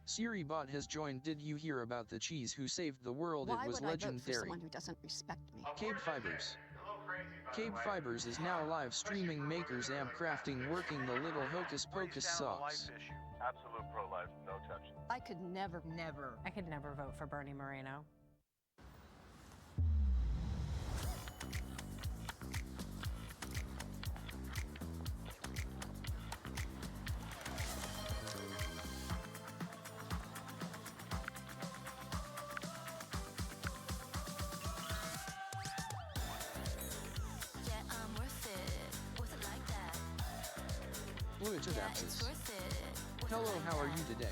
SiriBot has joined. Did you hear about the cheese who saved the world? Why It was would I vote for legendary. someone who doesn't respect me? KBfibers. KBfibers is now live streaming makers amp crafting, working the little hocus pocus socks. Absolute pro-life, no touching. I could never. I could never vote for Bernie Moreno. Hello, how are you today?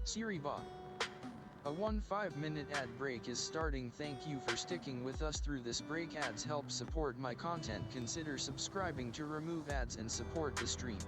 SiriBot. A 5-minute ad break is starting. Thank you for sticking with us through this break. Ads help support my content. Consider subscribing to remove ads and support the stream.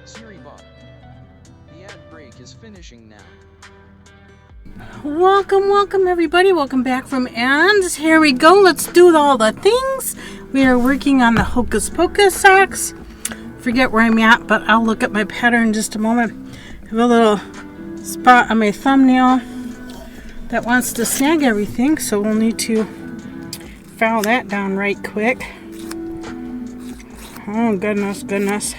SiriBot. The ad break is finishing now. Welcome everybody. Welcome back from ads. Here we go. Let's do all the things. We are working on the Hocus Pocus socks. Forget where I'm at, but I'll look at my pattern in just a moment. I have a little spot on my thumbnail that wants to snag everything, so we'll need to file that down right quick. Oh goodness.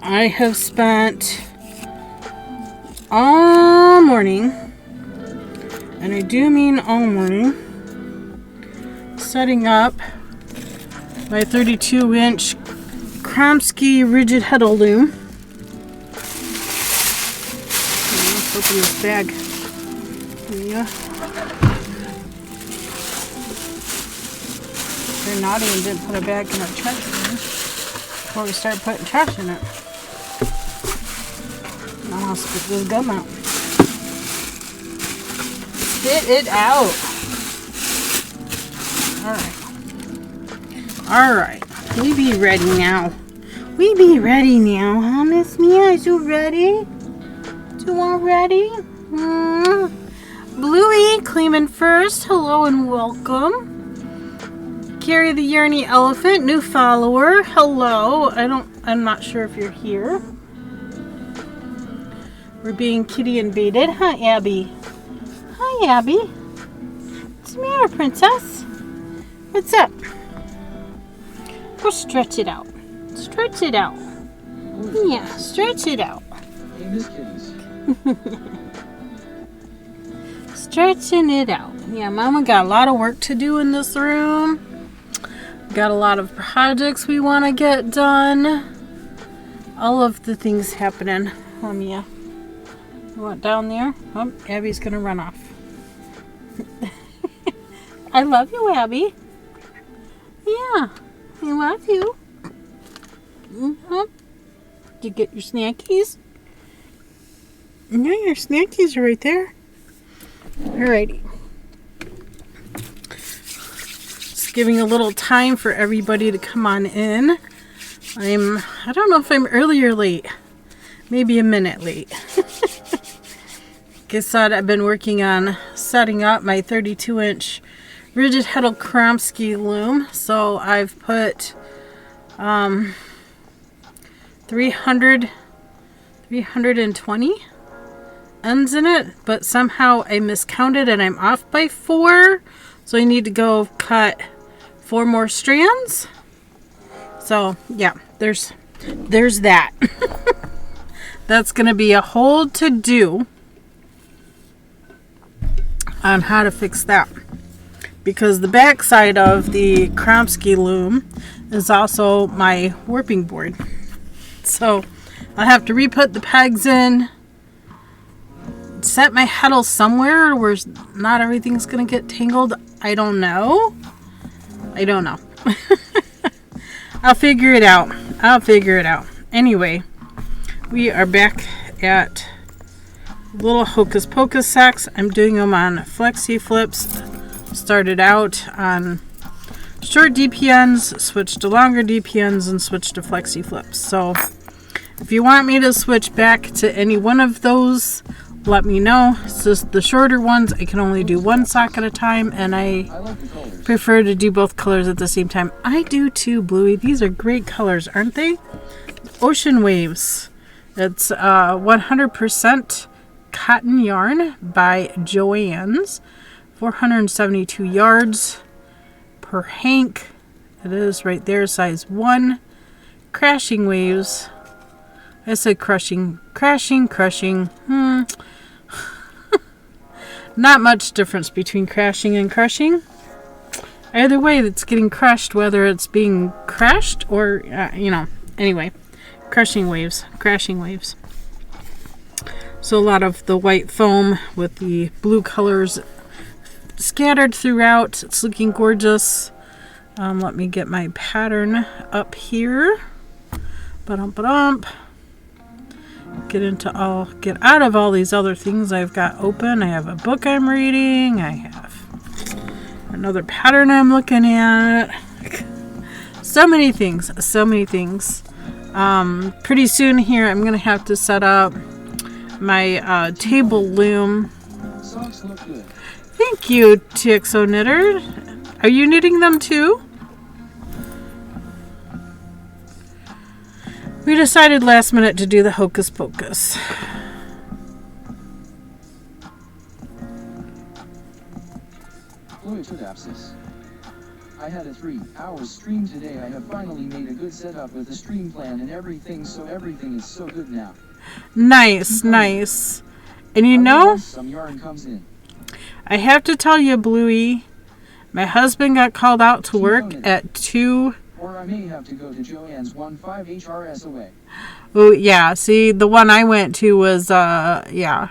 I have spent all morning, and I do mean all morning, setting up my 32-inch Kromsky rigid heddle loom. Let's open this bag. Yeah. They're naughty and didn't put a bag in our trash can before we start putting trash in it. Now I'll spit this gum out. Spit it out. Alright. We be ready now. We be ready now, huh, Miss Mia? Is you ready? Is you all ready? Bluey, claiming first. Hello and welcome. Carry the Yearny Elephant, new follower. Hello. I'm not sure if you're here. We're being kitty invaded. Huh, Abby? Hi, Abby. What's the matter, princess? What's up? We'll stretch it out. Stretch it out. Yeah, stretch it out. Hey, Miss Kitties. Stretching it out. Yeah, Mama got a lot of work to do in this room. Got a lot of projects we want to get done. All of the things happening. Oh, Mia. You want down there? Oh, Abby's going to run off. I love you, Abby. Yeah, I love you. Did you get your snackies? No, your snackies are right there. Alrighty. Just giving a little time for everybody to come on in. I don't know if I'm early or late. Maybe a minute late. Like I said, I've been working on setting up my 32-inch rigid heddle Kromsky loom. So I've put 320 ends in it, but somehow I miscounted and I'm off by 4. So I need to go cut 4 more strands. So yeah, there's that. That's going to be a whole to-do on how to fix that. Because the back side of the Kromsky loom is also my warping board. So I'll have to re-put the pegs in, set my heddle somewhere where not everything's going to get tangled. I don't know. I'll figure it out. Anyway, we are back at little hocus pocus sacks. I'm doing them on flexi flips. Started out on short DPNs, switched to longer DPNs, and switched to flexi flips. So if you want me to switch back to any one of those, let me know. It's just the shorter ones, I can only do one sock at a time, and I prefer to do both colors at the same time. I do too, Bluey. These are great colors, aren't they? Ocean Waves. It's 100% cotton yarn by Joann's. 472 yards per hank. It is right there, size 1. Crashing Waves. I said crushing. Crashing. Not much difference between crashing and crushing. Either way, it's getting crushed, whether it's being crashed or, anyway. Crashing waves. So a lot of the white foam with the blue colors scattered throughout. It's looking gorgeous. Let me get my pattern up here. Ba-dum. Get out of all these other things I've got open. I have a book I'm reading. I have another pattern I'm looking at. So many things. Pretty soon here I'm going to have to set up my table loom. Socks look good. Thank you, TXO Knitter. Are you knitting them too? We decided last minute to do the hocus pocus. Fluid abscess. I had a 3-hour stream today. I have finally made a good setup with the stream plan and everything, so everything is so good now. Nice. And you know, some yarn comes in. I have to tell you, Bluey, my husband got called out to work at 2 I may have to go to Joanne's 15HRS away. Oh, yeah. See, the one I went to was, yeah,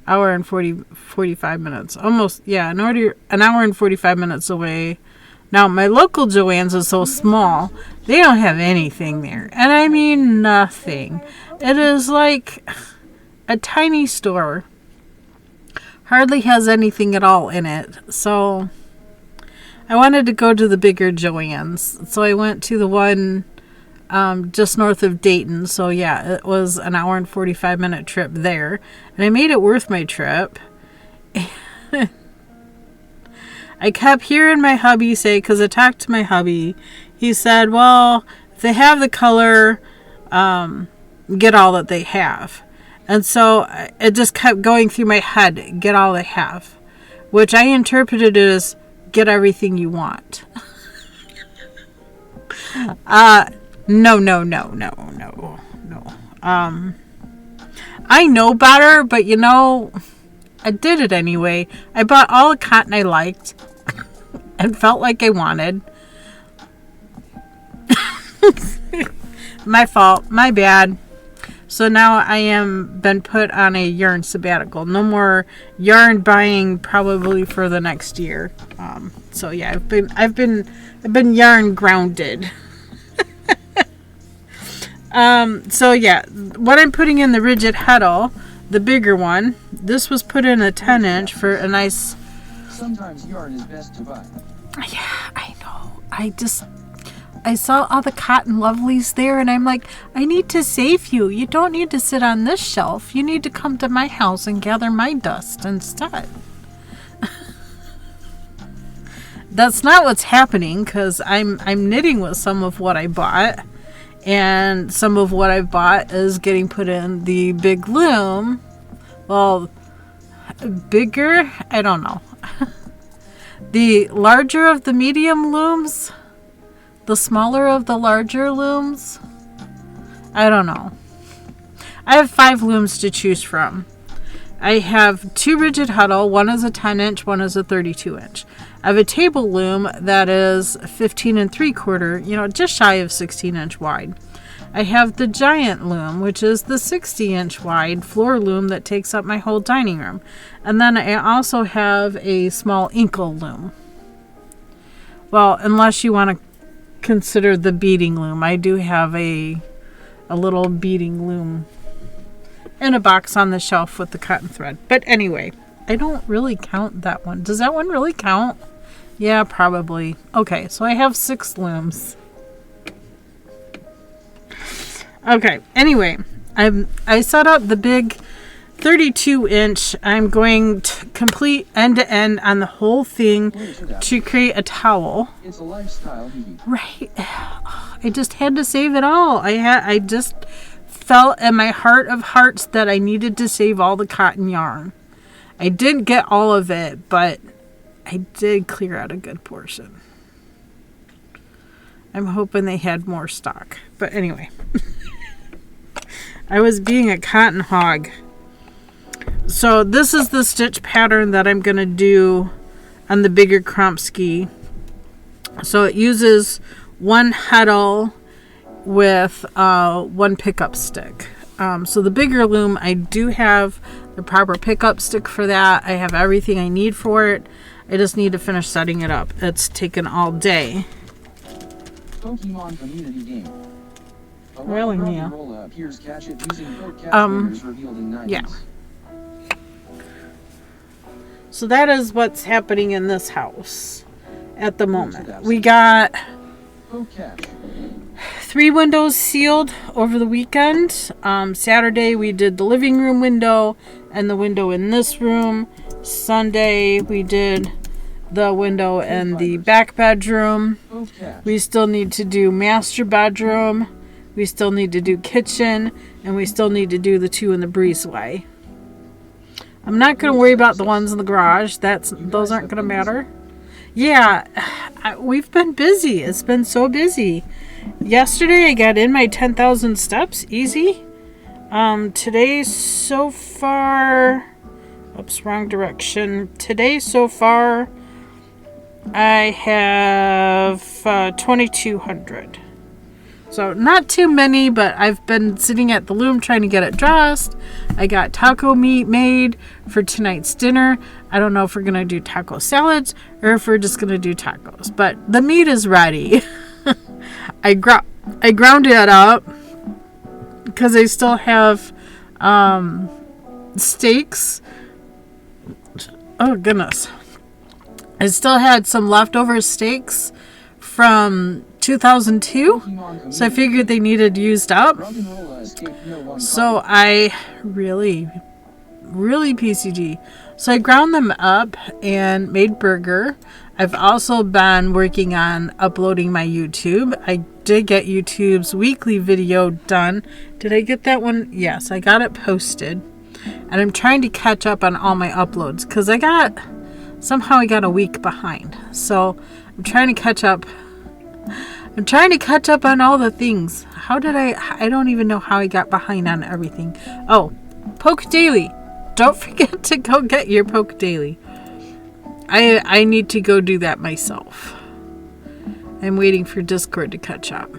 hour and 45 minutes. Almost, yeah, an hour and 45 minutes away. Now, my local Joanne's is so small, they don't have anything there. And I mean nothing. It is like a tiny store. Hardly has anything at all in it. So, I wanted to go to the bigger Joanne's. So, I went to the one just north of Dayton. So, yeah, it was an hour and 45 minute trip there. And I made it worth my trip. I kept hearing my hubby say, because I talked to my hubby, he said, well, if they have the color, get all that they have. And so it just kept going through my head, get all they have, which I interpreted as get everything you want. No. I know better, but you know, I did it anyway. I bought all the cotton I liked and felt like I wanted. My fault. My bad. So now I am been put on a yarn sabbatical. No more yarn buying probably for the next year. So yeah, I've been yarn grounded. So yeah, what I'm putting in the rigid heddle, the bigger one, this was put in a 10-inch for a nice... Sometimes yarn is best to buy. Yeah, I know. I saw all the cotton lovelies there, and I'm like, I need to save you. You don't need to sit on this shelf. You need to come to my house and gather my dust instead. That's not what's happening, because I'm knitting with some of what I bought. And some of what I've bought is getting put in the big loom. Well, bigger? I don't know. The larger of the medium looms? The smaller of the larger looms? I don't know. I have 5 looms to choose from. I have 2 rigid huddle. One is a 10-inch, one is a 32-inch. I have a table loom that is 15 3/4, just shy of 16-inch wide. I have the giant loom, which is the 60-inch wide floor loom that takes up my whole dining room. And then I also have a small inkle loom. Well, unless you want to consider the beading loom. I do have a little beading loom in a box on the shelf with the cotton thread. But anyway, I don't really count that one. Does that one really count? Yeah, probably. Okay, so I have 6 looms. Okay, anyway, I set up the big 32-inch. I'm going to complete end-to-end on the whole thing to create a towel. It's a lifestyle hobby. Right. I just had to save it all. I just felt in my heart of hearts that I needed to save all the cotton yarn. I didn't get all of it, but I did clear out a good portion. I'm hoping they had more stock. But anyway. I was being a cotton hog. So this is the stitch pattern that I'm going to do on the bigger Kromsky. So it uses 1 heddle with 1 pickup stick. So the bigger loom, I do have the proper pickup stick for that. I have everything I need for it. I just need to finish setting it up. It's taken all day. Pokemon community game. Really, Mia? Yeah. So that is what's happening in this house at the moment. We got 3 windows sealed over the weekend. Saturday we did the living room window and the window in this room. Sunday we did the window in the back bedroom. We still need to do master bedroom. We still need to do kitchen, and we still need to do the 2 in the breezeway. I'm not going to worry about the ones in the garage. Those aren't going to matter. Yeah, we've been busy. It's been so busy. Yesterday I got in my 10,000 steps easy. Today so far, oops, wrong direction. Today so far, I have 2,200. So not too many, but I've been sitting at the loom trying to get it dressed. I got taco meat made for tonight's dinner. I don't know if we're going to do taco salads or if we're just going to do tacos. But the meat is ready. I ground it up because I still have steaks. Oh, goodness. I still had some leftover steaks from 2002, so I figured they needed used up. So I really PCG. So I ground them up and made burger. I've also been working on uploading my YouTube. I did get YouTube's weekly video done. Did I get that one? Yes, I got it posted. And I'm trying to catch up on all my uploads because somehow I got a week behind. So I'm trying to catch up. I'm trying to catch up on all the things. I don't even know how I got behind on everything. Oh, Poke Daily. Don't forget to go get your Poke Daily. I need to go do that myself. I'm waiting for Discord to catch up.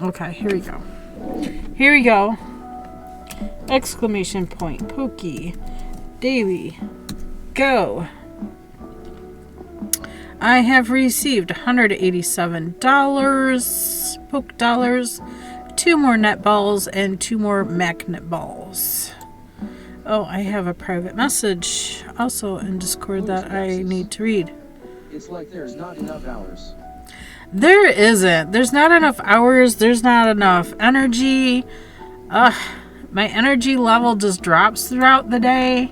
Okay, here we go. Here we go. Exclamation point. Poke Daily. Go. I have received $187 poke dollars, 2 more net balls, and 2 more magnet balls. Oh, I have a private message also in Discord that I need to read. It's like there's not enough hours. There isn't. There's not enough hours. There's not enough energy. My energy level just drops throughout the day.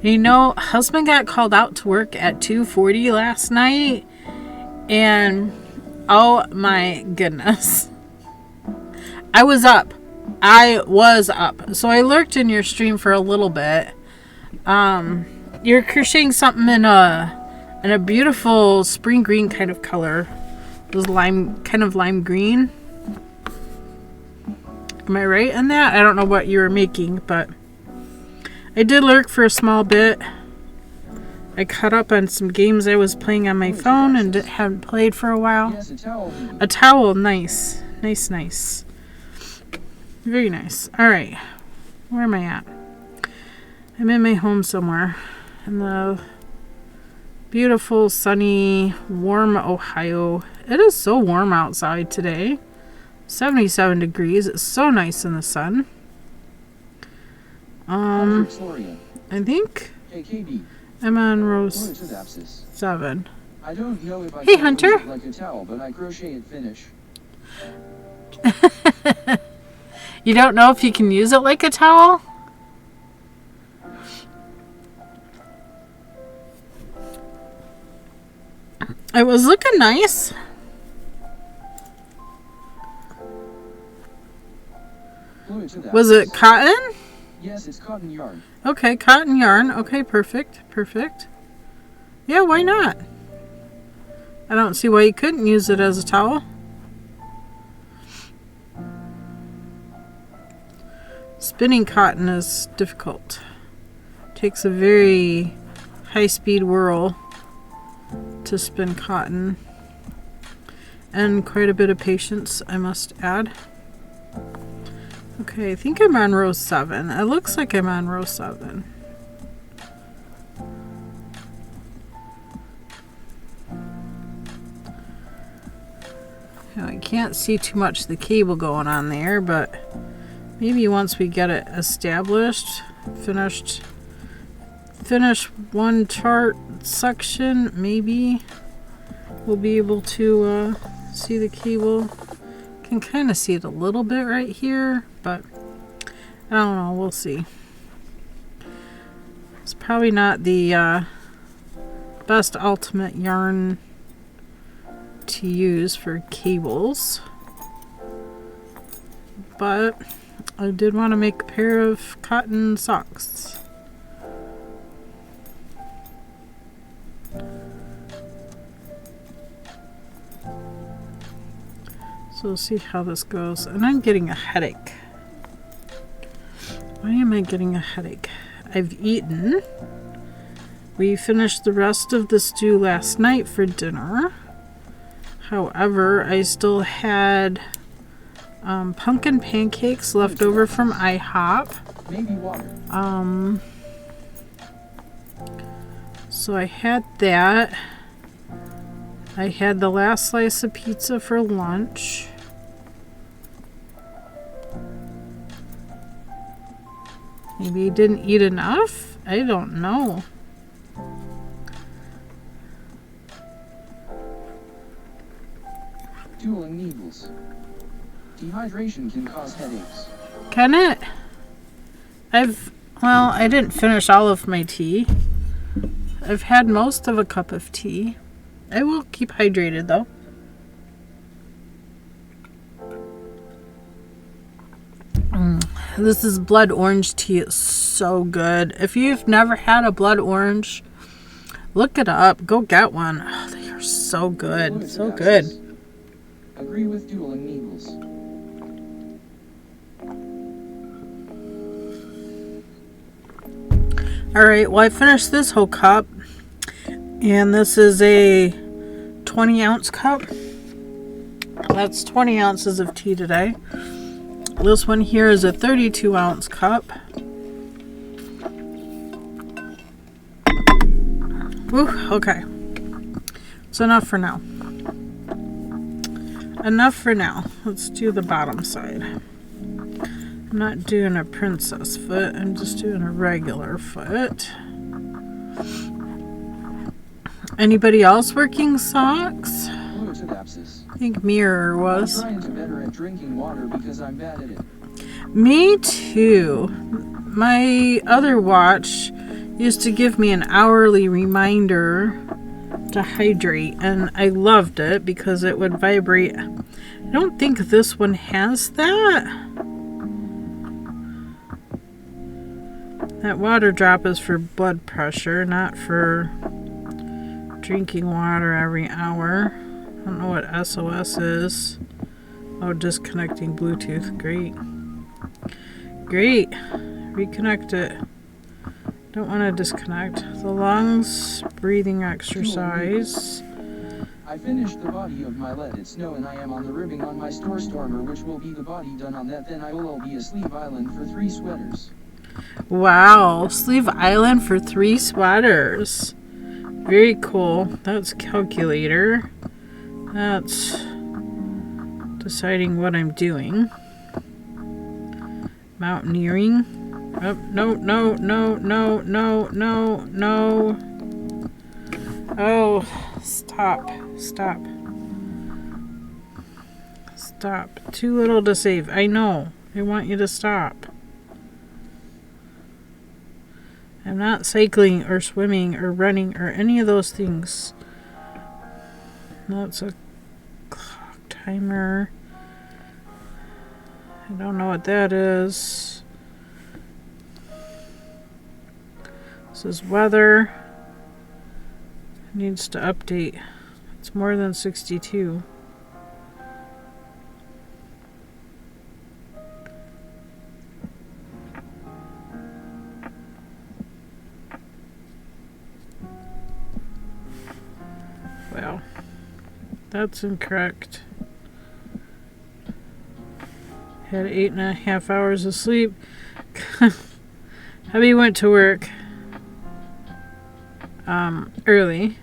You know, husband got called out to work at 2:40 last night, and oh my goodness. I was up. So I lurked in your stream for a little bit. You're crocheting something in a beautiful spring green kind of color. It was lime green. Am I right in that? I don't know what you were making, but I did lurk for a small bit. I caught up on some games I was playing on my phone and hadn't played for a while. Yes, a towel. A towel, nice. Nice. Very nice. Alright. Where am I at? I'm in my home somewhere. In the beautiful, sunny, warm Ohio. It is so warm outside today. 77 degrees. It's so nice in the sun. I think I'm on row 7. I don't know if I hey, Hunter. use it like a towel, but I crochet it finish. You don't know if you can use it like a towel? It was looking nice. Was it cotton? Yes, it's cotton yarn. Okay, cotton yarn. Okay, perfect. Yeah, why not? I don't see why you couldn't use it as a towel. Spinning cotton is difficult. Takes a very high-speed whirl to spin cotton. And quite a bit of patience, I must add. Okay, I think I'm on row 7. It looks like I'm on row 7. Now, I can't see too much of the cable going on there, but maybe once we get it established, finish one chart section, maybe we'll be able to see the cable. Can kind of see it a little bit right here, but I don't know, we'll see. It's probably not the best ultimate yarn to use for cables, but I did want to make a pair of cotton socks. So we'll see how this goes. And I'm getting a headache. Why am I getting a headache? I've eaten We finished the rest of the stew last night for dinner. However, I still had pumpkin pancakes left over from IHOP. Maybe water. So I had that. I had the last slice of pizza for lunch. Maybe I didn't eat enough? I don't know. Dueling needles. Dehydration can cause headaches. Can it? Well, I didn't finish all of my tea. I've had most of a cup of tea. I will keep hydrated though. This is blood orange tea. It's so good. If you've never had a blood orange, look it up. Go get one. Oh, they are so good. So good. Agree with dueling needles. Alright, well I finished this whole cup. And this is a 20-ounce cup. That's 20 ounces of tea today. This one here is a 32-ounce cup. Ooh, okay. It's enough for now. Enough for now. Let's do the bottom side. I'm not doing a princess foot. I'm just doing a regular foot. Anybody else working socks? I think Mirror was. I'm trying to better at drinking water because I'm bad at it. Me too. My other watch used to give me an hourly reminder to hydrate, and I loved it because it would vibrate. I don't think this one has that. That water drop is for blood pressure, not for drinking water every hour. I don't know what SOS is. Oh, disconnecting Bluetooth. Great. Great. Reconnect it. Don't want to disconnect. The lungs, breathing exercise. I finished the body of my Let It Snow and I am on the ribbing on my stormer, which will be the body done on that. Then I will be a sleeve island for 3 sweaters. Wow. Sleeve island for 3 sweaters. Very cool. That's calculator. That's deciding what I'm doing. Mountaineering. Oh, no, no, no, no, no, no, no. Oh, stop, stop. Stop. Too little to save. I know. I want you to stop. I'm not cycling or swimming or running or any of those things. That's a clock timer. I don't know what that is. This is weather. It needs to update. It's more than 62. Well, that's incorrect. Had 8.5 hours of sleep. Hubby went to work early.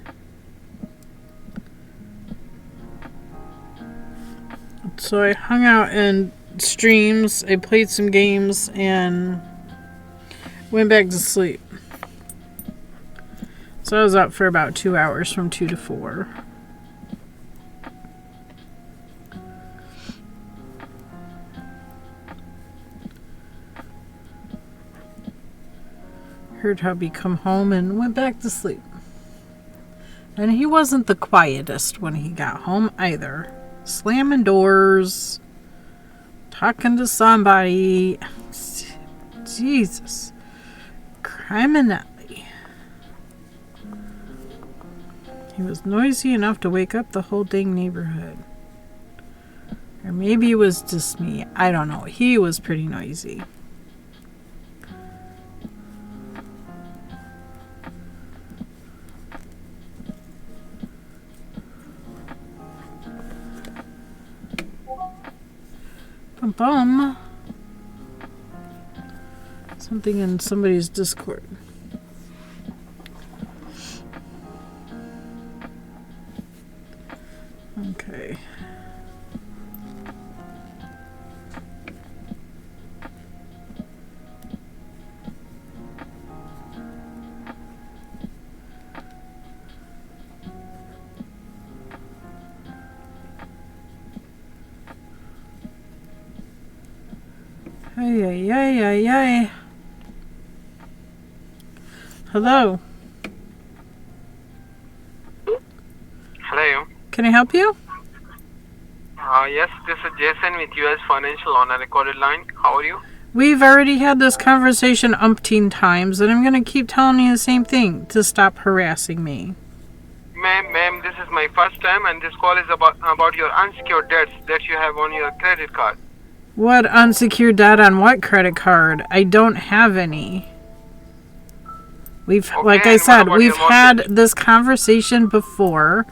So I hung out in streams, I played some games, and went back to sleep. So I was up for about 2 hours from 2 to 4. Heard hubby come home and went back to sleep. And he wasn't the quietest when he got home either. Slamming doors, talking to somebody. Jesus. Criminality. He was noisy enough to wake up the whole dang neighborhood. Or maybe it was just me. I don't know. He was pretty noisy. Bum. Something in somebody's Discord. Okay. Ay, ay, ay, ay, ay. Hello. Hello. Can I help you? Yes, this is Jason with US Financial on a recorded line. How are you? We've already had this conversation umpteen times, and I'm going to keep telling you the same thing to stop harassing me. Ma'am, this is my first time, and this call is about your unsecured debts that you have on your credit card. What unsecured debt on what credit card? I don't have any. Like I said, we've had this conversation before.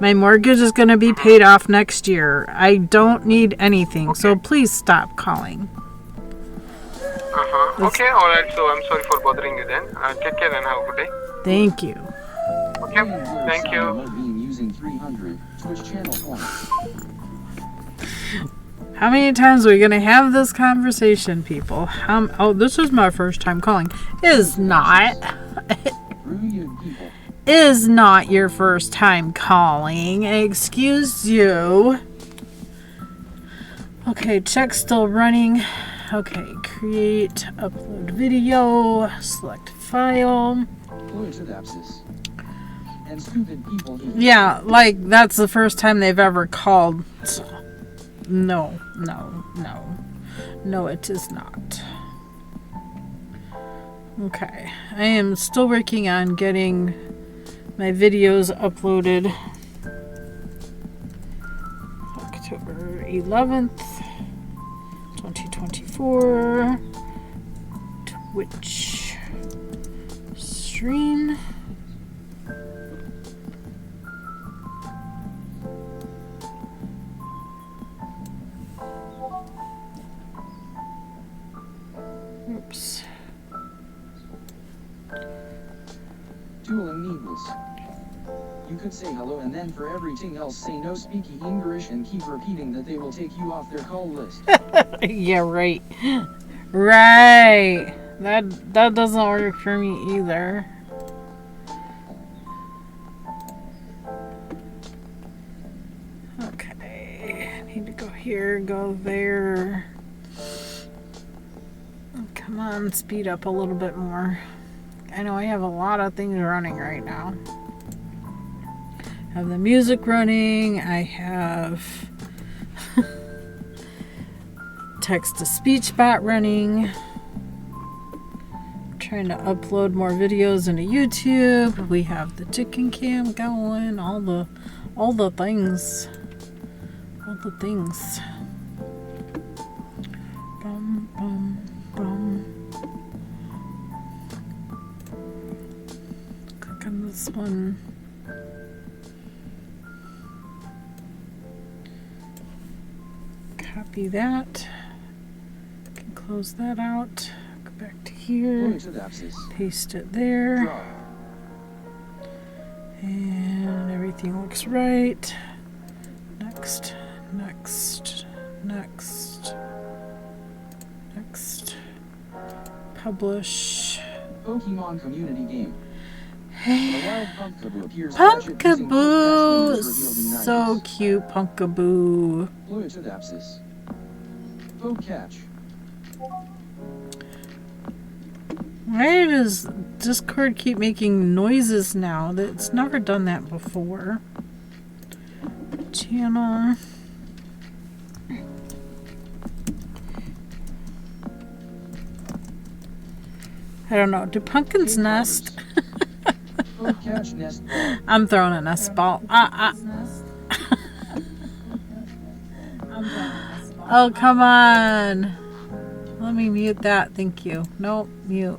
My mortgage is going to be paid off next year. I don't need anything, so please stop calling. Okay, alright, so I'm sorry for bothering you then. Take care and have a good day. Thank you. Okay, thank you. Using 300 Twitch channel points. How many times are we going to have this conversation, people? Oh, this is my first time calling. Is not. Is not your first time calling. Excuse you. Okay, check still running. Okay, create, upload video, select file. And stupid people. Yeah, like that's the first time they've ever called. No, it is not. Okay, I am still working on getting my videos uploaded. October 11th, 2024. Twitch stream. Oops. Tooling needless. You could say hello and then for everything else say no speaky English and keep repeating that they will take you off their call list. Yeah, right. Right. That doesn't work for me either. Okay. I need to go here, go there. Come on, speed up a little bit more. I know I have a lot of things running right now. I have the music running. I have text-to-speech bot running. I'm trying to upload more videos into YouTube. We have the chicken cam going. All the things. All the things. Bum, bum, bum. Click on this one. Copy that. Can close that out. Go back to here. Paste it there. And everything looks right. Next, next, next, next. Publish. Pokemon community game. Pumpkaboo! So cute, Pumpkaboo. Fluidodapsis. Poke catch. Why does Discord keep making noises now? It's never done that before. Channel. I don't know. Do pumpkins nest? I'm throwing a nest ball. Oh, come on. Let me mute that. Thank you. Nope. Mute.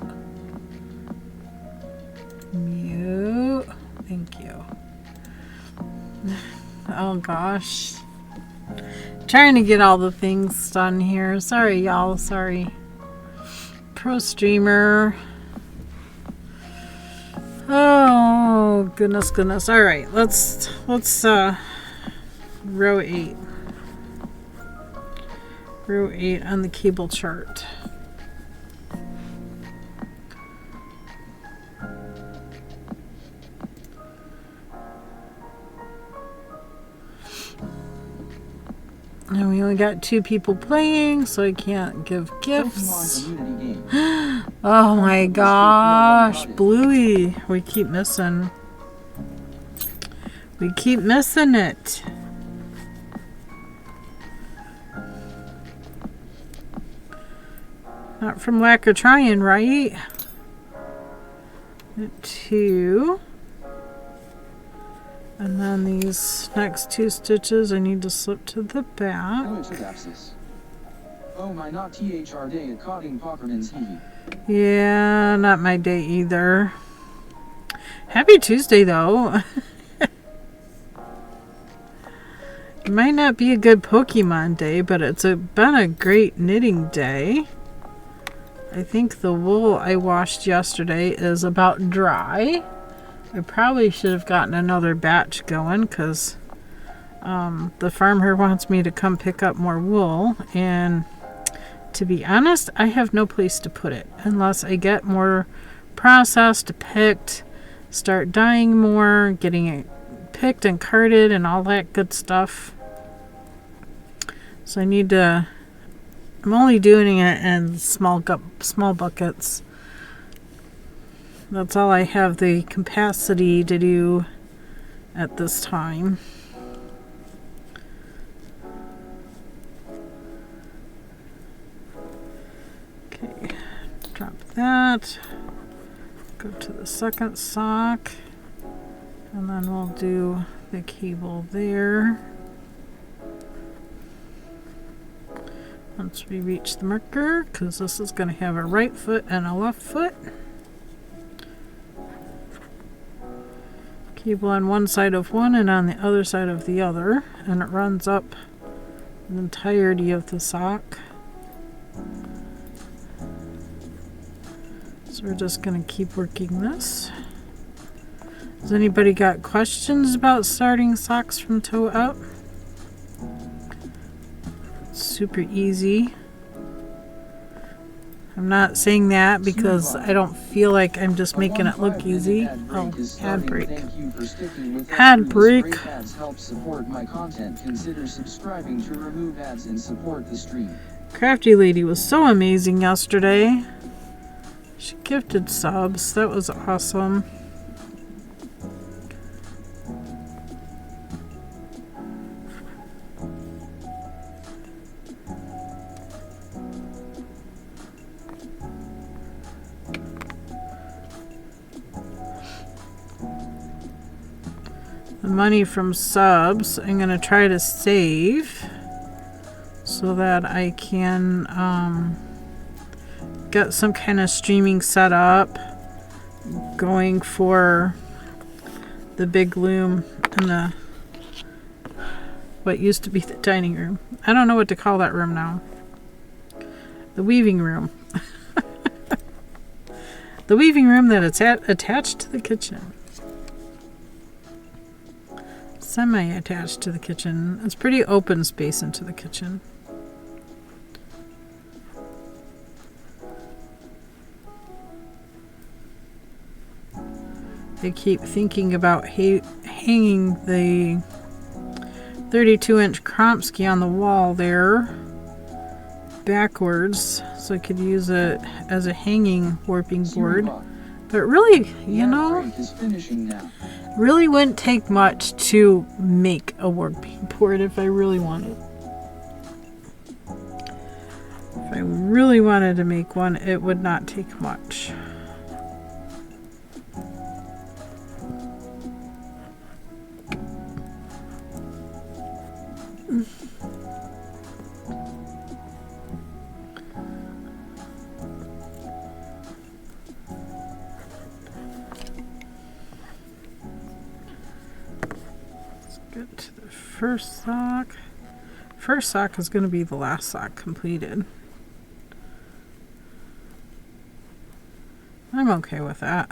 Mute. Thank you. Oh, gosh. Trying to get all the things done here. Sorry, y'all. Sorry. Pro streamer. Oh, goodness, goodness. All right, let's row 8. Row 8 on the cable chart. And we only got 2 people playing, so I can't give gifts. Oh my gosh, Bluey. We keep missing. We keep missing it. Not from lack of trying, right? 2. And then these next 2 stitches I need to slip to the back. Oh my, not THR day at Cotting Pockerman's hee. Yeah, not my day either. Happy Tuesday though. It might not be a good Pokemon day, but it's been a great knitting day. I think the wool I washed yesterday is about dry. I probably should have gotten another batch going because the farmer wants me to come pick up more wool, and to be honest, I have no place to put it unless I get more processed, picked, start dyeing more, getting it picked and carted and all that good stuff. So I need to, I'm only doing it in small buckets. That's all I have the capacity to do at this time. Okay, drop that. Go to the second sock. And then we'll do the cable there. Once we reach the marker, because this is going to have a right foot and a left foot. Cable on one side of one and on the other side of the other, and it runs up the entirety of the sock. So we're just going to keep working this. Has anybody got questions about starting socks from toe up? It's super easy. I'm not saying that because I don't feel like I'm just making it look easy. Oh, ad break. Ad break. Help support my content. Consider subscribing to remove ads and support the stream. Crafty Lady was so amazing yesterday. She gifted subs. That was awesome. The money from subs I'm going to try to save so that I can get some kind of streaming set up going for the big loom and the what used to be the dining room. I don't know what to call that room now. The weaving room. The weaving room that it's attached to the kitchen. Semi-attached to the kitchen. It's pretty open space into the kitchen. I keep thinking about hanging the 32-inch Kromsky on the wall there backwards so I could use it as a hanging warping board. But really, you know, really wouldn't take much to make a warping board if I really wanted. If I really wanted to make one, it would not take much. Let's get to the first sock. first sock is going to be the last sock completed. I'm okay with that.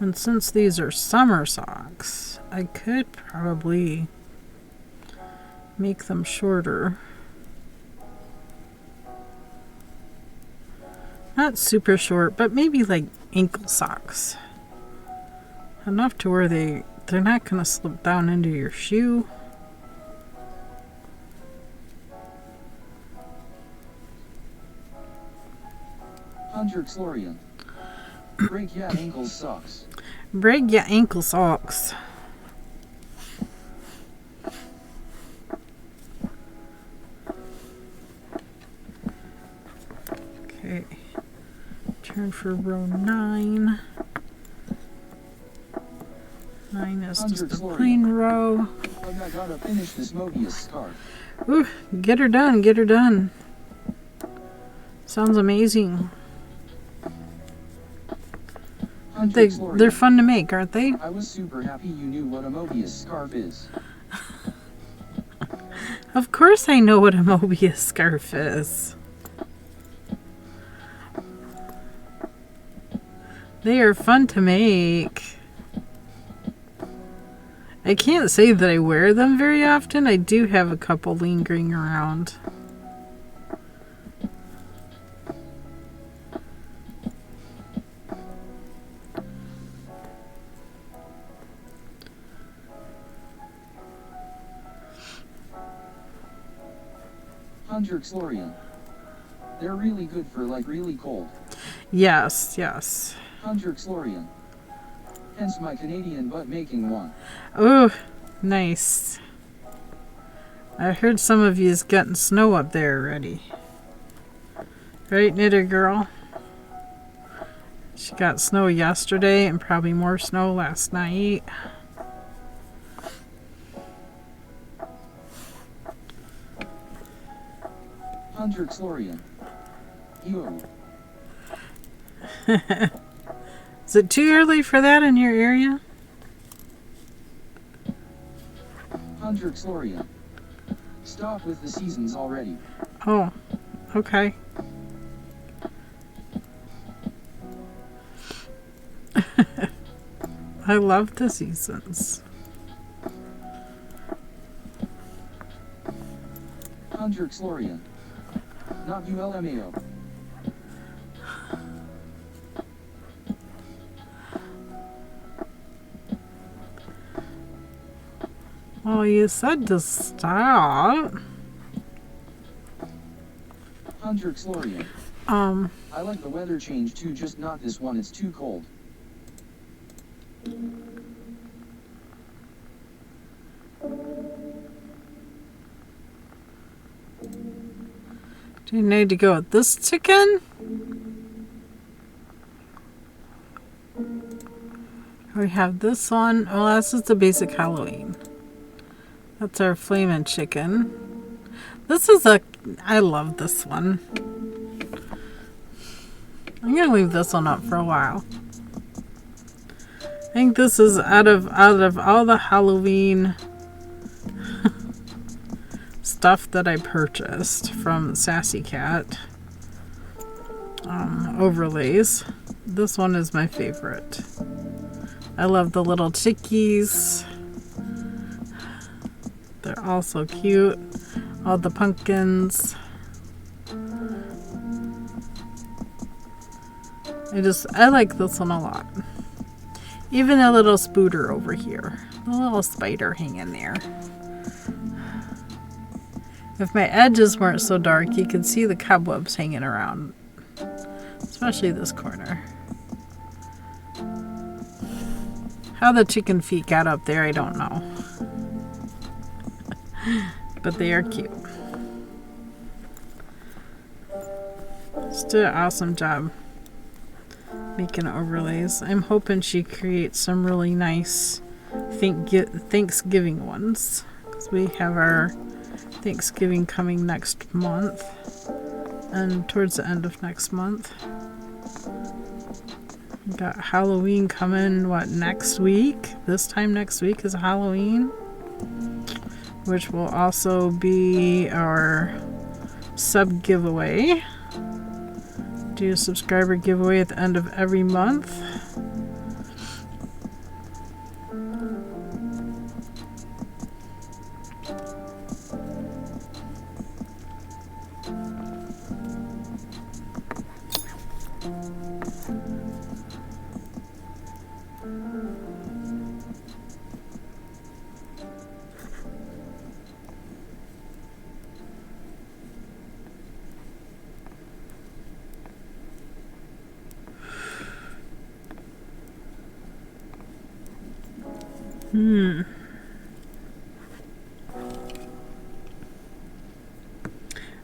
And since these are summer socks, I could probably make them shorter. Not super short, but maybe like ankle socks. Enough to where they're not going to slip down into your shoe. Hundreds Lorian. Break ya ankle socks. Break your ankle socks. Okay. Turn for row 9. 9 is just a plain row. I gotta finish this Mobius scarf. Ooh, get her done, get her done. Sounds amazing. They're fun to make, aren't they? I was super happy you knew what a Mobius scarf is. Of course I know what a Mobius scarf is. They are fun to make. I can't say that I wear them very often. I do have a couple lingering around. Hundreds Lorian. They're really good for like really cold. Yes, yes. Hundreds Lorian. Hence my Canadian butt making one. Oh, nice. I heard some of you's getting snow up there already. Right, Knitter Girl? She got snow yesterday and probably more snow last night. Hundreds Lorian. Yo. Is it too early for that in your area? Hundreds Lorian. Stop with the seasons already. Oh, okay. I love the seasons. Hundreds Lorian. Not ULMAO. Well, you said to stop. Hundreds Lorian. I like the weather change too, just not this one, it's too cold. Do you need to go with this chicken? We have this one. Oh, this is the basic Halloween. That's our flamin' chicken. This is I love this one. I'm gonna leave this one up for a while. I think this is out of all the Halloween stuff that I purchased from Sassy Cat overlays. This one is my favorite. I love the little chickies. They're all so cute. All the pumpkins. I like this one a lot. Even a little spooter over here. The little spider hanging there. If my edges weren't so dark, you could see the cobwebs hanging around. Especially this corner. How the chicken feet got up there, I don't know. But they are cute. Just did an awesome job making overlays. I'm hoping she creates some really nice Thanksgiving ones. Because we have our Thanksgiving coming next month. And towards the end of next month. Got Halloween coming, what, next week? This time next week is Halloween, which will also be our sub giveaway. Do a subscriber giveaway at the end of every month.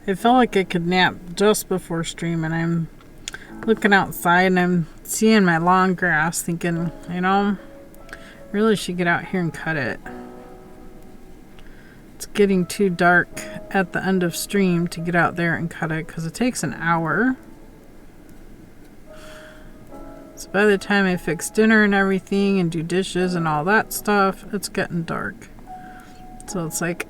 I felt like I could nap just before stream, and I'm looking outside and I'm seeing my long grass thinking, you know, really should get out here and cut it. It's getting too dark at the end of stream to get out there and cut it because it takes an hour. So by the time I fix dinner and everything and do dishes and all that stuff, it's getting dark. So it's like,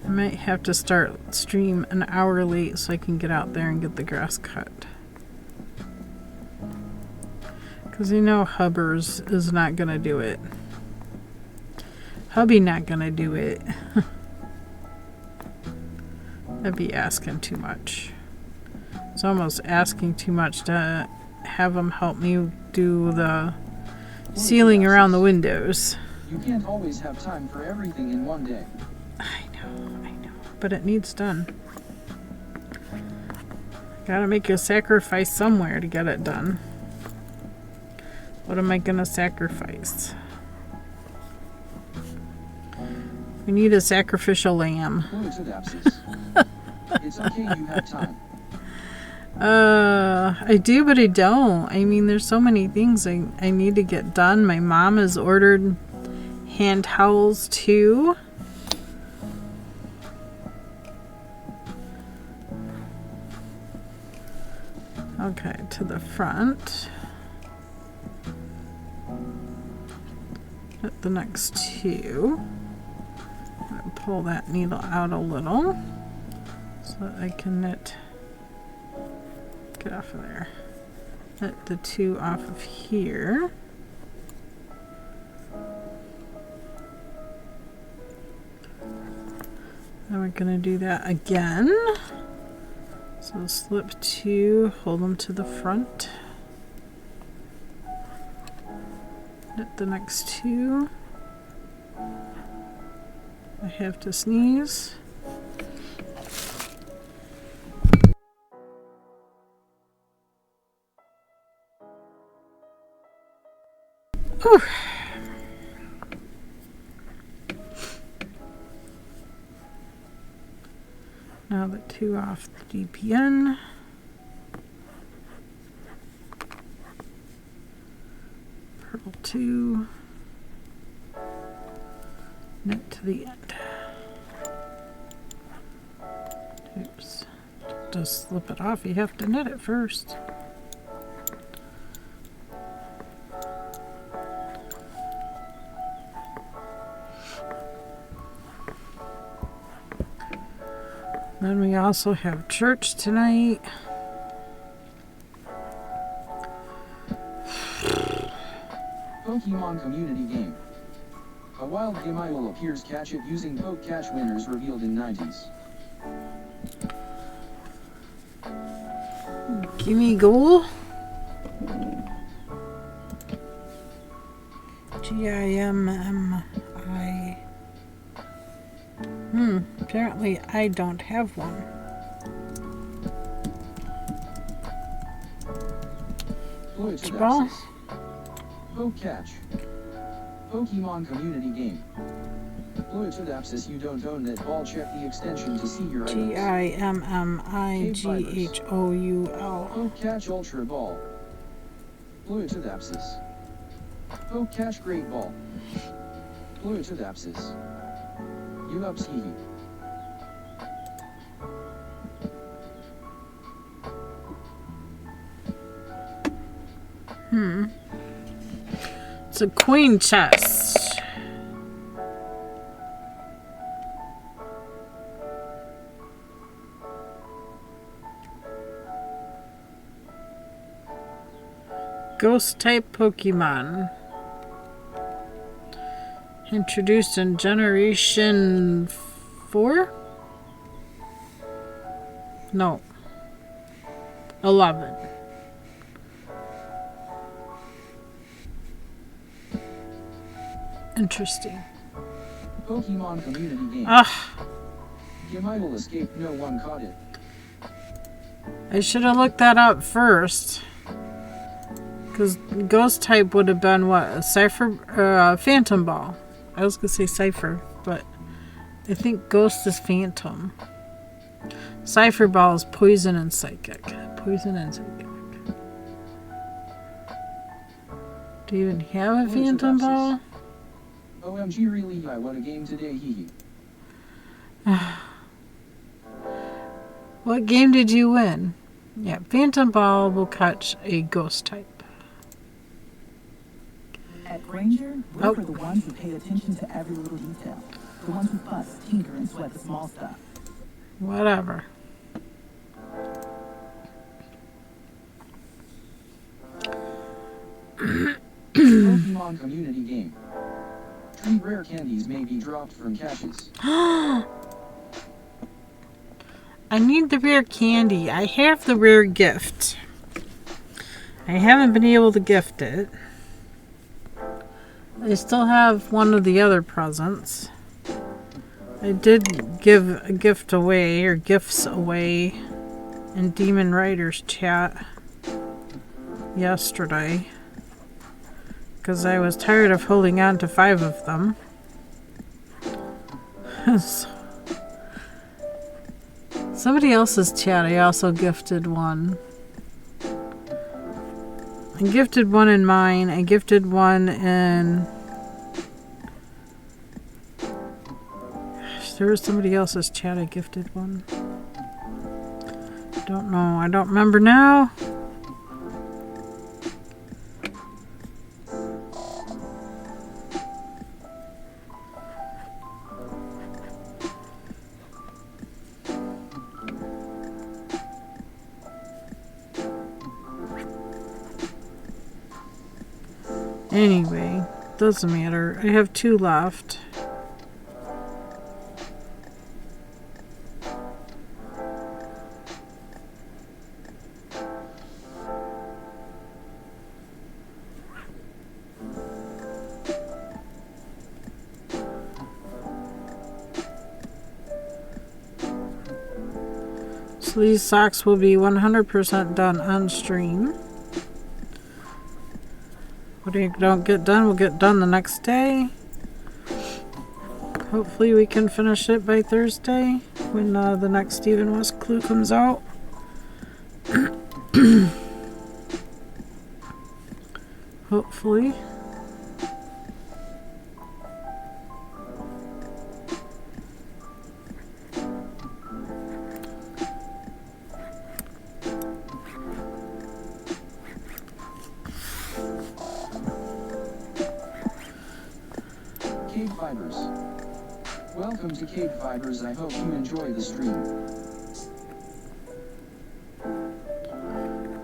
I might have to start stream an hour late so I can get out there and get the grass cut. Because you know Hubbers is not going to do it. Hubby not going to do it. That'd be asking too much. It's almost asking too much to have him help me do the ceiling around the windows. You can't always have time for everything in one day. I know. But it needs done. Gotta make a sacrifice somewhere to get it done. What am I gonna sacrifice? We need a sacrificial lamb. It's okay, you have time. I do, but I don't. I mean, there's so many things I need to get done. My mom has ordered hand towels too. Okay, to the front. At the next two. I'm going to pull that needle out a little so that I can knit. Get off of there. Knit the two off of here. Then we're going to do that again. So slip two, hold them to the front. Knit the next two. I have to sneeze. Whew. Now the two off the DPN. Purl two. Knit to the end. Oops. Just slip it off. You have to knit it first. Then we also have church tonight. Pokemon community game. A wild Gmail appears, catch it using Poke Catch, winners revealed in 90s. Gimme goal. G-I-M-M-I. Apparently I don't have one. Ball. Poke Catch. Pokemon community game. Fluidapsis, you don't own that ball, check the extension to see your items. G-I-M-M-I-G-H-O-U-L. Poke Catch Ultra Ball. Fluidapsis. Poke Catch Great Ball. Fluidapsis. Upskihi. It's a coin chest. Ghost type Pokemon. Introduced in Generation 4? No. 11. Interesting. Pokemon community game. Ah, Gimidal escaped, no one caught it. I should have looked that up first. Because Ghost type would have been what? A Cypher, Phantom Ball. I was going to say Cypher, but I think Ghost is Phantom. Cypher Ball is Poison and Psychic. Poison and Psychic. Do you even have a Phantom Ball? OMG, really? What a game today, hee What game did you win? Yeah, Phantom Ball will catch a Ghost type. At Granger, we're for the ones who pay attention to every little detail. The ones who fuss, tinker, and sweat the small stuff. Whatever. Pokemon community game. 3 rare candies may be dropped from caches. I need the rare candy. I have the rare gift. I haven't been able to gift it. I still have one of the other presents. I did give a gift away, or gifts away, in Demon Riders chat yesterday. Because I was tired of holding on to 5 of them. Somebody else's chat, I also gifted one. I gifted one in mine. I gifted one in... Gosh, there was somebody else's chat I gifted one. Don't know. I don't remember now. Anyway, doesn't matter. I have 2 left. So these socks will be 100% done on stream. What you don't get done will get done the next day. Hopefully we can finish it by Thursday when the next Steven West clue comes out. Hopefully. KBfibers. Welcome to KBfibers. I hope you enjoy the stream.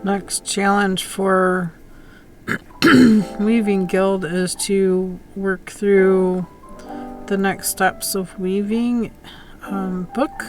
Next challenge for Weaving Guild is to work through the next steps of weaving book.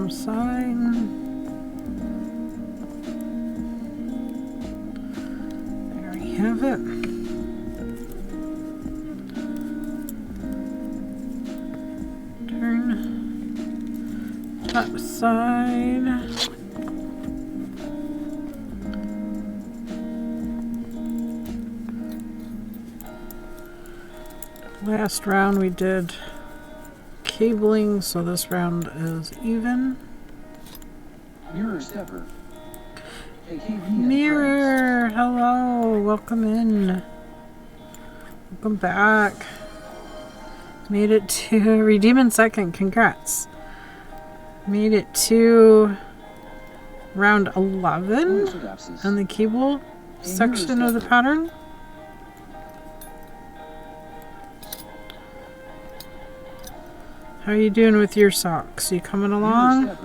bottom side. There we have it. Turn top side. Last round we did cabling, so this round is even. Mirror stepper. Mirror, hello, welcome in. Welcome back. Made it to redeeming second, congrats. Made it to round 11 on the cable section of the pattern. How are you doing with your socks? You coming along?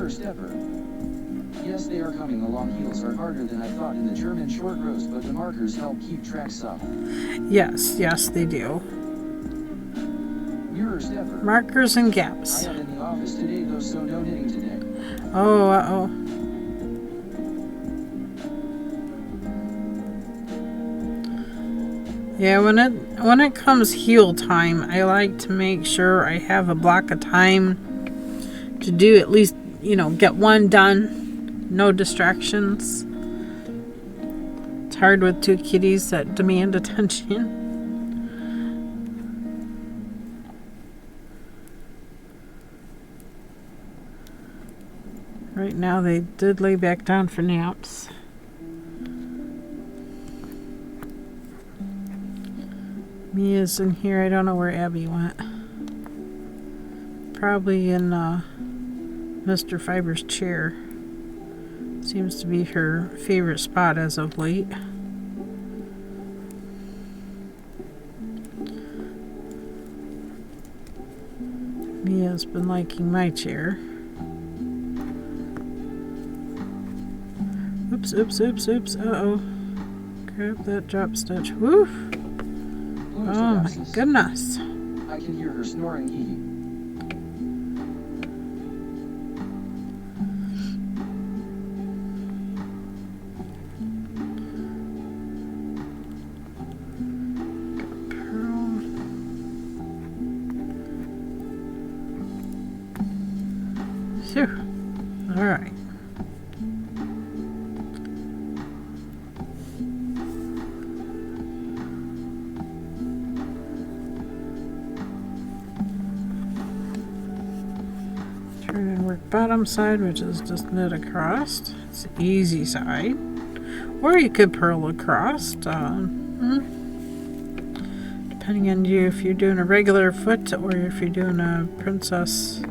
Stepper. Yes, they are coming along. Heels are harder than I thought in the German short rows, but the markers help keep tracks up. Yes, yes, they do. Mirror stepper. Markers and gaps. I am in the office today, though, so no knitting today. Oh, uh-oh. Yeah, when it comes heel time, I like to make sure I have a block of time to do at least, you know, get one done. No distractions. It's hard with two kitties that demand attention. Right now they did lay back down for naps. Mia's in here. I don't know where Abby went. Probably in Mr. Fibers' chair. Seems to be her favorite spot as of late. Mia's been liking my chair. Oops, oops, oops, oops. Uh-oh. Grab that drop stitch. Woof. Oh my goodness. I can hear her snoring. Phew. All right. Turn and work bottom side, which is just knit across. It's the easy side. Or you could purl across. Depending on you, if you're doing a regular foot or if you're doing a princess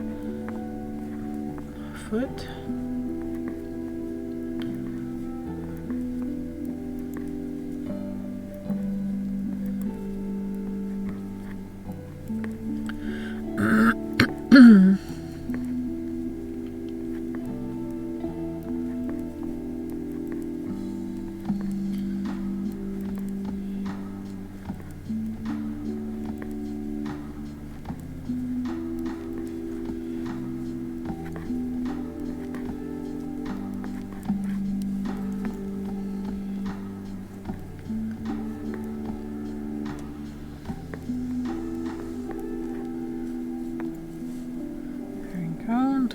foot.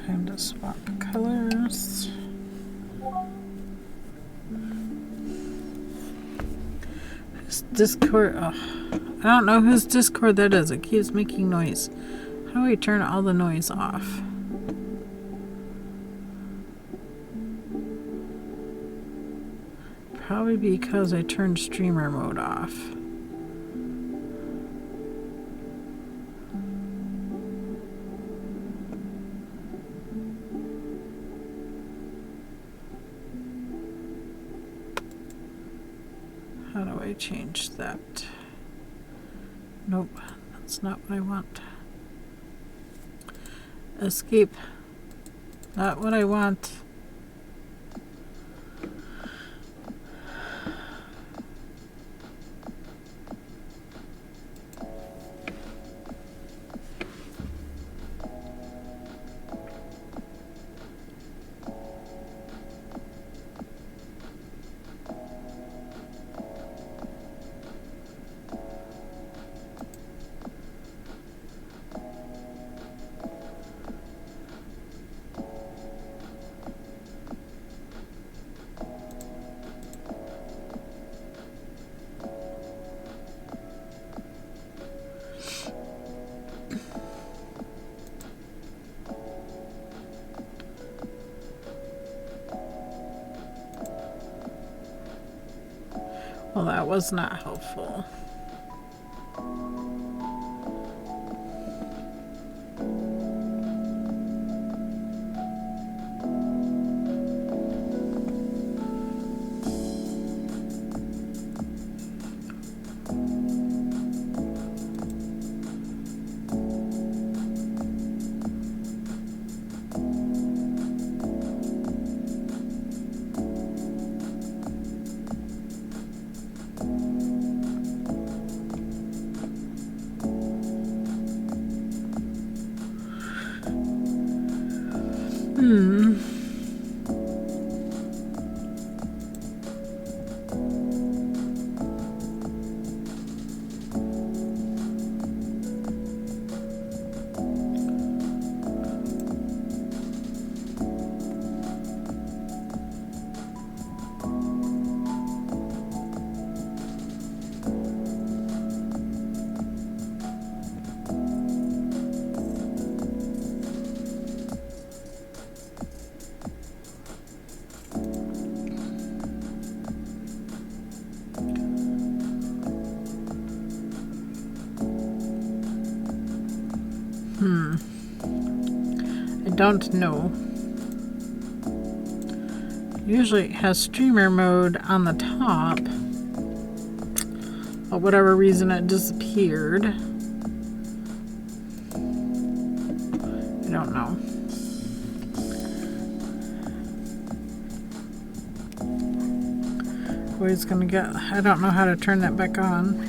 Time to swap colors. Whose Discord? Oh, I don't know whose Discord that is. It keeps making noise. How do we turn all the noise off? Probably because I turned streamer mode off. How do I change that? Nope, that's not what I want. Escape. Not what I want. Well, that was not helpful. I don't know. Usually it has streamer mode on the top. For whatever reason it disappeared. I don't know. Always gonna get, I don't know how to turn that back on.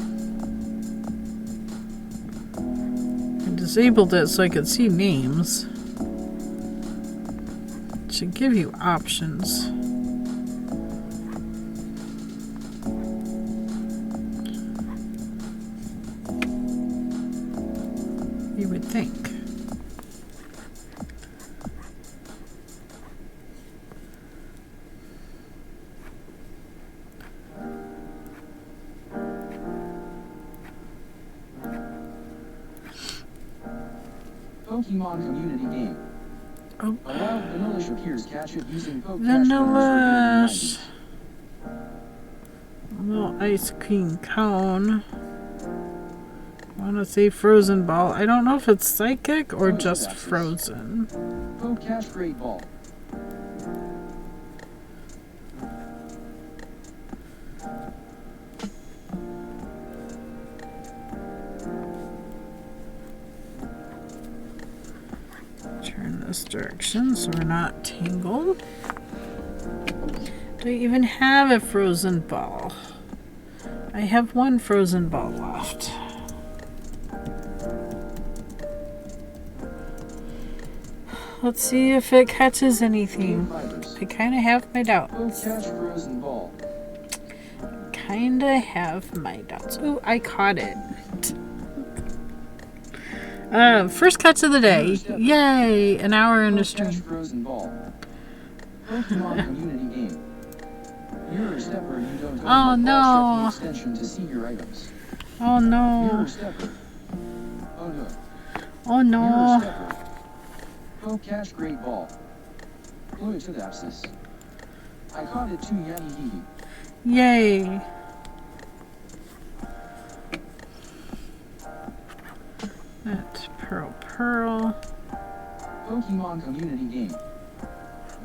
I disabled it so I could see names. It should give you options. You would think. Pokemon community game. Oh. A wild Vanillish appears. Catch it using Pokecash. Vanillish. A little ice cream cone. I want to say frozen ball. I don't know if it's psychic or just frozen. Pokecash Great Ball. Turn this direction so we're not tangled. Do I even have a frozen ball? I have one frozen ball left. Let's see if it catches anything. I kind of have my doubts. Pokecash Frozen Ball. Kind of have my doubts. Oh, I caught it. First catch of the day. Yay! An hour in the stream. Pokecash Frozen Ball. Pokemon community game. You're a stepper. You don't go Oh to the no! extension to see your items. Oh You're no! a stepper. Oh no. Oh You're a no! stepper. Pokecash Great Ball. Fluid to the abscess. I caught it too, Yanni Hee. Yay. That pearl. Pokemon community game.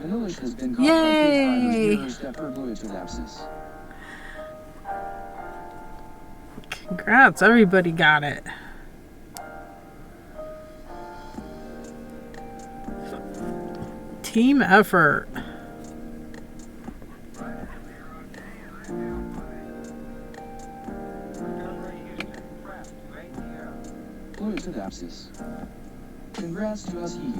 Vanillish has been caught Yay! by KBfibers mirror stepper Bluetooth. Congrats, everybody got it. Team effort. Bluetooth. Congrats to us, Hee.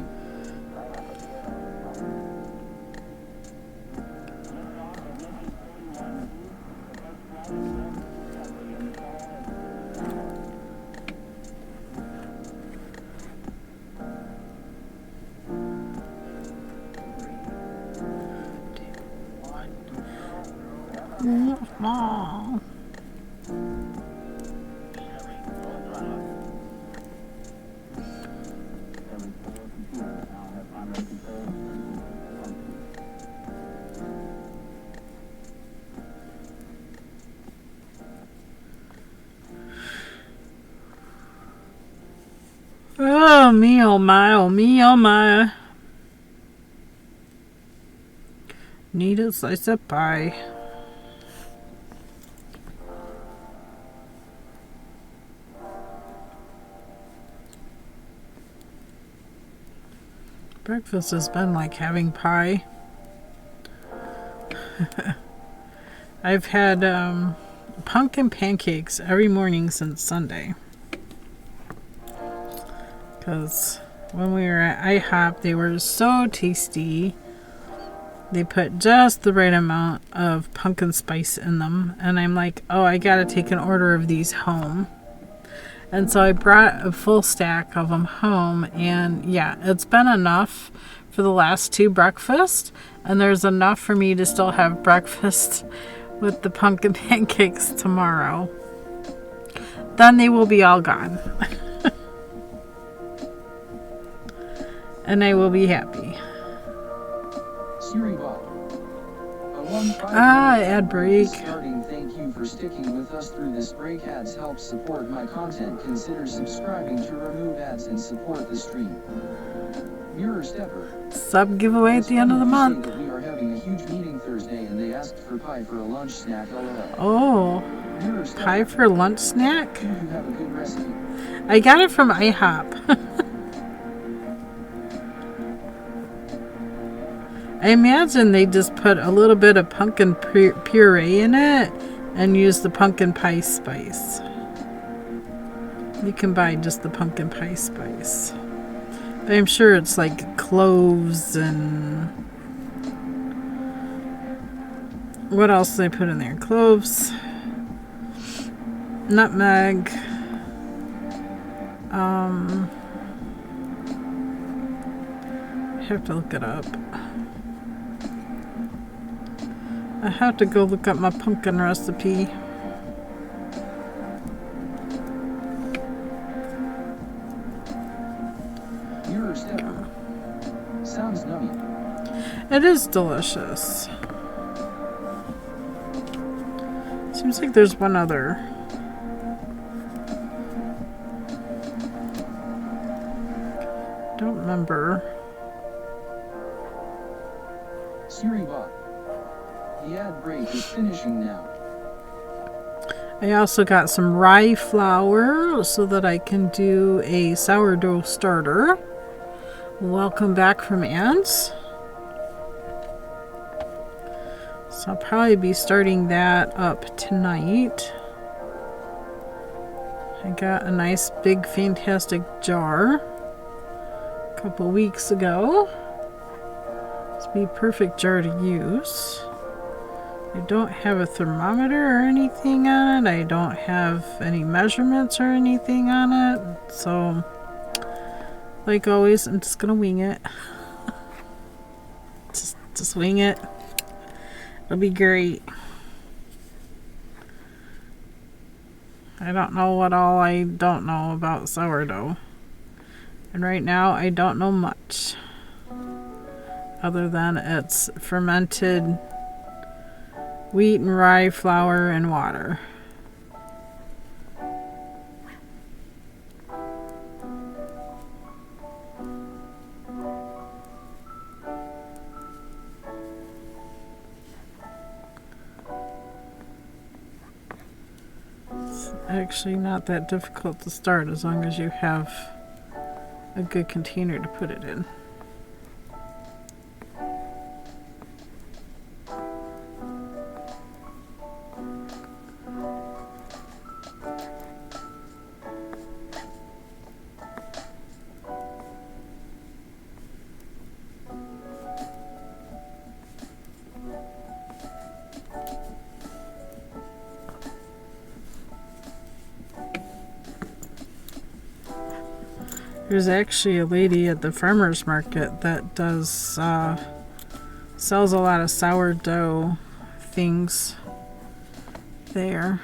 Small. Oh, me, oh my, oh me, oh my. Need a slice of pie. Breakfast has been like having pie. I've had pumpkin pancakes every morning since Sunday. Because when we were at IHOP, they were so tasty. They put just the right amount of pumpkin spice in them. And I'm like, oh, I gotta take an order of these home. And so I brought a full stack of them home. And yeah, it's been enough for the last 2 breakfasts. And there's enough for me to still have breakfast with the pumpkin pancakes tomorrow. Then they will be all gone. And I will be happy. Ad break. Starting. Thank you for sticking with us through this break. Ads help support my content. Consider subscribing to remove ads and support the stream. Mirror Stepper. Sub giveaway at the end of the month. We are having a huge meeting Thursday and they asked for pie for a lunch snack. Oh, pie for lunch snack? Do you have a good recipe? I got it from IHOP. I imagine they just put a little bit of pumpkin puree in it and use the pumpkin pie spice. You can buy just the pumpkin pie spice. But I'm sure it's like cloves and... what else did I put in there? Cloves, nutmeg, I have to look it up. I have to go look up my pumpkin recipe. Sounds nummy. It is delicious. Seems like there's one other. Don't remember. Siriba. The ad break is finishing now. I also got some rye flour so that I can do a sourdough starter. Welcome back from Ants. So I'll probably be starting that up tonight. I got a nice big fantastic jar a couple weeks ago. This would be a perfect jar to use. I don't have a thermometer or anything on it. I don't have any measurements or anything on it. So, like always, I'm just gonna wing it. just wing it. It'll be great. I don't know what all I don't know about sourdough. And right now, I don't know much. Other than it's fermented wheat and rye flour and water. It's actually not that difficult to start as long as you have a good container to put it in. There's actually a lady at the farmer's market that does sells a lot of sourdough things there.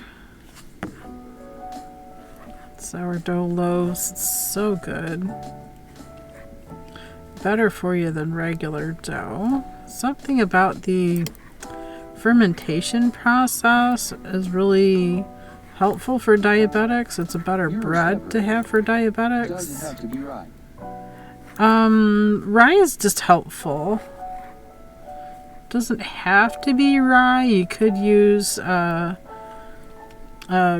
Sourdough loaves, it's so good. Better for you than regular dough. Something about the fermentation process is really helpful for diabetics. It's a better bread to have for diabetics. Doesn't have to be rye. Rye is just helpful. Doesn't have to be rye. You could use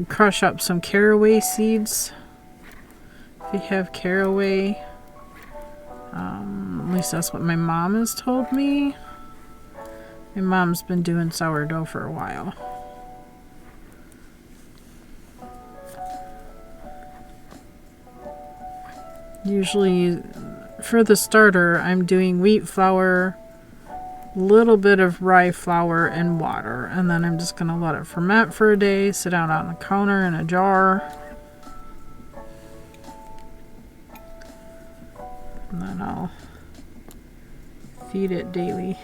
crush up some caraway seeds if you have caraway. At least that's what my mom has told me. My mom's been doing sourdough for a while. Usually for the starter, I'm doing wheat flour, little bit of rye flour and water, and then I'm just going to let it ferment for a day, sit out on the counter in a jar, and then I'll feed it daily.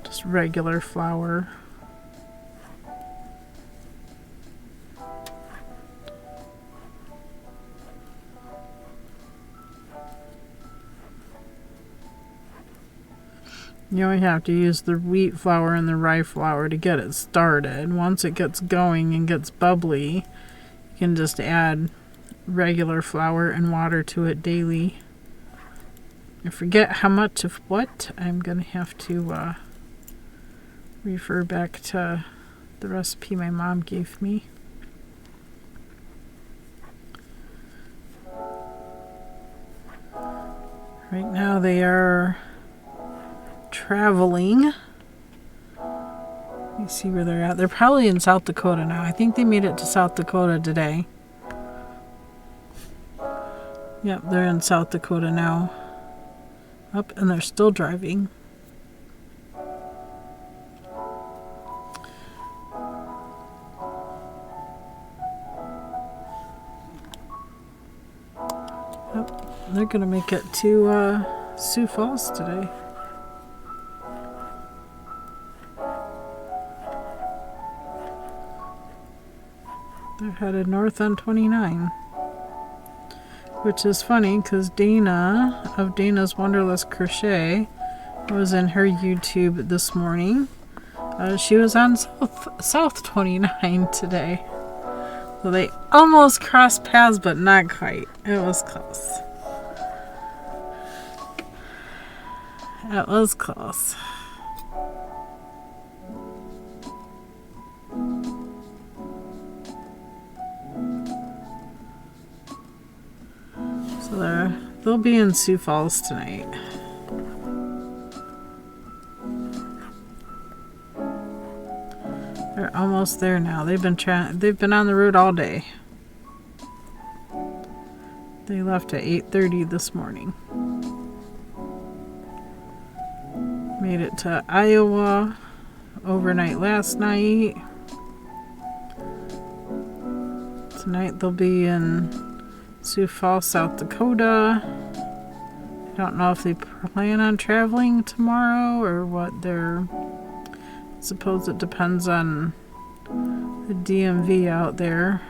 Just regular flour. You only have to use the wheat flour and the rye flour to get it started. Once it gets going and gets bubbly, you can just add regular flour and water to it daily. I forget how much of what. I'm going to have to refer back to the recipe my mom gave me. Right now they are traveling. Let me see where they're at. They're probably in South Dakota now. I think they made it to South Dakota today. Yep, they're in South Dakota now. Up, and they're still driving. Yep, they're gonna make it to Sioux Falls today. They're headed north on 29. Which is funny because Dana of Dana's Wonderless Crochet was in her YouTube this morning. She was on South 29 today. So they almost crossed paths, but not quite. It was close. It was close. So they'll be in Sioux Falls tonight. They're almost there now. They've been on the road all day. They left at 8:30 this morning. Made it to Iowa overnight last night. Tonight they'll be in Sioux Falls, South Dakota. I don't know if they plan on traveling tomorrow or what their... I suppose it depends on the DMV out there.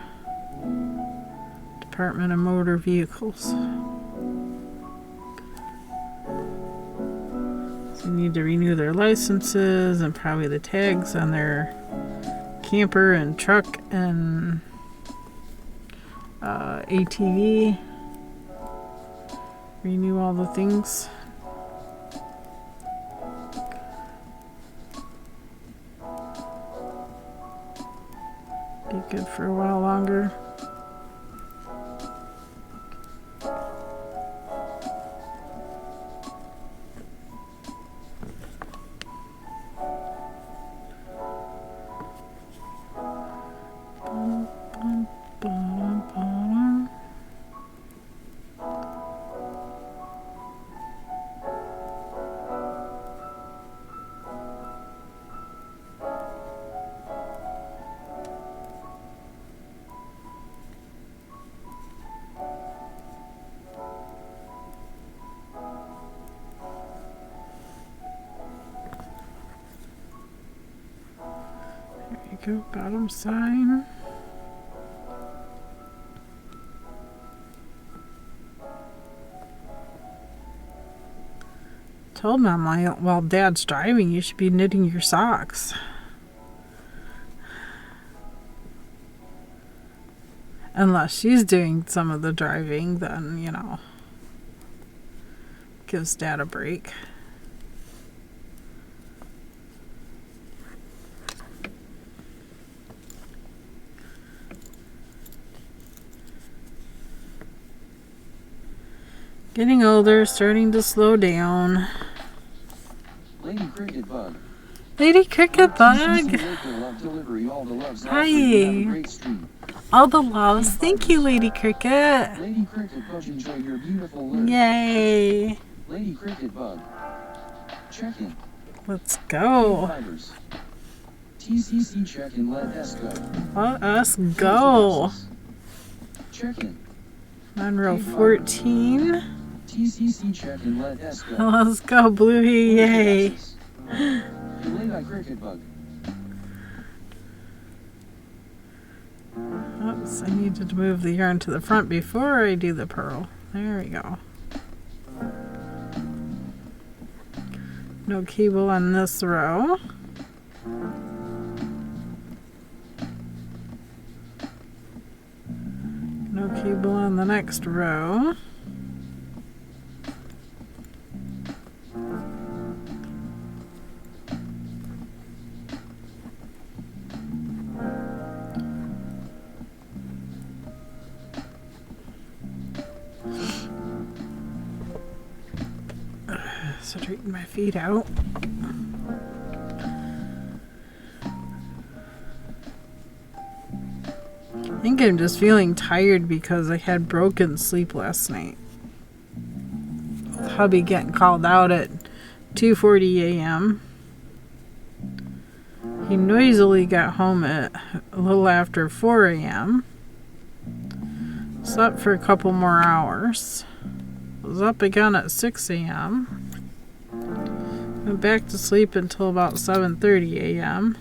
Department of Motor Vehicles. So They need to renew their licenses and probably the tags on their camper and truck and ATV. Renew all the things. Be good for a while longer. There you go, bottom sign. Told Mom while Dad's driving, you should be knitting your socks. Unless she's doing some of the driving, then, you know, gives Dad a break. Getting older, starting to slow down. Lady Cricket Bug. Lady Cricket Bug. Hi. All the loves. Thank you, Lady Cricket. Lady Cricket Bug, enjoy your beautiful work. Yay. Lady Cricket Bug. Check in. Let's go. KBfibers. TCC check in. Let us go. Let us go. Check in. On row 14. TCC check in. Let us go. Let's go, Bluey. Yay. Lady Cricket Bug. Oops, I needed to move the yarn to the front before I do the purl. There we go. No cable on this row. No cable on the next row. Straighten my feet out. I think I'm just feeling tired because I had broken sleep last night. With hubby getting called out at 2:40 a.m. He noisily got home at a little after 4 a.m. Slept for a couple more hours. Was up again at 6 a.m. Went back to sleep until about 7:30 a.m.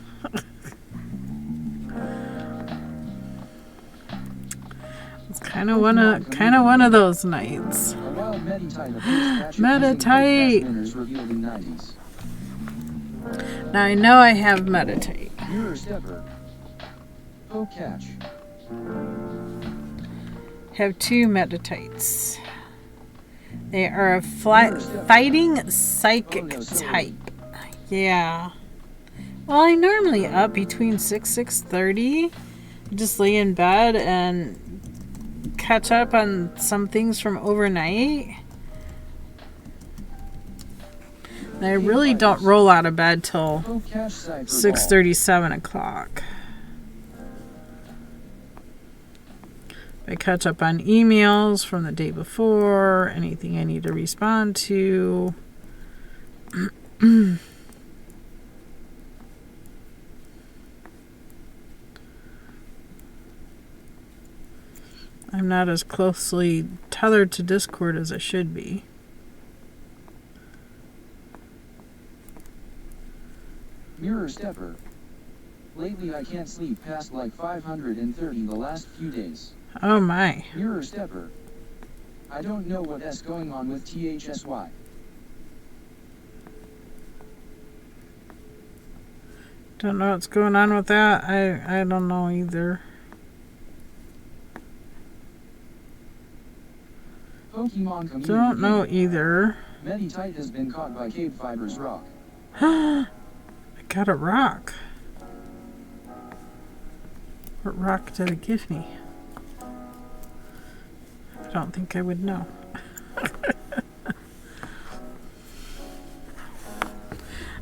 It's kind of one of those nights. Meditate. Now I know I have meditate. Have two meditates. They are a fighting psychic type. Yeah. Well, I normally up between 6:30. Just lay in bed and catch up on some things from overnight. And I really don't roll out of bed till 6:30, 7 o'clock. I catch up on emails from the day before, anything I need to respond to. I'm not as closely tethered to Discord as I should be. Mirror Stepper. Lately I can't sleep past like 530 the last few days. Oh my. Mirror Stepper. I don't know what's going on with THSY. Don't know what's going on with that. I don't know either. Pokemon community. Don't know either. Meditite has been caught by KBfibers rock. I got a rock. What rock did it give me? I don't think I would know.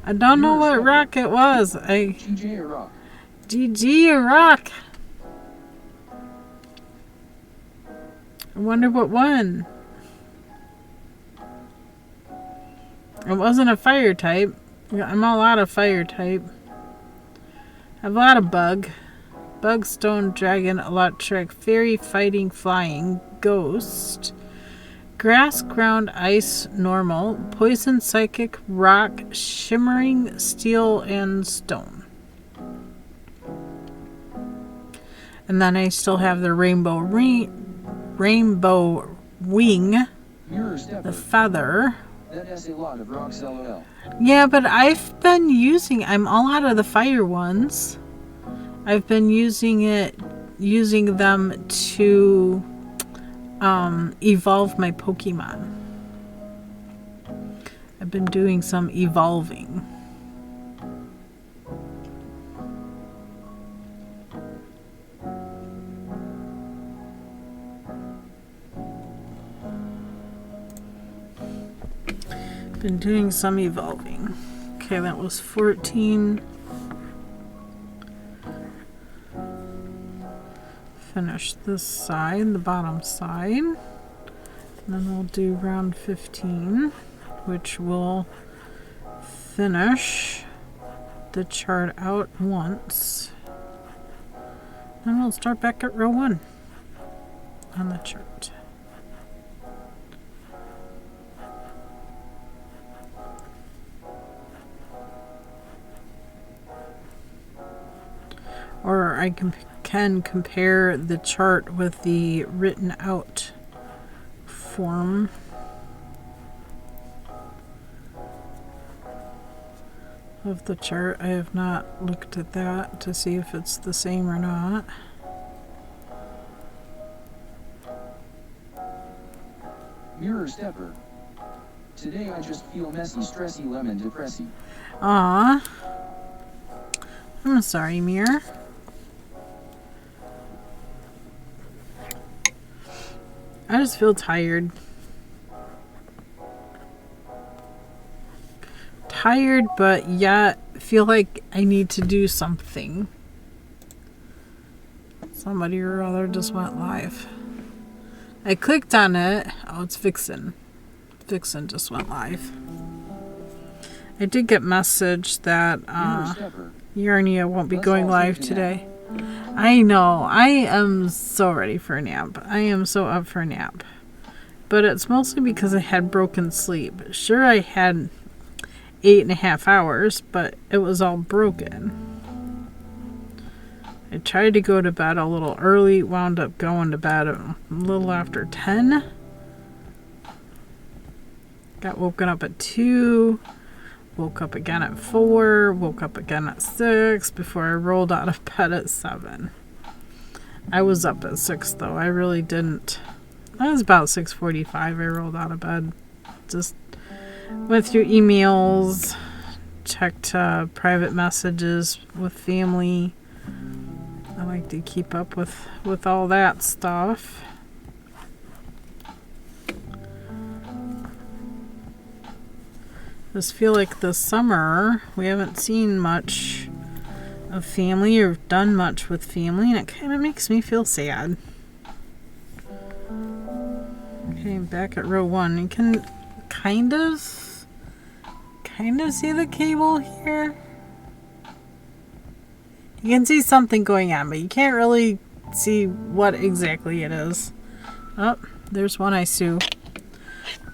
I don't know what rock it was. GG a rock. GG a rock. I wonder what won. It wasn't a fire type. I'm all out of fire type. I have a lot of bug. Bug, stone, dragon, electric, fairy, fighting, flying, ghost. Grass, ground, ice, normal, poison, psychic, rock, shimmering, steel, and stone. And then I still have the rainbow wing, Mirror stepper. the feather. That has a lot of rocks, lol. Yeah, but I've been using, I'm all out of the fire ones. I've been using them to evolve my Pokemon. I've been doing some evolving. Been doing some evolving. Okay, that was 14. Finish this side, the bottom side. And then we'll do round 15, which will finish the chart out once. And we'll start back at row 1 on the chart. Or I can compare the chart with the written out form. Of the chart. I have not looked at that to see if it's the same or not. Mirror stepper. Today I just feel messy, stressy, lemon depressy. Ah, I'm sorry, Mirror. I just feel tired. Tired, but yet feel like I need to do something. Somebody or other just went live. I clicked on it. Oh, it's Vixen. Vixen just went live. I did get message that Urania won't be going live today. I know. I am so ready for a nap. I am so up for a nap. But it's mostly because I had broken sleep. Sure, I had 8.5 hours, but it was all broken. I tried to go to bed a little early, wound up going to bed a little after 10. Got woken up at 2. Woke up again at 4, woke up again at 6 before I rolled out of bed at 7. I was up at 6 though. I really didn't. It was about 6:45 I rolled out of bed. Just went through emails, checked private messages with family. I like to keep up with all that stuff. Just feel like this summer we haven't seen much of family or done much with family, and it kind of makes me feel sad. Okay, back at row 1. You can kind of see the cable here. You can see something going on, but you can't really see what exactly it is. Oh, there's one I sue.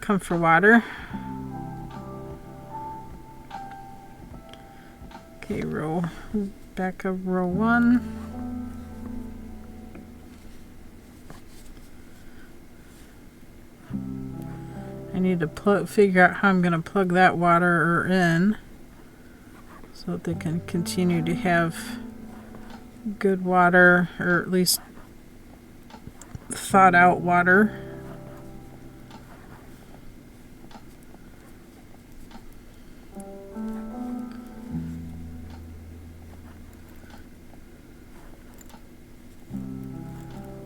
Come for water. Okay, back of row 1. I need to figure out how I'm going to plug that water in. so that they can continue to have good water, or at least thawed out water.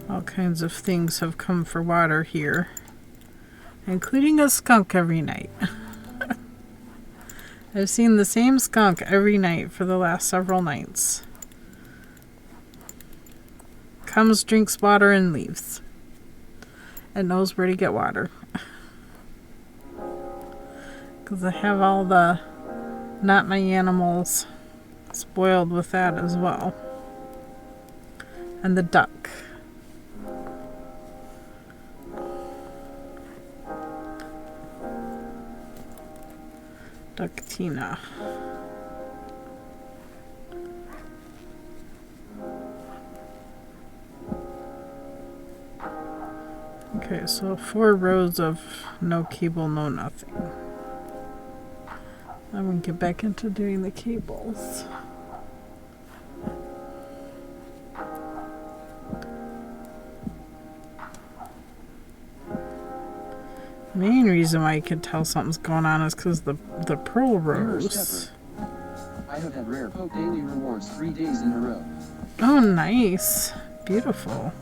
All kinds of things have come for water here, including a skunk every night. I've seen the same skunk every night for the last several nights. Comes, drinks water, and leaves. And knows where to get water. Because I have all the not my animals spoiled with that as well. And the duck. Ductina. Okay, so 4 rows of no cable, no nothing. I'm going to get back into doing the cables. Main reason why you could tell something's going on is because the pearl rows. I have had rare poke daily rewards 3 days in a row. Oh, nice. Beautiful.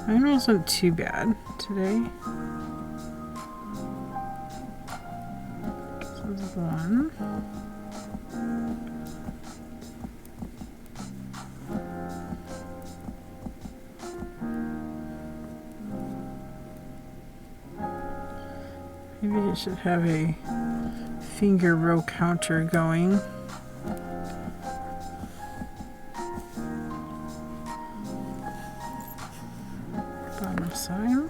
Mine wasn't too bad today. This is one. Maybe I should have a finger row counter going. Bottom side.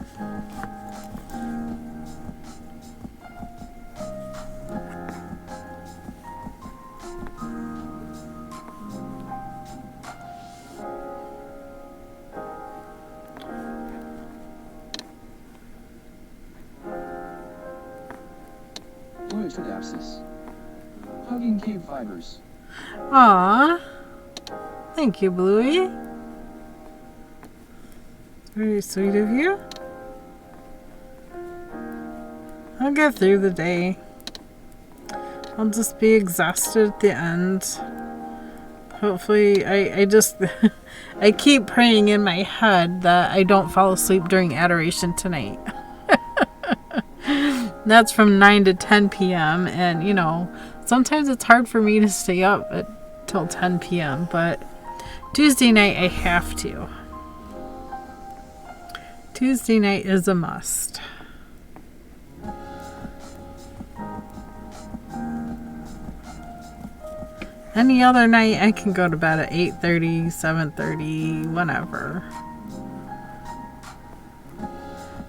Abscess. Hugging KBfibers. Aww. Thank you, Bluey. Very sweet of you. I'll get through the day. I'll just be exhausted at the end. Hopefully, I just... I keep praying in my head that I don't fall asleep during adoration tonight. That's from 9 to 10 p.m. And, you know, sometimes it's hard for me to stay up till 10 p.m. But Tuesday night, I have to. Tuesday night is a must. Any other night, I can go to bed at 8:30, 7:30, whenever.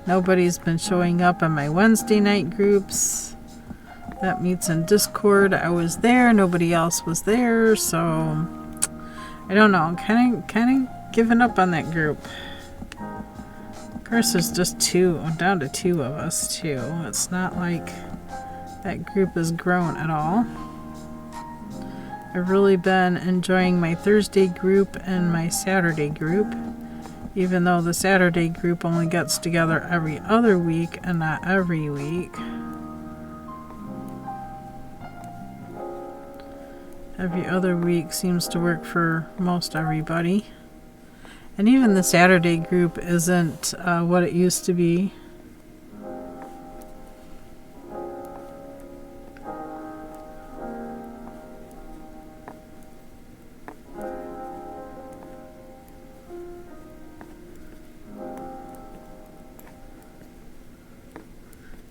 Nobody's been showing up in my Wednesday night groups. That meets in Discord. I was there. Nobody else was there. So, I don't know. I'm kind of giving up on that group. Of course, there's just 2. I'm down to 2 of us, too. It's not like that group has grown at all. I've really been enjoying my Thursday group and my Saturday group. Even though the Saturday group only gets together every other week and not every week. Every other week seems to work for most everybody. And even the Saturday group isn't what it used to be.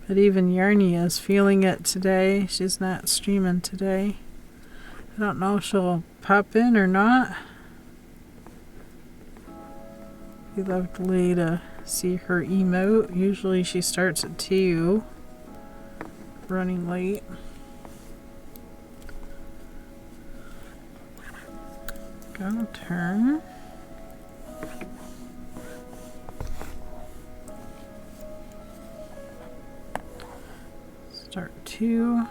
But even Yarny is feeling it today. She's not streaming today. I don't know if she'll pop in or not. Be lovely to see her emote. Usually she starts at 2. Running late. Go turn. Start 2.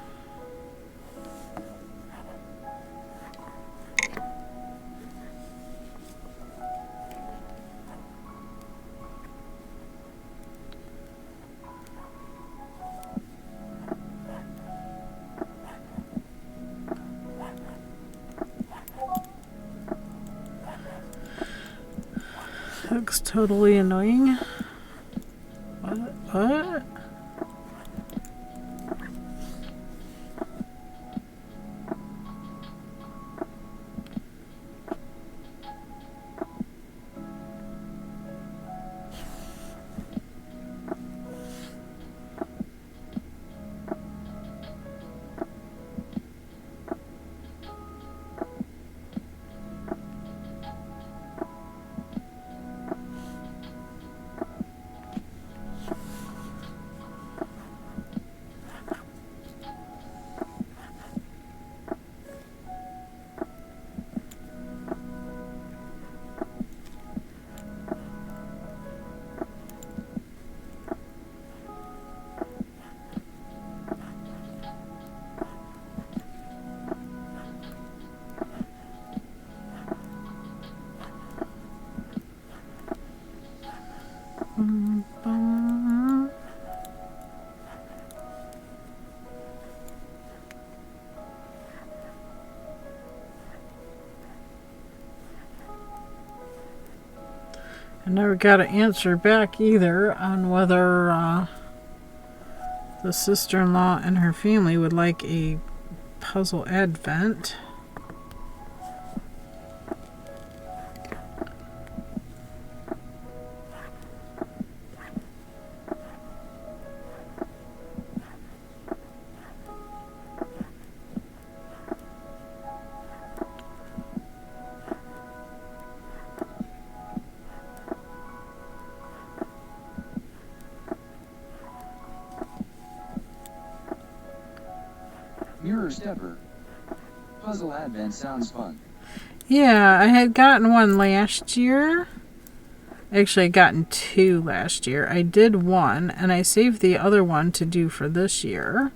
Looks totally annoying. What? I never got an answer back either on whether the sister-in-law and her family would like a puzzle advent. Mirror Stepper. Puzzle Advent sounds fun. Yeah, I had gotten one last year. Actually, I gotten 2 last year. I did 1, and I saved the other one to do for this year.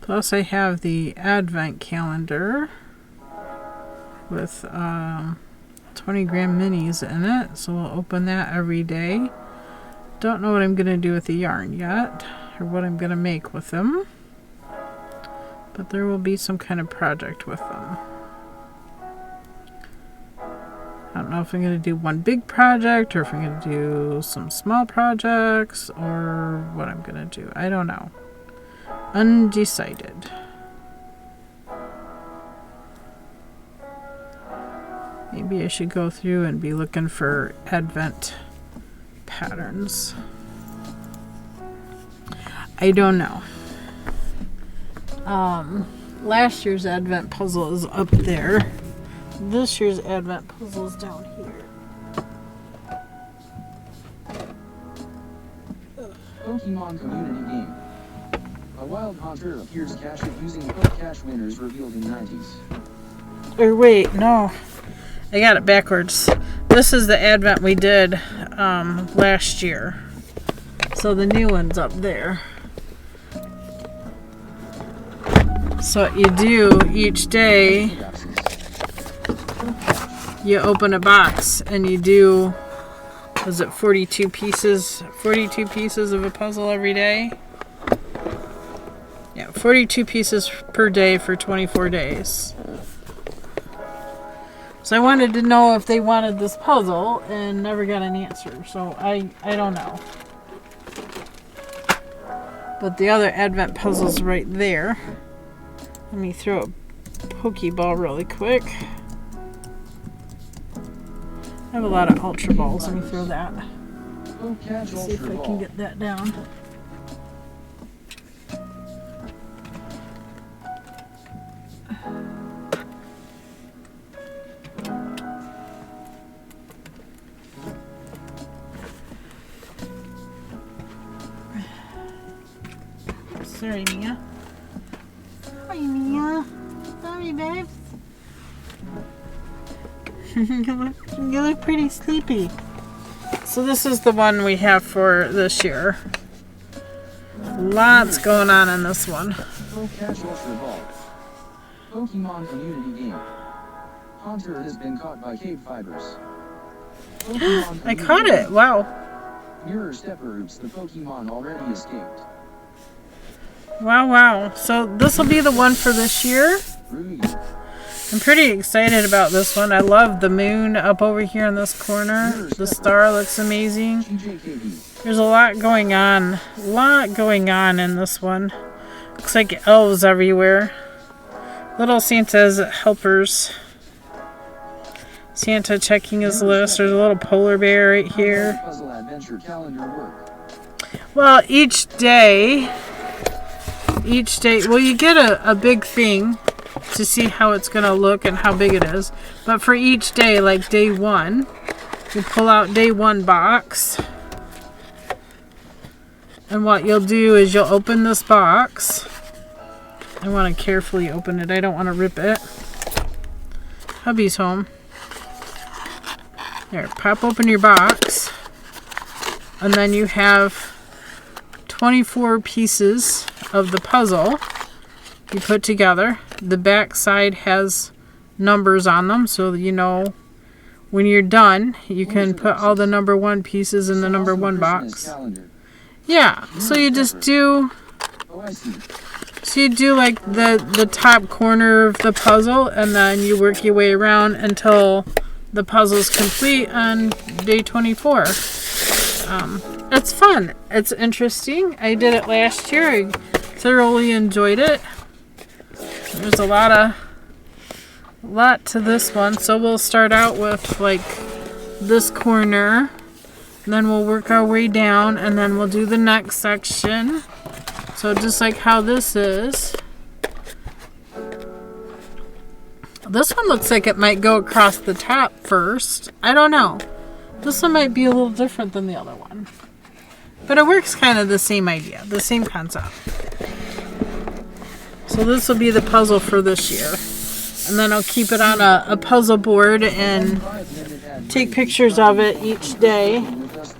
Plus, I have the Advent calendar with 20-gram minis in it, so we'll open that every day. Don't know what I'm going to do with the yarn yet, or what I'm going to make with them. But there will be some kind of project with them. I don't know if I'm going to do one big project, or if I'm going to do some small projects, or what I'm going to do. I don't know. Undecided. Maybe I should go through and be looking for Advent patterns. I don't know. Last year's Advent puzzle is up there. This year's Advent puzzle is down here. Pokemon community game. A wild hunter appears cached using Poke Cache winners revealed in 90s. Or wait, no. I got it backwards. This is the Advent we did last year. So the new one's up there. So what you do each day, you open a box and you do, was it 42 pieces? 42 pieces of a puzzle every day? Yeah, 42 pieces per day for 24 days. So I wanted to know if they wanted this puzzle and never got an answer. So I don't know. But the other Advent puzzle's right there. Let me throw a Pokeball really quick. I have a lot of Ultra Balls. Let me throw that. Let's see if I can get that down. Sorry, Mia. Hi, Mia. Hi. me, babes. You look pretty sleepy. So this is the one we have for this year. Lots going on in this one. Catch Ultra Ball. Pokemon community game. Haunter has been caught by KBfibers. I caught it. Wow. Mirror Stepper Oops, the Pokemon already escaped. Wow. So this will be the one for this year. I'm pretty excited about this one. I love the moon up over here in this corner. The star looks amazing. There's a lot going on. In this one. Looks like elves everywhere. Little Santa's helpers. Santa checking his list. There's a little polar bear right here. Well, each day, well, you get a big thing to see how it's going to look and how big it is. But for each day, like day 1, you pull out day 1 box. And what you'll do is you'll open this box. I want to carefully open it. I don't want to rip it. Hubby's home. There, pop open your box. And then you have 24 pieces of the puzzle you put together. The back side has numbers on them, so you know when you're done, you can put all the number 1 pieces in the number 1 box. Yeah, so you just do, like the top corner of the puzzle, and then you work your way around until the puzzle's complete on day 24. It's fun. It's interesting. I did it last year. I thoroughly enjoyed it. There's a lot to this one. So we'll start out with like this corner, and then we'll work our way down, and then we'll do the next section. So just like how this is. This one looks like it might go across the top first. I don't know. This one might be a little different than the other one. But it works kind of the same idea, the same concept. So this will be the puzzle for this year. And then I'll keep it on a puzzle board and take pictures of it each day.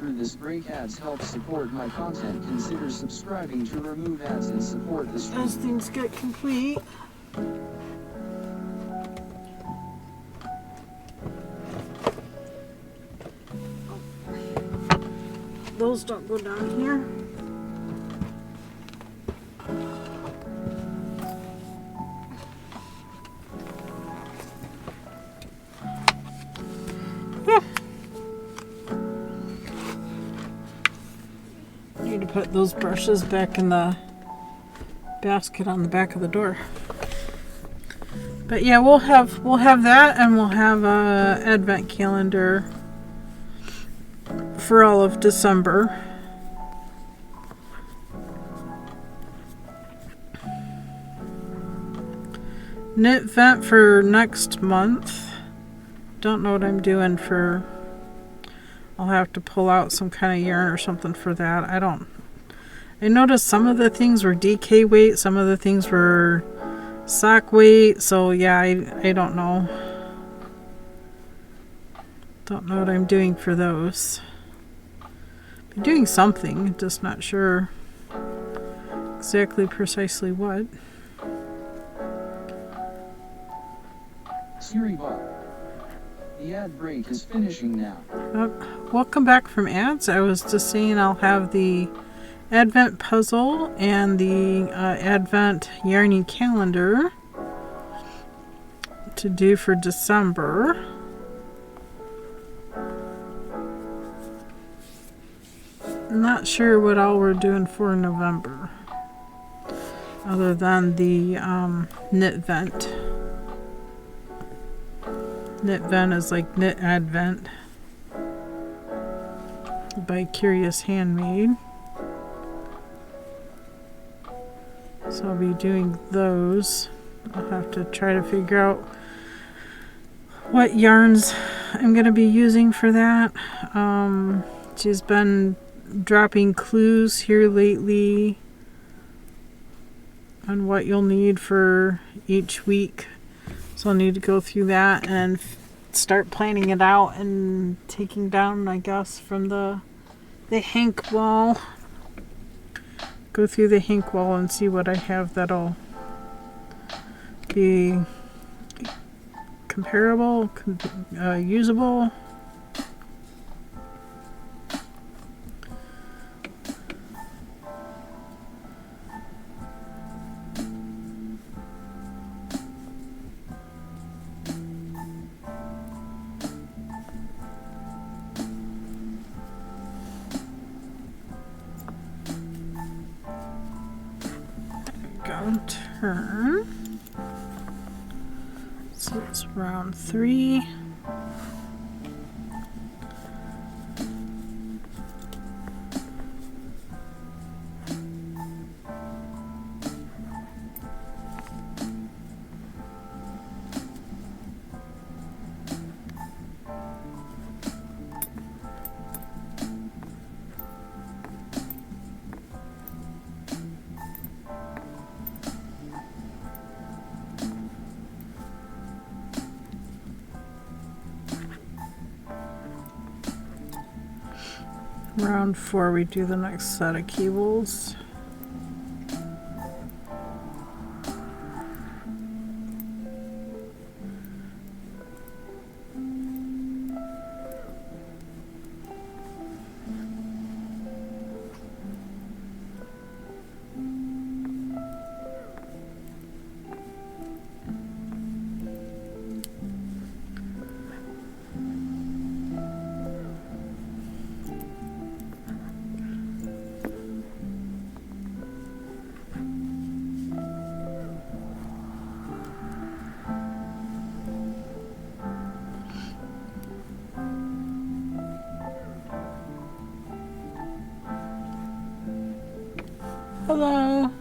This break ads help support my content. Consider subscribing to remove ads and support the stream. As things get complete. Those don't go down here. Need to put those brushes back in the basket on the back of the door. But yeah, we'll have that, and we'll have a advent calendar for all of December. Knit vent for next month. Don't know what I'm doing for. I'll have to pull out some kind of yarn or something for that. I noticed some of the things were DK weight, some of the things were sock weight, so yeah, I don't know. Don't know what I'm doing for those. I'm doing something, just not sure exactly precisely what. The ad break is finishing now. Welcome back from ads. I was just saying I'll have the Advent puzzle and the Advent yarny calendar to do for December. Not sure what all we're doing for November, other than the knit vent. Knit vent is like knit advent by Curious Handmade. So I'll be doing those. I'll have to try to figure out what yarns I'm going to be using for that. She's been dropping clues here lately on what you'll need for each week So I'll need to go through that and start planning it out and taking down, I guess, from the hank wall. Go through the hank wall and see what I have that'll be comparable, usable. Turn. So it's round 3. Round 4, we do the next set of cables. Hello.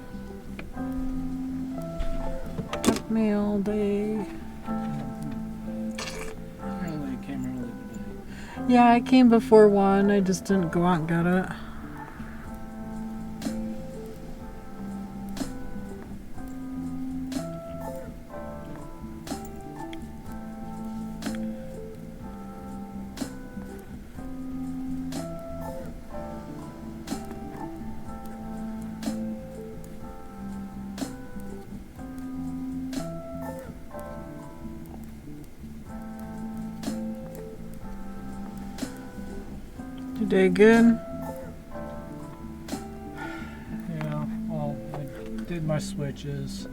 Took me all day. Apparently it came early today. Yeah, I came before 1. I just didn't go out and get it. Today good? Yeah, well, I did my switches,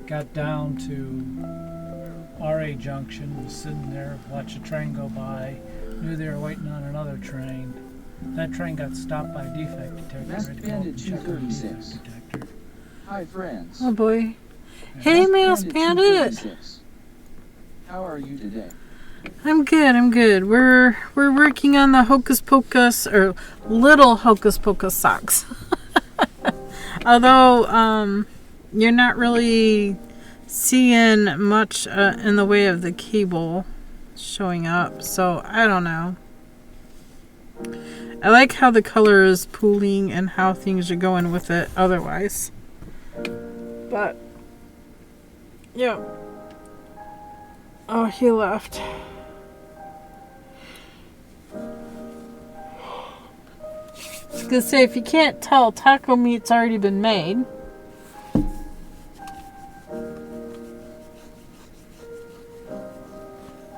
got down to RA Junction, was sitting there, watched a train go by, knew they were waiting on another train. That train got stopped by a defect detector. Masked I had to go up Bandit and check on the 236. defect detector. Hi friends. Oh boy. Hey, Mouse Bandit. 236. How are you today? I'm good. I'm good. We're working on the Hocus Pocus or little Hocus Pocus socks. Although you're not really seeing much in the way of the cable showing up, so I don't know. I like how the color is pooling and how things are going with it otherwise. But yeah. Oh, he left. I was gonna say, if you can't tell, taco meat's already been made.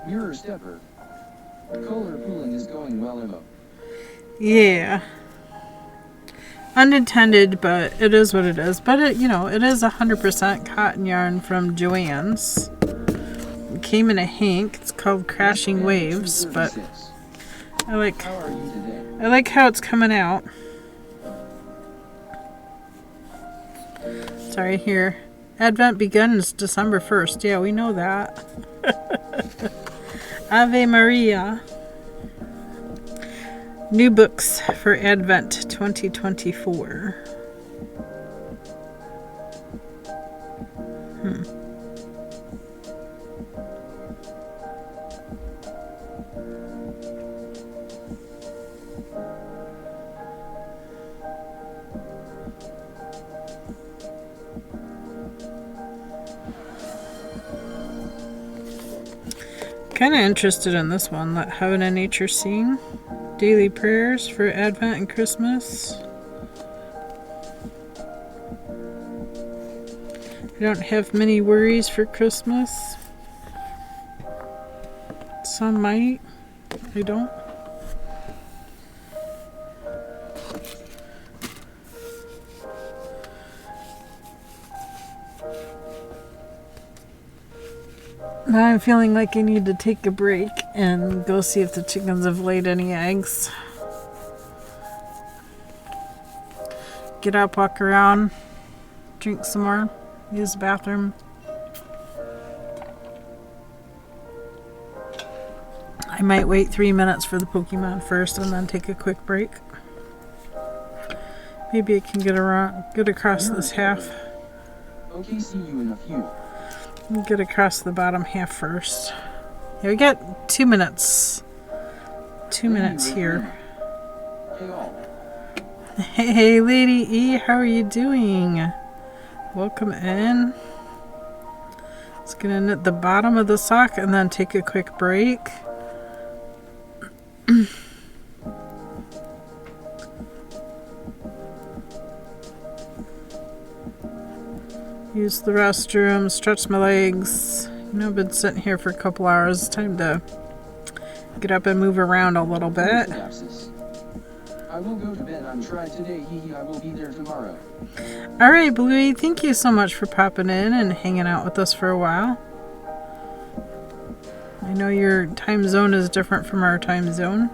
Mirror stepper. Color pooling is going well, Emma. Yeah. Unintended, but it is what it is. But it, it is 100% cotton yarn from Joann's. It came in a hank. It's called Crashing Waves, but I like how it's coming out. Sorry, here. Advent begins December 1st. Yeah, we know that. Ave Maria. New books for Advent 2024. Kind of interested in this one. Let Heaven and Nature Sing. Daily prayers for Advent and Christmas. I don't have many worries for Christmas. Some might. I don't. Now I'm feeling like I need to take a break and go see if the chickens have laid any eggs. Get up, walk around, drink some more, use the bathroom. I might wait 3 minutes for the Pokemon first and then take a quick break. Maybe I can get across this half. Okay, see you in a few. Get across the bottom half first. Yeah, we got 2 minutes. 2 minutes here. Hey all. Hey, Lady E, how are you doing? Welcome in. Just gonna knit the bottom of the sock and then take a quick break. Use the restroom, stretch my legs. You know, I've been sitting here for a couple hours. It's time to get up and move around a little bit. I will go to bed. I'm tried today. I will be there tomorrow. Alright, Bluey, thank you so much for popping in and hanging out with us for a while. I know your time zone is different from our time zone.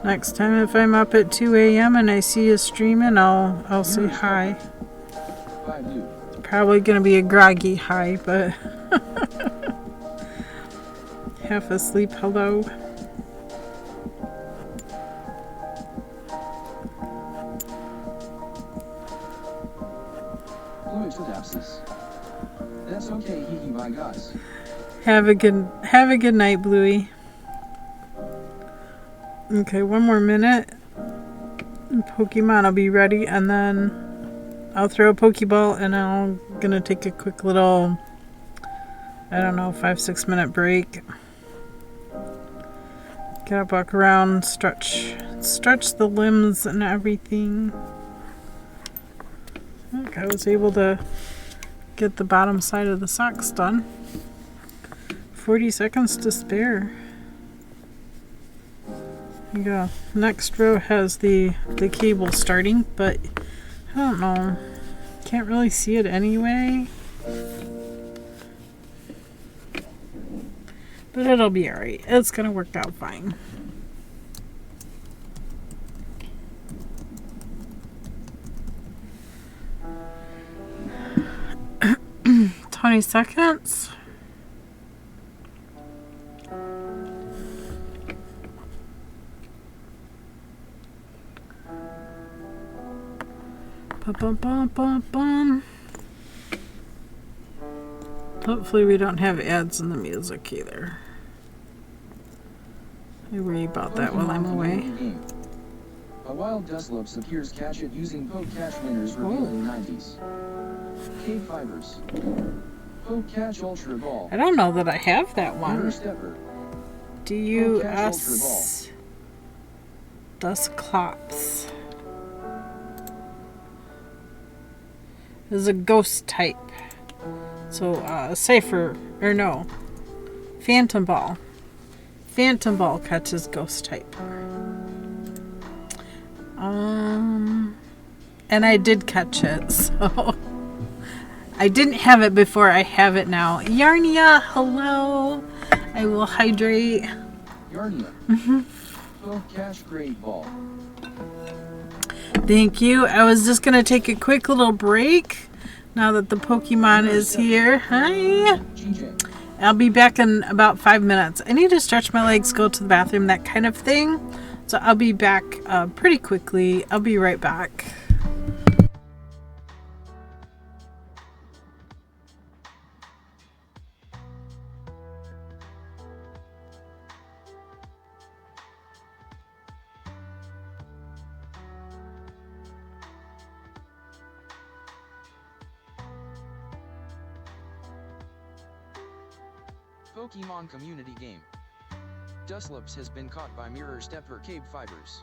Next time if I'm up at 2 a.m. and I see you streaming, I'll say hi. Bye, Blue. It's probably gonna be a groggy hi, but half asleep, hello. That's okay, my gods. Have a good night, Bluey. Okay, 1 more minute. Pokemon will be ready, and then I'll throw a Pokeball, and I'm gonna take a quick little, I don't know, 5-6 minute break. Get up, walk around, stretch the limbs and everything. Look, I was able to get the bottom side of the socks done. 40 seconds to spare. There you go. Next row has the cable starting, but I don't know. Can't really see it anyway. But it'll be alright. It's gonna work out fine. $20 seconds. Bum, bum, bum, bum. Hopefully we don't have ads in the music either. I worry about that while I'm away. A wild Dustlopes appears. Catch it using Poke Catch winners revealed in 90s. KBfibers. Poke Catch Ultra Ball. I don't know that I have that one. Stepper. DUS Dusclops. This is a ghost type. So, Cypher, or no, Phantom Ball. Phantom Ball catches ghost type. And I did catch it, so I didn't have it before. I have it now. Yarnia, hello. I will hydrate. Yarnia. Poke Catch Great Ball. Thank you. I was just going to take a quick little break now that the Pokemon is here. Hi. I'll be back in about 5 minutes. I need to stretch my legs, go to the bathroom, that kind of thing. So I'll be back pretty quickly. I'll be right back. Pokemon community game. Dusclops has been caught by Mirror Stepper KBfibers.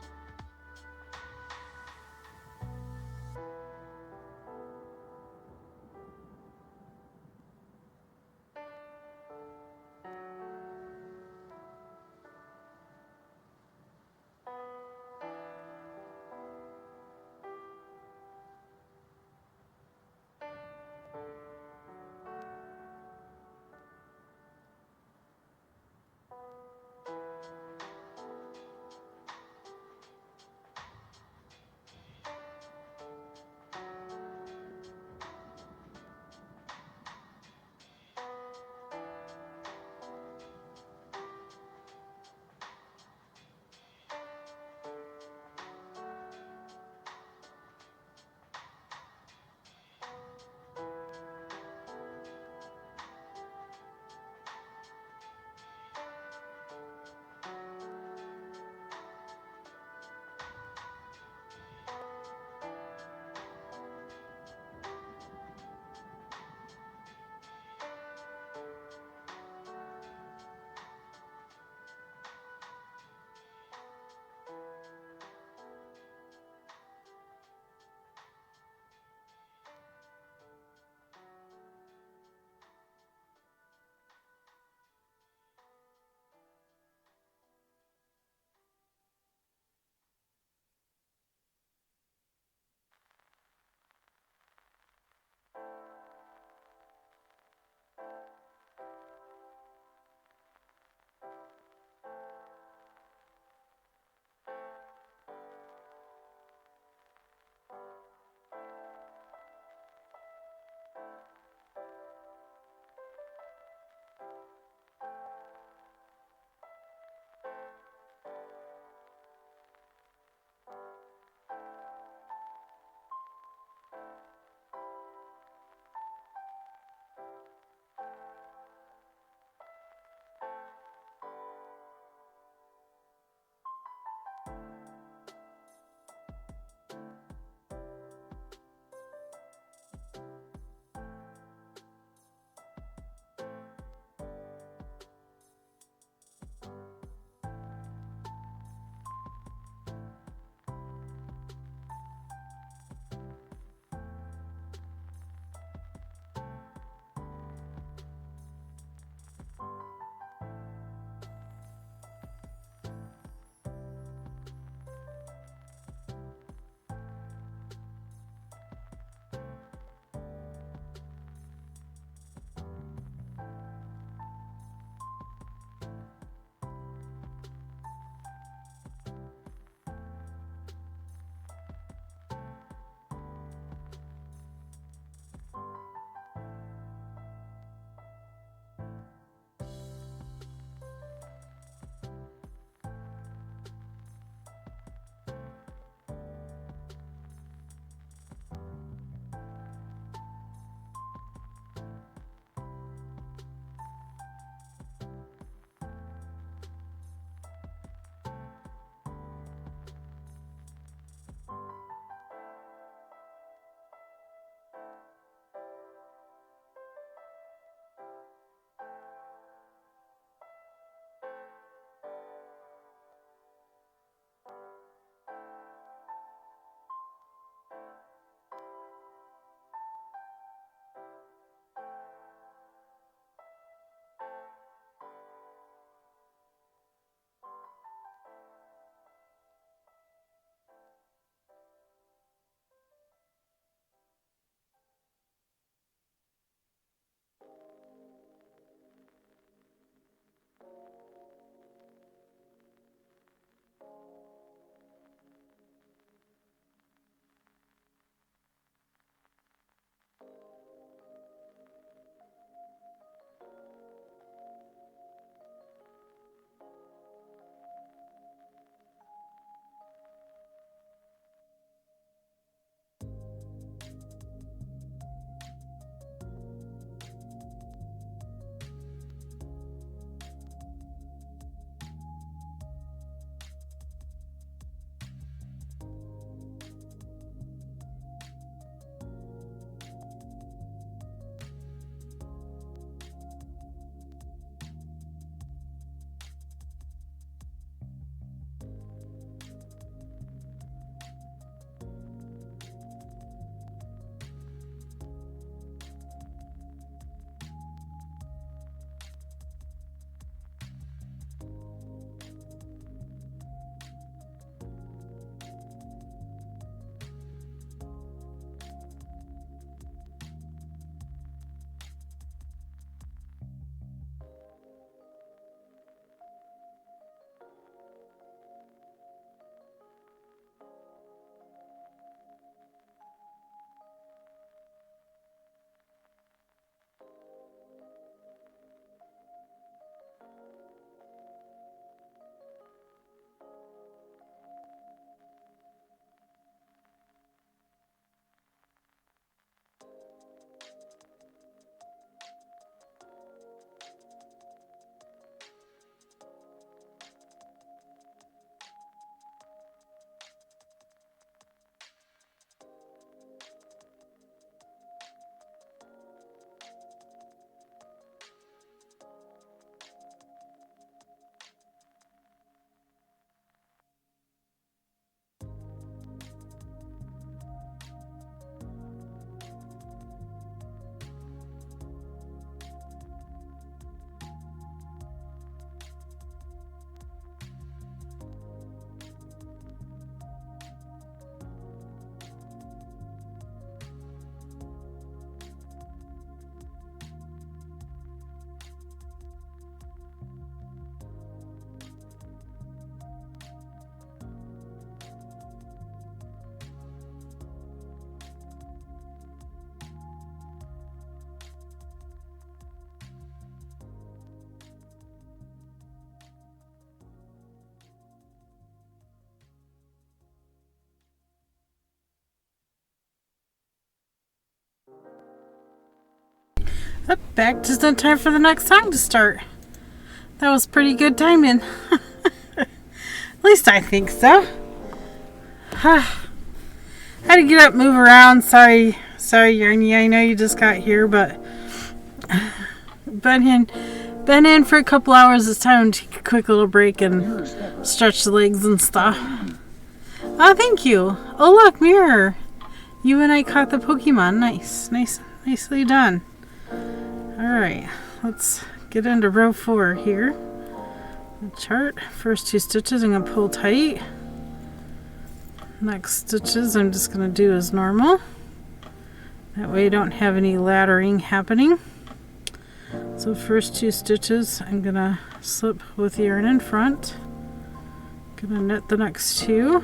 back just in time for the next song to start. That was pretty good timing. At least I think so. Had to get up, move around. Sorry, Yarny. I know you just got here, but been in for a couple hours. It's time to take a quick little break and stretch the legs and stuff. Oh, thank you. Oh, look, mirror. You and I caught the Pokemon. Nicely done. Alright, let's get into row 4 here. The chart. First 2 stitches I'm going to pull tight. Next stitches I'm just going to do as normal. That way I don't have any laddering happening. So first 2 stitches I'm going to slip with yarn in front. Going to knit the next 2.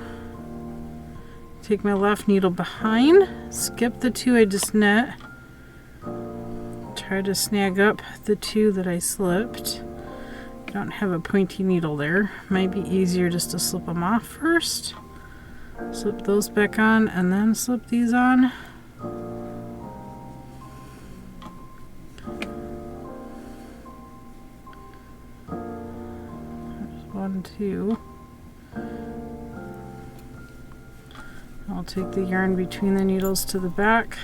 Take my left needle behind, skip the 2 I just knit, try to snag up the 2 that I slipped. Don't have a pointy needle there. Might be easier just to slip them off first. Slip those back on and then slip these on. There's 1, 2. I'll take the yarn between the needles to the back,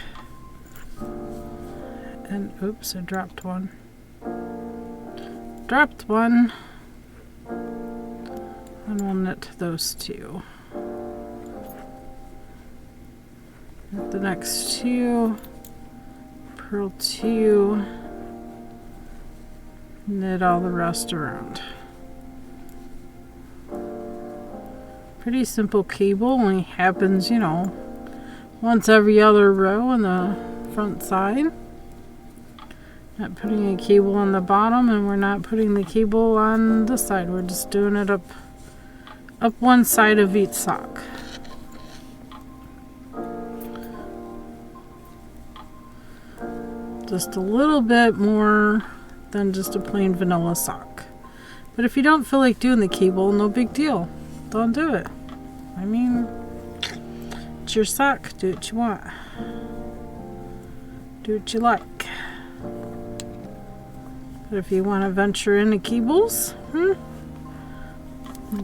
and oops, I dropped one. And we'll knit those 2. Knit the next 2, purl 2, knit all the rest around. Pretty simple cable, only happens, you know, once every other row on the front side. Not putting a cable on the bottom, and we're not putting the cable on this side. We're just doing it up one side of each sock. Just a little bit more than just a plain vanilla sock. But if you don't feel like doing the cable, no big deal. Don't do it. I mean, it's your sock. Do what you want. Do what you like. But if you want to venture into cables,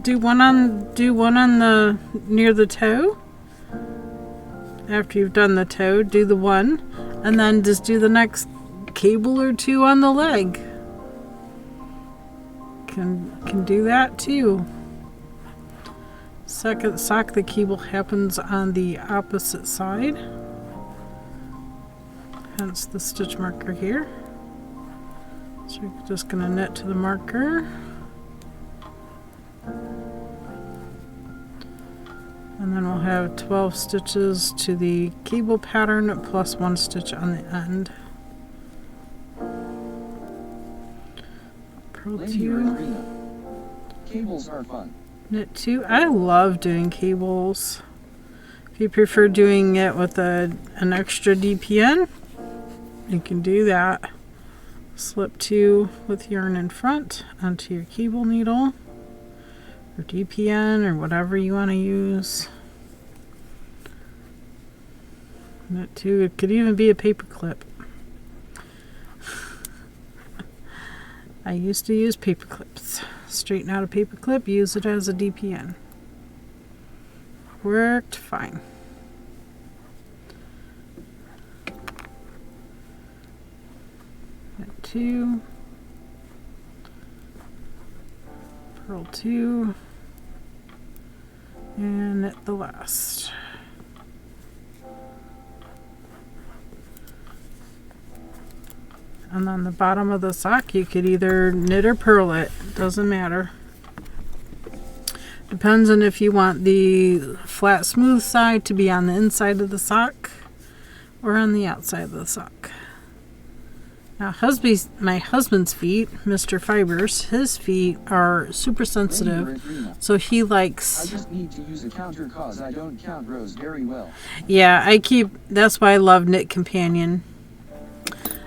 do one on the near the toe. After you've done the toe, do the one, and then just do the next cable or 2 on the leg. Can do that too. Second sock, the cable happens on the opposite side, hence the stitch marker here. So we're just going to knit to the marker, and then we'll have 12 stitches to the cable pattern plus 1 stitch on the end. Purl 2. Cables are fun. Knit 2. I love doing cables. If you prefer doing it with an extra DPN, you can do that. Slip 2 with yarn in front onto your cable needle, or DPN, or whatever you want to use. Knit 2. It could even be a paper clip. I used to use paper clips. Straighten out a paper clip, use it as a DPN. Worked fine. Knit 2, purl 2, and knit the last. And on the bottom of the sock, you could either knit or purl it. Doesn't matter. Depends on if you want the flat, smooth side to be on the inside of the sock or on the outside of the sock. Now, my husband's feet, Mr. Fibers, his feet are super sensitive, so he likes... I just need to use a counter cause I don't count rows very well. Yeah, that's why I love Knit Companion.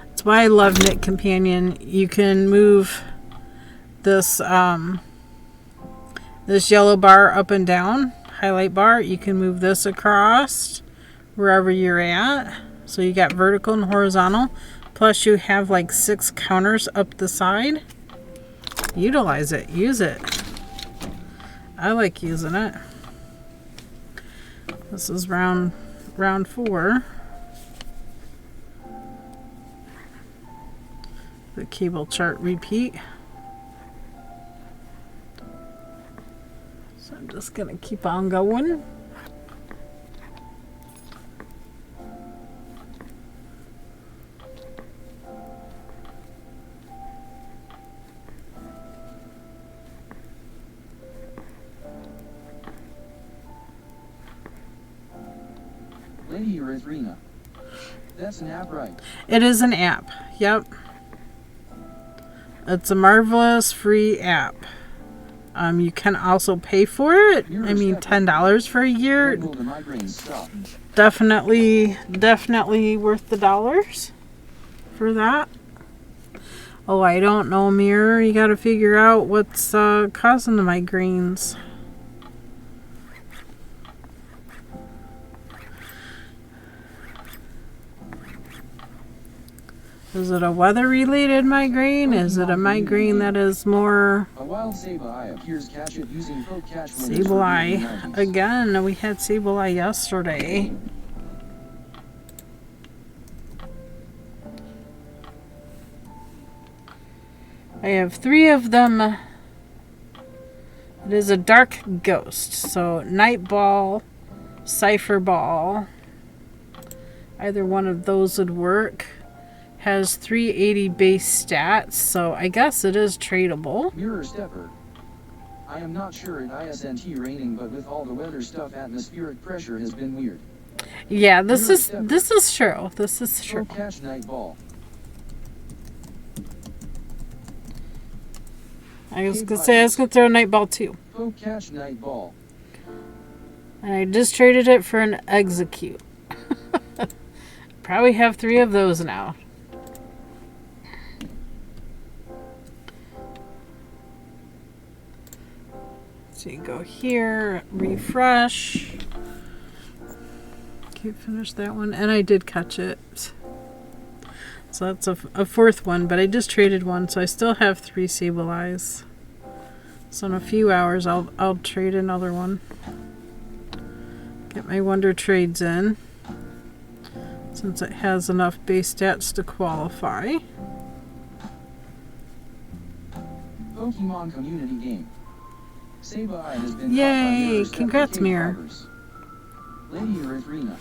That's why I love Knit Companion. You can move this this yellow bar up and down, highlight bar. You can move this across wherever you're at. So you got vertical and horizontal. Plus you have like 6 counters up the side. Utilize it. Use it. I like using it. This is round 4. The cable chart repeat. So I'm just gonna keep on going. Lady Erythrina. That's an app, right? It is an app. Yep. It's a marvelous free app. You can also pay for it. I mean, $10 for a year. Definitely worth the dollars for that. Oh, I don't know, Mirror. You got to figure out what's causing the migraines. Is it a weather-related migraine? Is it a migraine that is more... A wild Sableye appears catch it using poke catch Sableye. Again, we had Sableye yesterday. I have 3 of them. It is a dark ghost. So, Night Ball, Cipher Ball. Either one of those would work. Has 380 base stats, so I guess it is tradable. Mirror Stepper. I am not sure it isn't raining, but with all the weather stuff, atmospheric pressure has been weird. Yeah, this is true. This is true. Poke catch Night Ball. I was gonna say I was gonna throw a Night Ball too. Poke catch Night Ball. And I just traded it for an Execute. Probably have 3 of those now. So you go here, refresh. Can't finish that one. And I did catch it. So that's a 4th one, but I just traded one, so I still have 3 Sableyes. So in a few hours I'll trade another one. Get my Wonder Trades in. Since it has enough base stats to qualify. Pokemon community game. Sableye has been Yay! Congrats, Mirror. Lady Erythrina.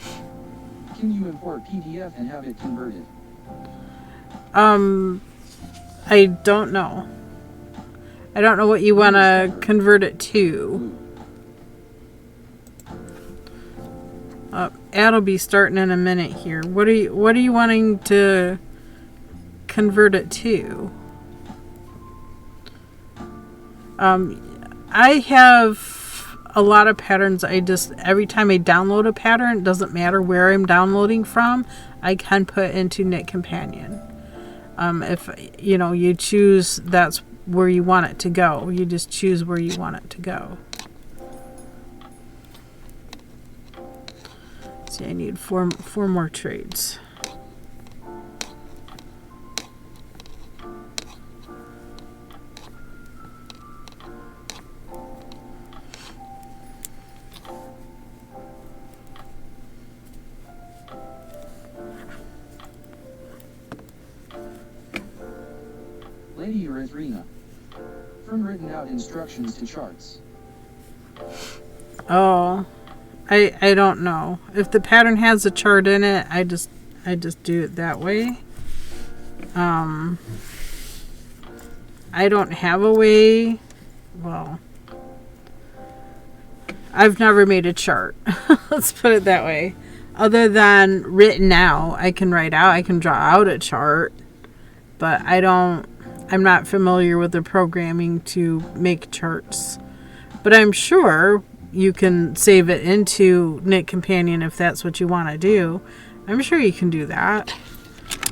Can you import PDF and have it converted? I don't know. I don't know what you want to convert it to. Ad will be starting in a minute here. What are you wanting to convert it to? I have a lot of patterns. Every time I download a pattern, it doesn't matter where I'm downloading from, I can put into Knit Companion. If you choose that's where you want it to go, you just choose where you want it to go. See, I need four more trades. Lady Erythrina. From written out instructions to charts. Oh, I don't know. If the pattern has a chart in it, I just do it that way. I don't have a way. Well, I've never made a chart. Let's put it that way. Other than written out, I can draw out a chart, but I'm not familiar with the programming to make charts. But I'm sure you can save it into Knit Companion if that's what you want to do. I'm sure you can do that.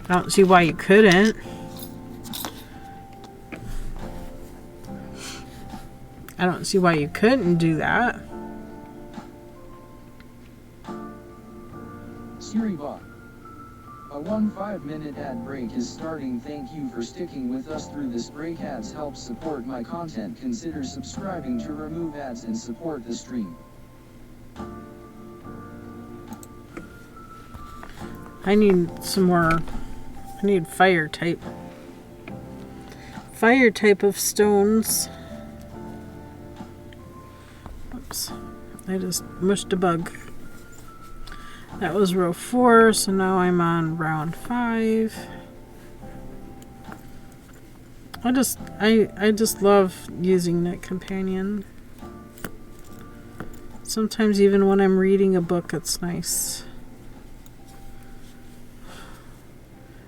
I don't see why you couldn't. I don't see why you couldn't do that. Siri bot. A A 5-minute ad break is starting. Thank you for sticking with us through this break. Ads help support my content. Consider subscribing to remove ads and support the stream. I need some more. I need fire type of stones. Oops, I just mushed a bug. That was row 4, so now I'm on round 5. I just love using Knit Companion. Sometimes even when I'm reading a book, it's nice.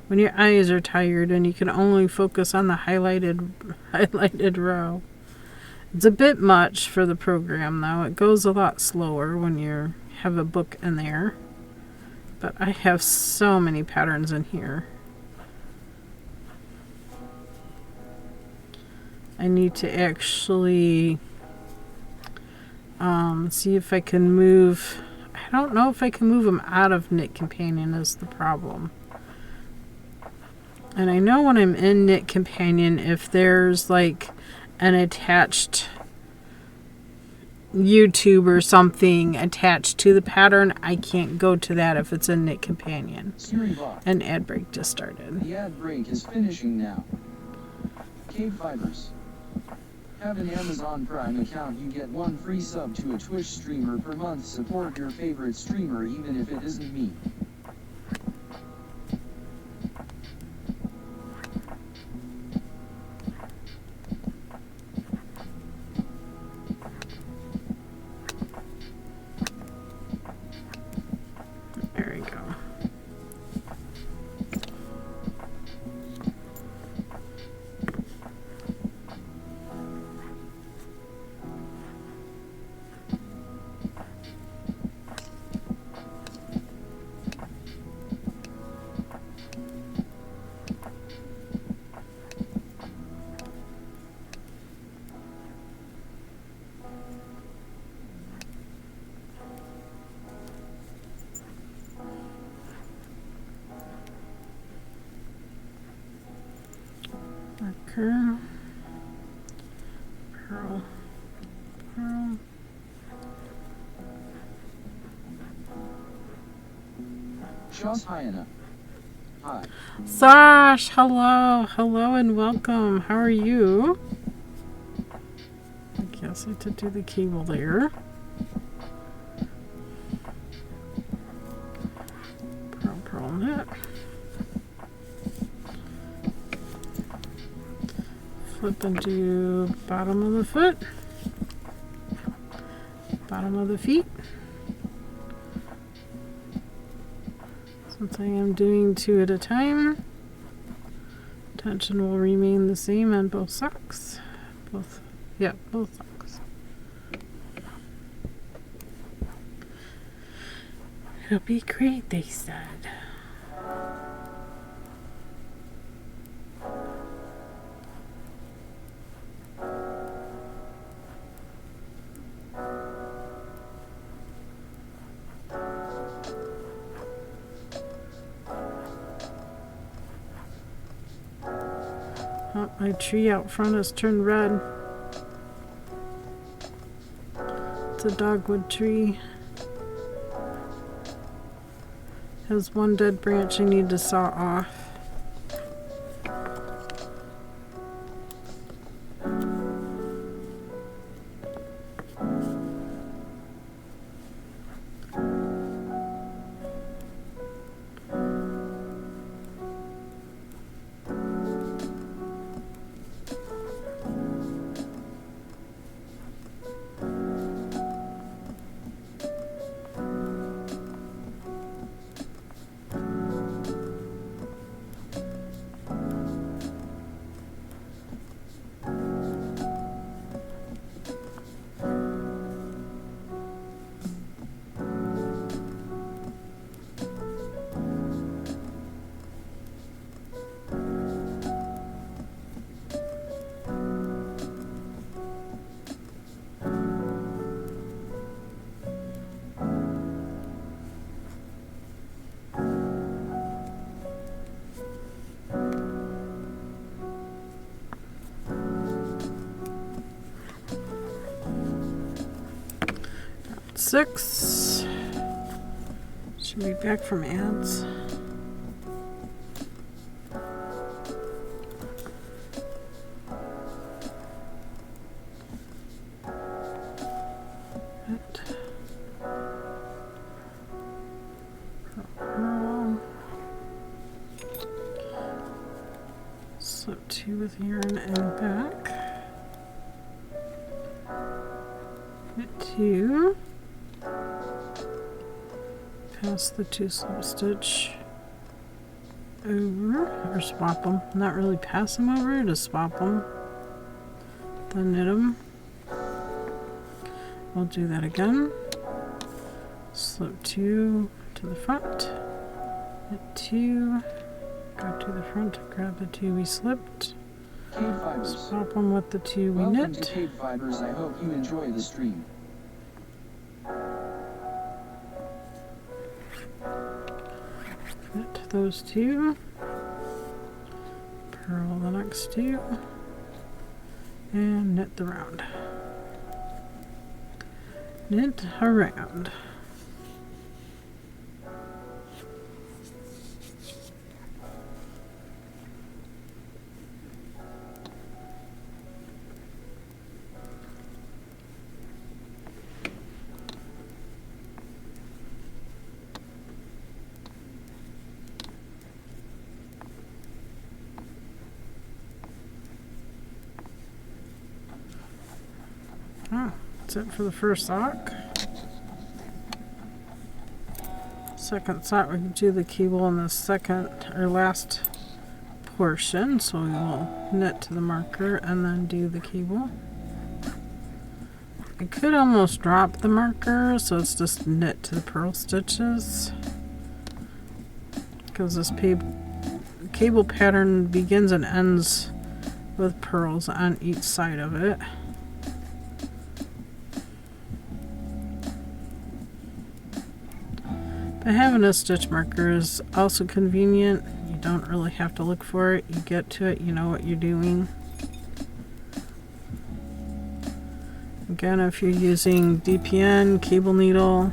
When your eyes are tired and you can only focus on the highlighted row. It's a bit much for the program though. It goes a lot slower when you have a book in there. But I have so many patterns in here. I need to actually see if I can move. I don't know if I can move them out of Knit Companion is the problem. And I know when I'm in Knit Companion, if there's like an attached YouTube or something attached to the pattern, I can't go to that if it's in Knit Companion. An ad break just started. The ad break is finishing now. KBfibers. Have an Amazon Prime account, you get 1 free sub to a Twitch streamer per month. Support your favorite streamer even if it isn't me. There we go. Marker, pearl, pearl. Shosh Hyena. Hi. Sash, hello, hello and welcome. How are you? I guess I had to do the cable there. Pearl knit. Flip into bottom of the foot, bottom of the feet. Something I'm doing 2 at a time. Tension will remain the same on both socks. Both socks. It'll be great, they said. Oh, my tree out front has turned red. It's a dogwood tree. Has 1 dead branch I need to saw off. 6. Should be back from ads. Slip 2 with yarn and back. Knit 2. Pass the 2 slip stitch over, or swap them. Not really pass them over, just swap them. Then knit them. We'll do that again. Slip 2 to the front. Knit 2. Go to the front, grab the 2 we slipped. KBfibers. Swap them with the 2 we Welcome knit. to KBfibers. I hope you enjoy the stream. Knit those 2. Purl the next 2. And knit the round. Knit around. Oh, that's it for the first sock. Second sock, we can do the cable in the second or last portion. So we will knit to the marker and then do the cable. I could almost drop the marker, so it's just knit to the purl stitches. Because this cable pattern begins and ends with purls on each side of it. But having a stitch marker is also convenient. You don't really have to look for it. You get to it, you know what you're doing. Again, if you're using DPN, cable needle,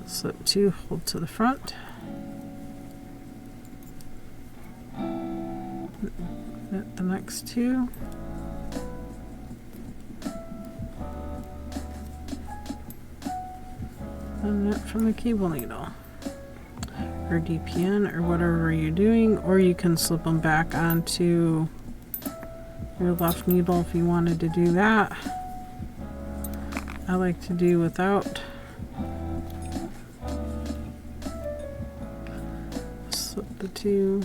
slip 2, hold to the front. Knit the next 2. And knit from the cable needle or DPN or whatever you're doing, or you can slip them back onto your left needle if you wanted to do that. I like to do without. Slip the 2.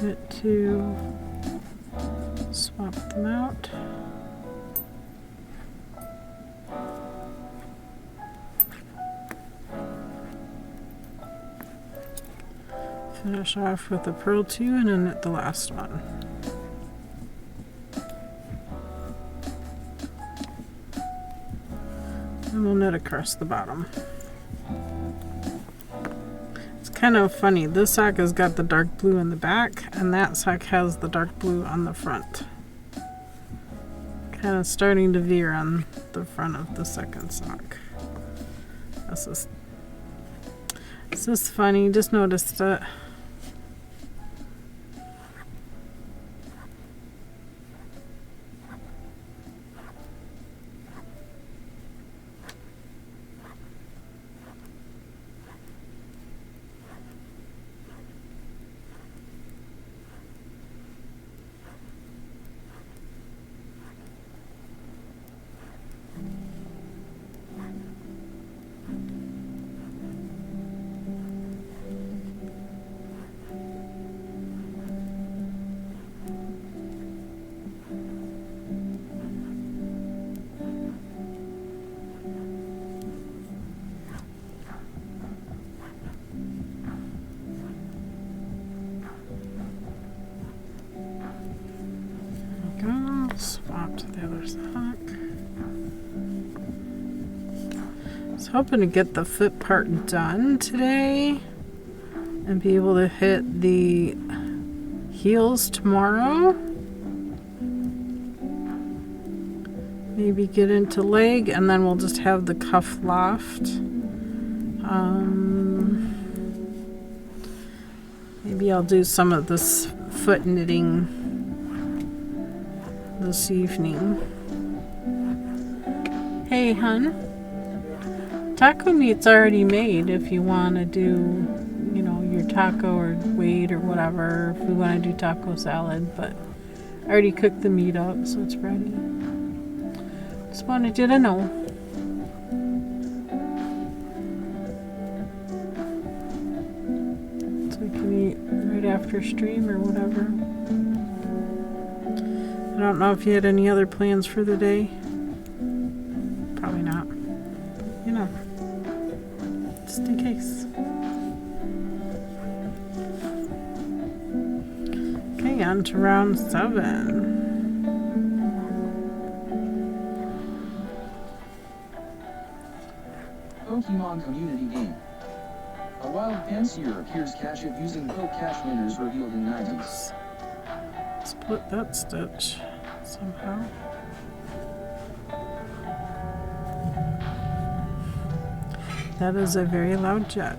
Knit 2. Swap them out. Finish off with a purl 2 and then knit the last one. And we'll knit across the bottom. It's kind of funny. This sock has got the dark blue in the back, and that sock has the dark blue on the front. Kind of starting to veer on the front of the second sock. This is funny. Just noticed it. Swap to the other sock. I was hoping to get the foot part done today and be able to hit the heels tomorrow. Maybe get into leg, and then we'll just have the cuff loft. Maybe I'll do some of this foot knitting this evening. Hey, hun. Taco meat's already made if you want to do, you know, your taco or weight or whatever. If we want to do taco salad, but I already cooked the meat up, so it's ready. Just wanted you to know. So we can eat right after stream or whatever. I don't know if you had any other plans for the day. Probably not. You know, just in case. Okay, on to round 7. Pokemon Community Game. A wild fancier appears cash it using Poke Cash winners revealed in 90s. Split that stitch somehow. That is a very loud jet.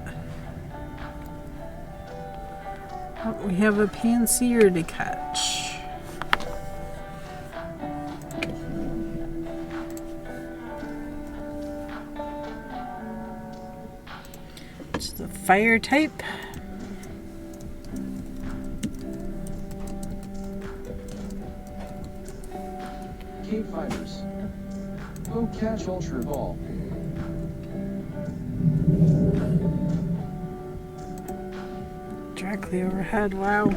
Oh, we have a pansier to catch. It's the fire type. KBfibers. Poke Catch Ultra Ball. Directly overhead, wow.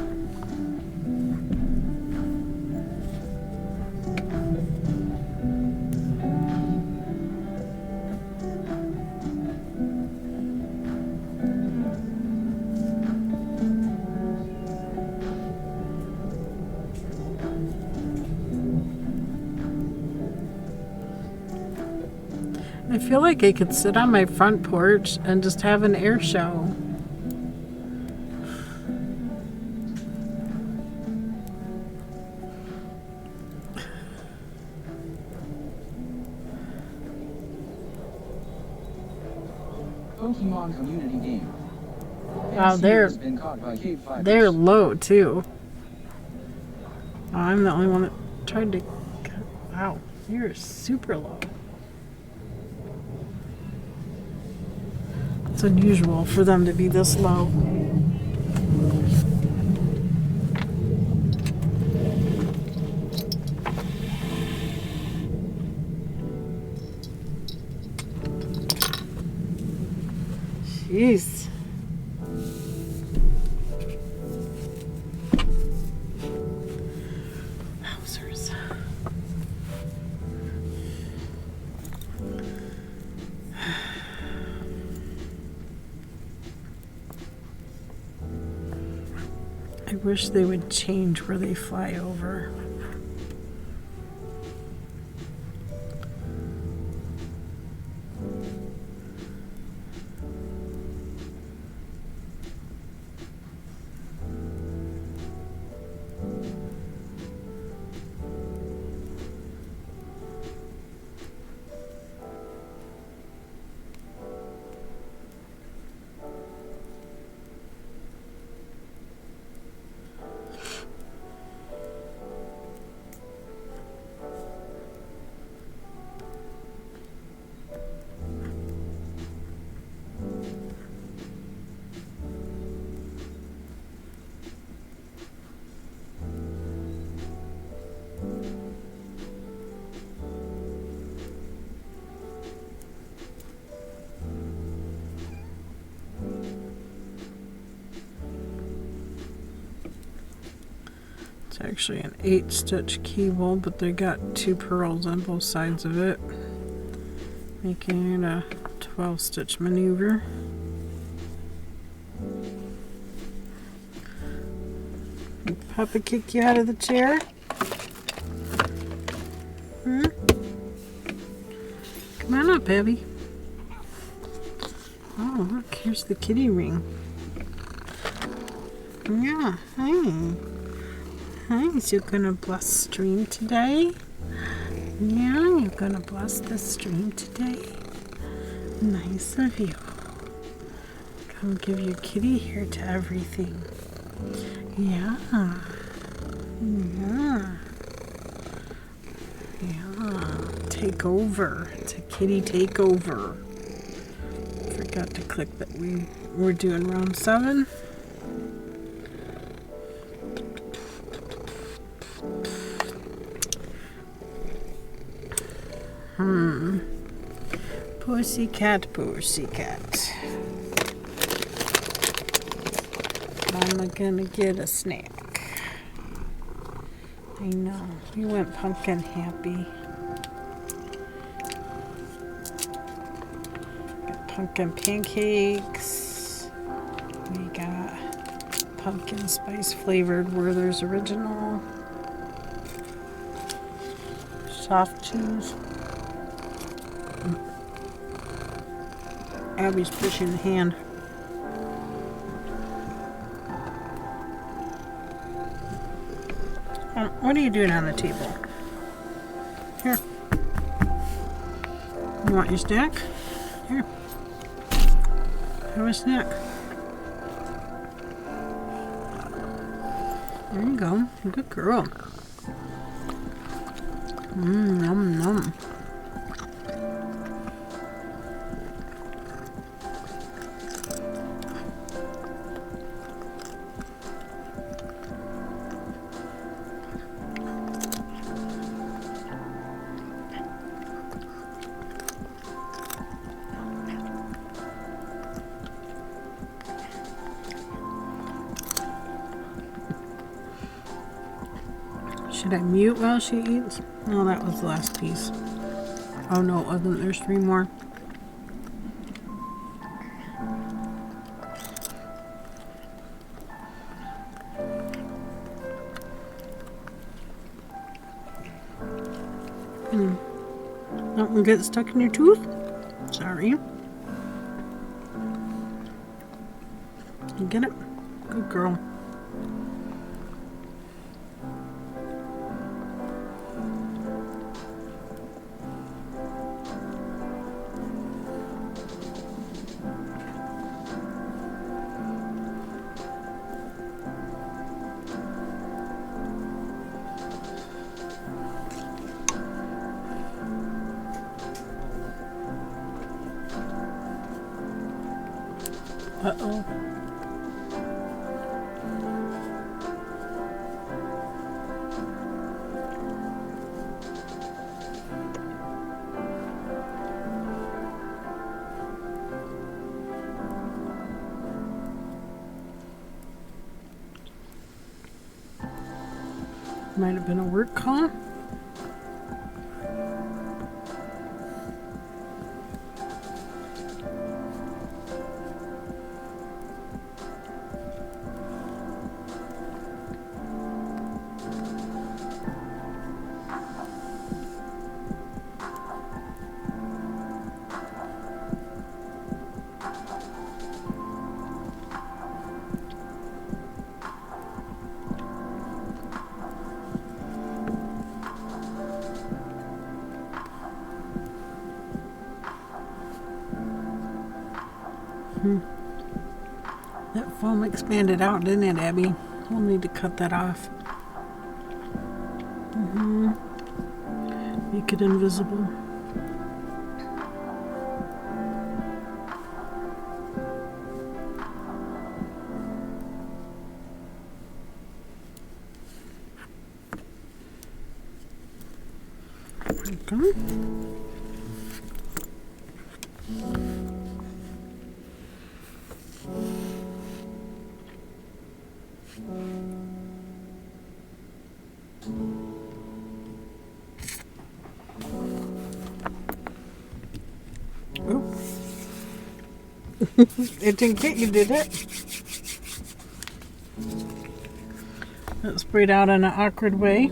I feel like I could sit on my front porch and just have an air show. Pokemon Community Game. Wow, they're low too. Oh, I'm the only one that tried to. Wow, you're super low. It's unusual for them to be this low. Jeez. Wowzers. I wish they would change where they fly over. It's actually an 8-stitch cable, but they got 2 purls on both sides of it, making it a 12-stitch maneuver. Did Papa kick you out of the chair? Hmm? Come on up, Abby. Oh, look, here's the kitty ring. Yeah, hi. Hi, is you gonna bless stream today? Yeah, you're gonna bless the stream today? Nice of you. Come give your kitty hair to everything. Yeah. Yeah. Yeah. Take over. It's a kitty takeover. Forgot to click that we're doing round 7. Pussycat, pussycat. I'm gonna get a snack. I know. We went pumpkin happy. Got pumpkin pancakes. We got pumpkin spice flavored Werther's Original. Soft chews. Abby's pushing the hand. What are you doing on the table? Here. You want your snack? Here. Have a snack. There you go. Good girl. Yum, yum. Should I mute while she eats? Oh, that was the last piece. Oh no, it wasn't. There's 3 more. That one get stuck in your tooth? Sorry. You get it? Good girl. Uh-oh. Might have been a work call. That foam expanded out, didn't it, Abby? We'll need to cut that off. Make it invisible. Okay. Oh. It didn't get you, did it? That sprayed out in an awkward way.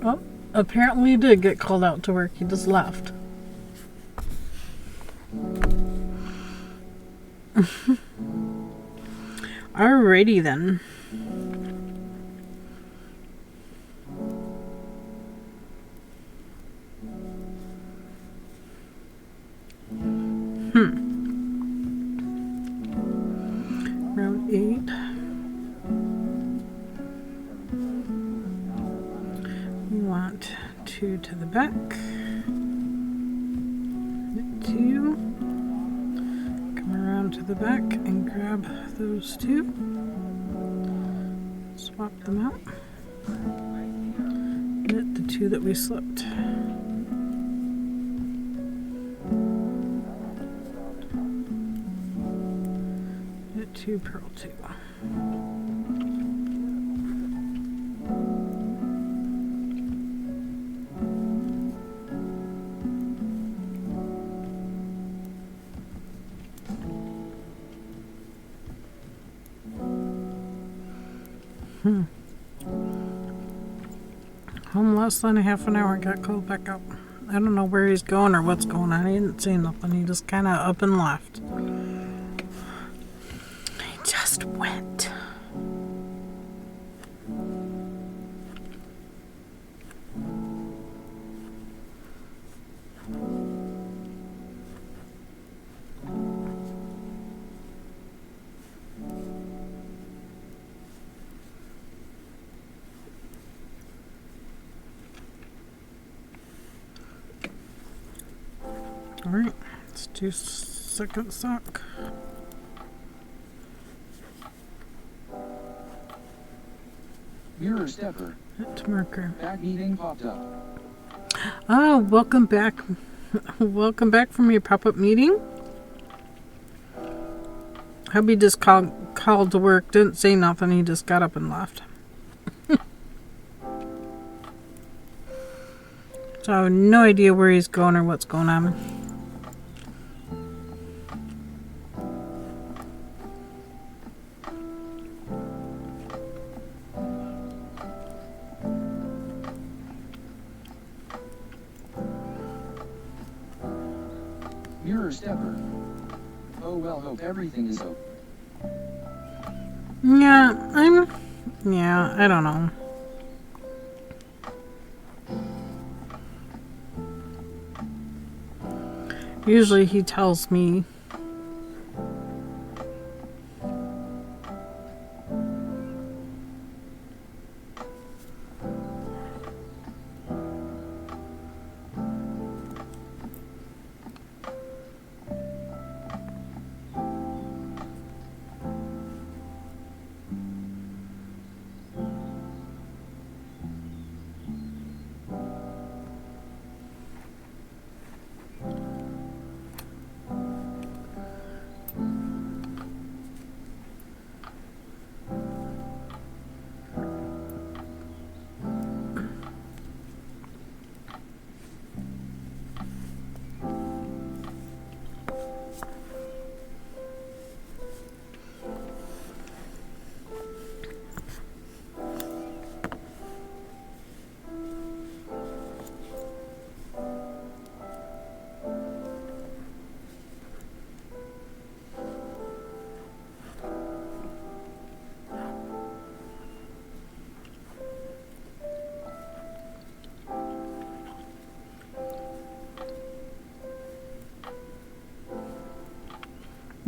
Oh, apparently he did get called out to work. He just left. Alrighty then. Round 8. We want 2 to the back. 2. Come around to the back and grab those 2. Swap them out. Knit the 2 that we slipped. Knit 2, purl 2. Home less than a half an hour, got called back up. I don't know where he's going or what's going on. He didn't say nothing. He just kind of up and left. He just went. Alright, let's do second sock. Mirror stepper. Hit marker. Back meeting popped up. Oh, welcome back. Welcome back from your pop-up meeting. Hubby just called to work, didn't say nothing, he just got up and left. So I have no idea where he's going or what's going on. Mirror stepper. Oh well, hope everything is okay. Yeah, I don't know. Usually he tells me.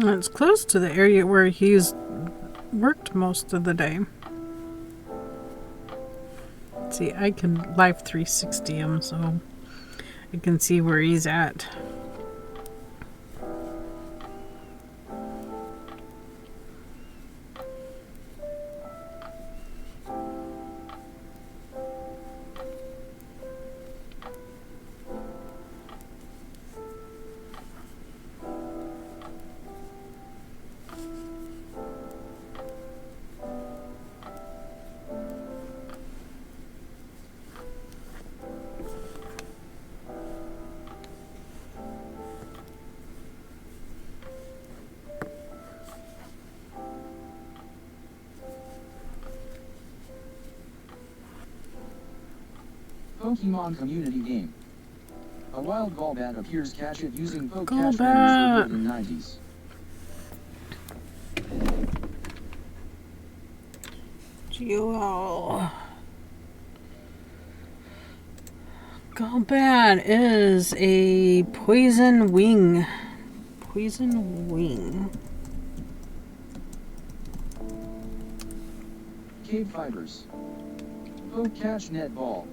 It's close to the area where he's worked most of the day. See, I can live 360 him, so I can see where he's at. Pokemon community game. A wild Golbat appears, catch it using poke Golbat. catch menus in 90s. Jewel. Golbat is a poison wing. Poison wing. KBfibers. Poke catch netball.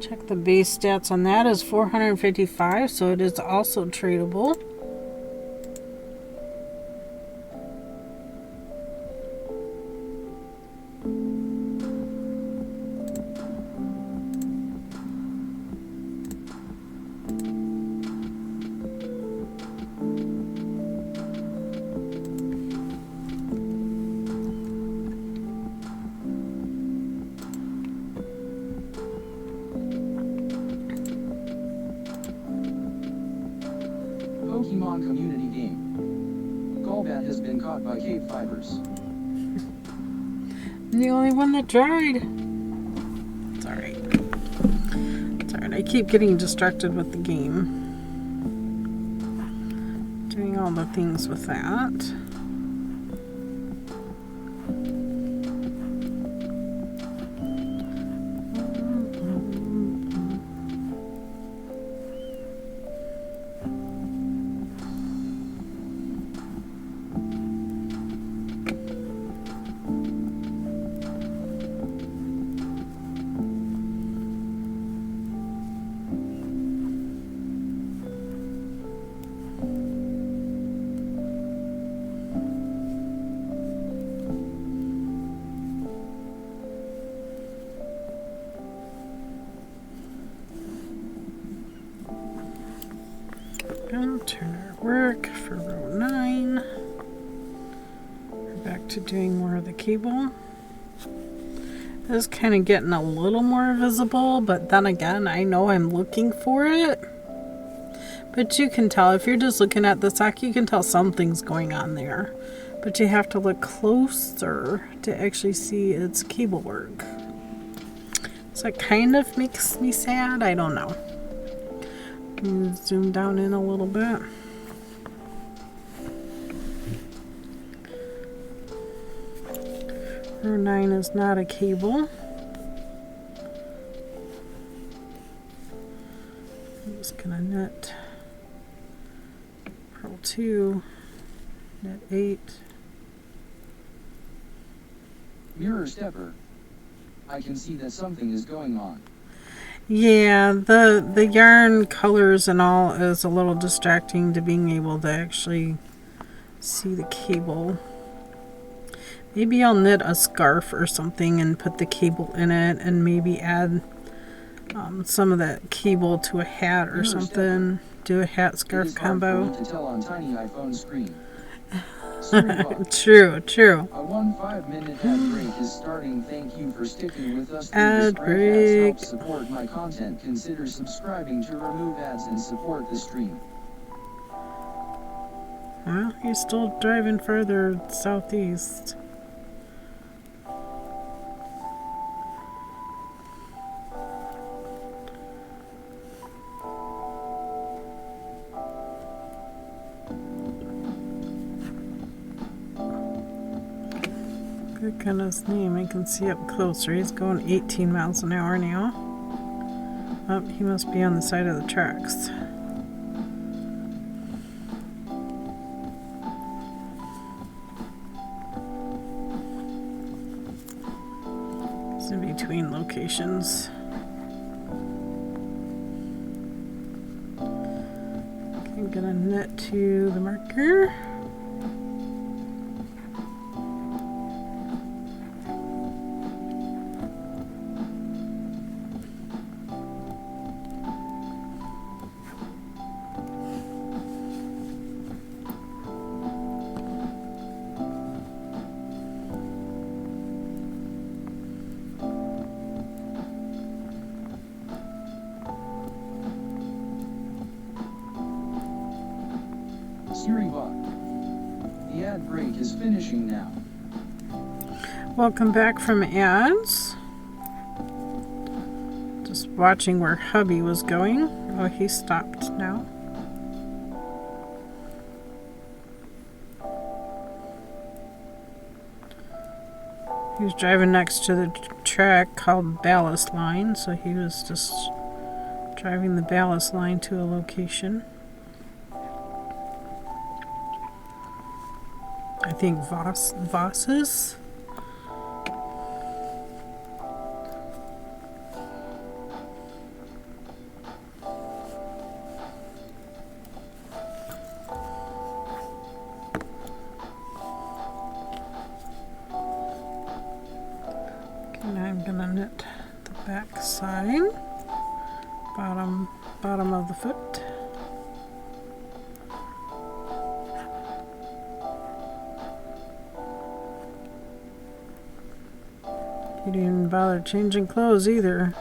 Check the base stats on that is 455, so it is also tradable. Pokemon community game. Golbat has been caught by KBfibers. I'm the only one that tried. It's alright. It's alright. I keep getting distracted with the game. Doing all the things with that. Turn our work for row 9. We're back to doing more of the cable. This is kind of getting a little more visible, but then again, I know I'm looking for it. But you can tell, if you're just looking at the sock, you can tell something's going on there. But you have to look closer to actually see its cable work. So it kind of makes me sad, I don't know. Zoom down in a little bit. Row 9 is not a cable. I'm just gonna net row 2, net 8. Mirror stepper. I can see that something is going on. Yeah, the yarn colors and all is a little distracting to being able to actually see the cable. Maybe I'll knit a scarf or something and put the cable in it, and maybe add some of that cable to a hat or something. Do a hat scarf combo. To tell on tiny iPhone screen. True. A 1-5-minute ad break is starting. Thank you for sticking with us through Ad this break. Ads help break. support my content. Consider subscribing to remove ads and support the stream. Well, he's still driving further southeast. Good goodness name, I can see up closer. He's going 18 miles an hour now. Oh, he must be on the side of the tracks. He's in between locations. Okay, I'm gonna knit to the marker. Scurry Buck. The ad break is finishing now. Welcome back from ads. Just watching where hubby was going. Oh, he stopped now. He was driving next to the track called ballast line, so he was just driving the ballast line to a location. I think Voss's. And I'm gonna knit the back side, bottom of the foot. He didn't even bother changing clothes either.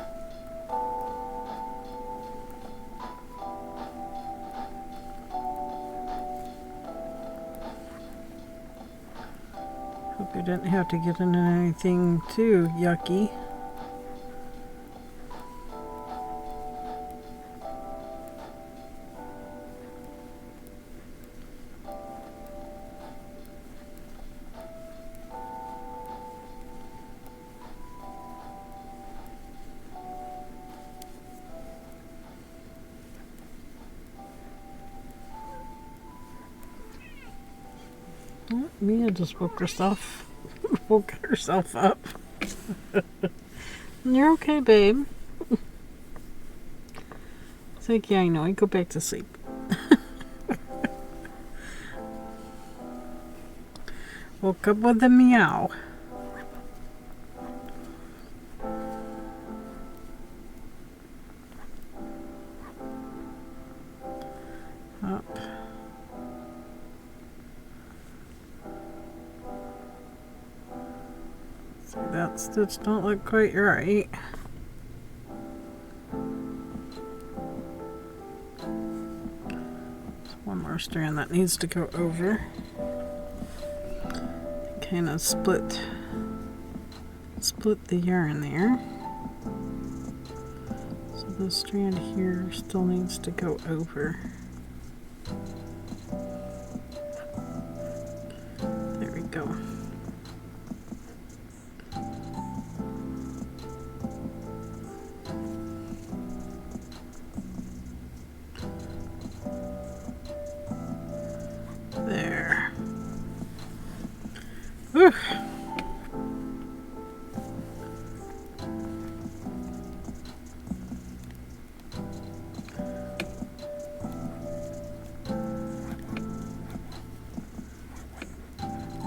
Hope you didn't have to get into anything too yucky. Oh, Mia just woke herself up. You're okay, babe. It's like, yeah, I know. I go back to sleep. Woke up with a meow. Up. See, that stitch don't look quite right. There's one more strand that needs to go over. Kind of split the yarn there. So this strand here still needs to go over. There we go. There. Whew.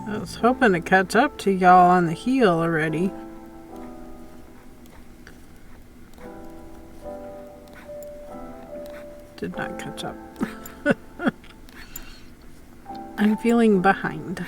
I was hoping to catch up to y'all on the heel already. Did not catch up. I'm feeling behind.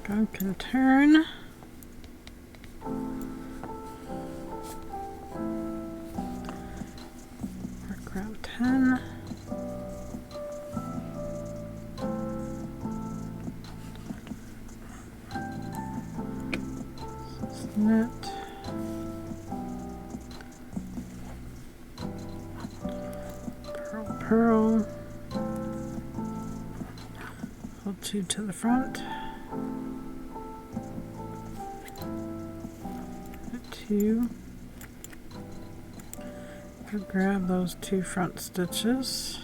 I can turn. Work around 10. Knit. Purl, purl. Hold 2 to the front. 2. Go grab those 2 front stitches.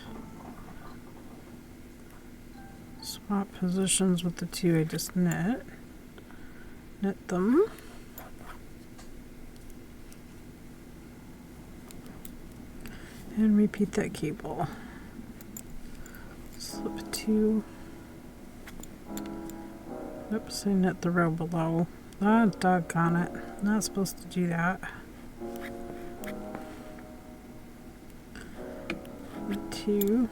Swap positions with the 2 I just knit. Knit them. And repeat that cable. Slip 2. Oops, I knit the row below. Ah, doggone it. Not supposed to do that. two.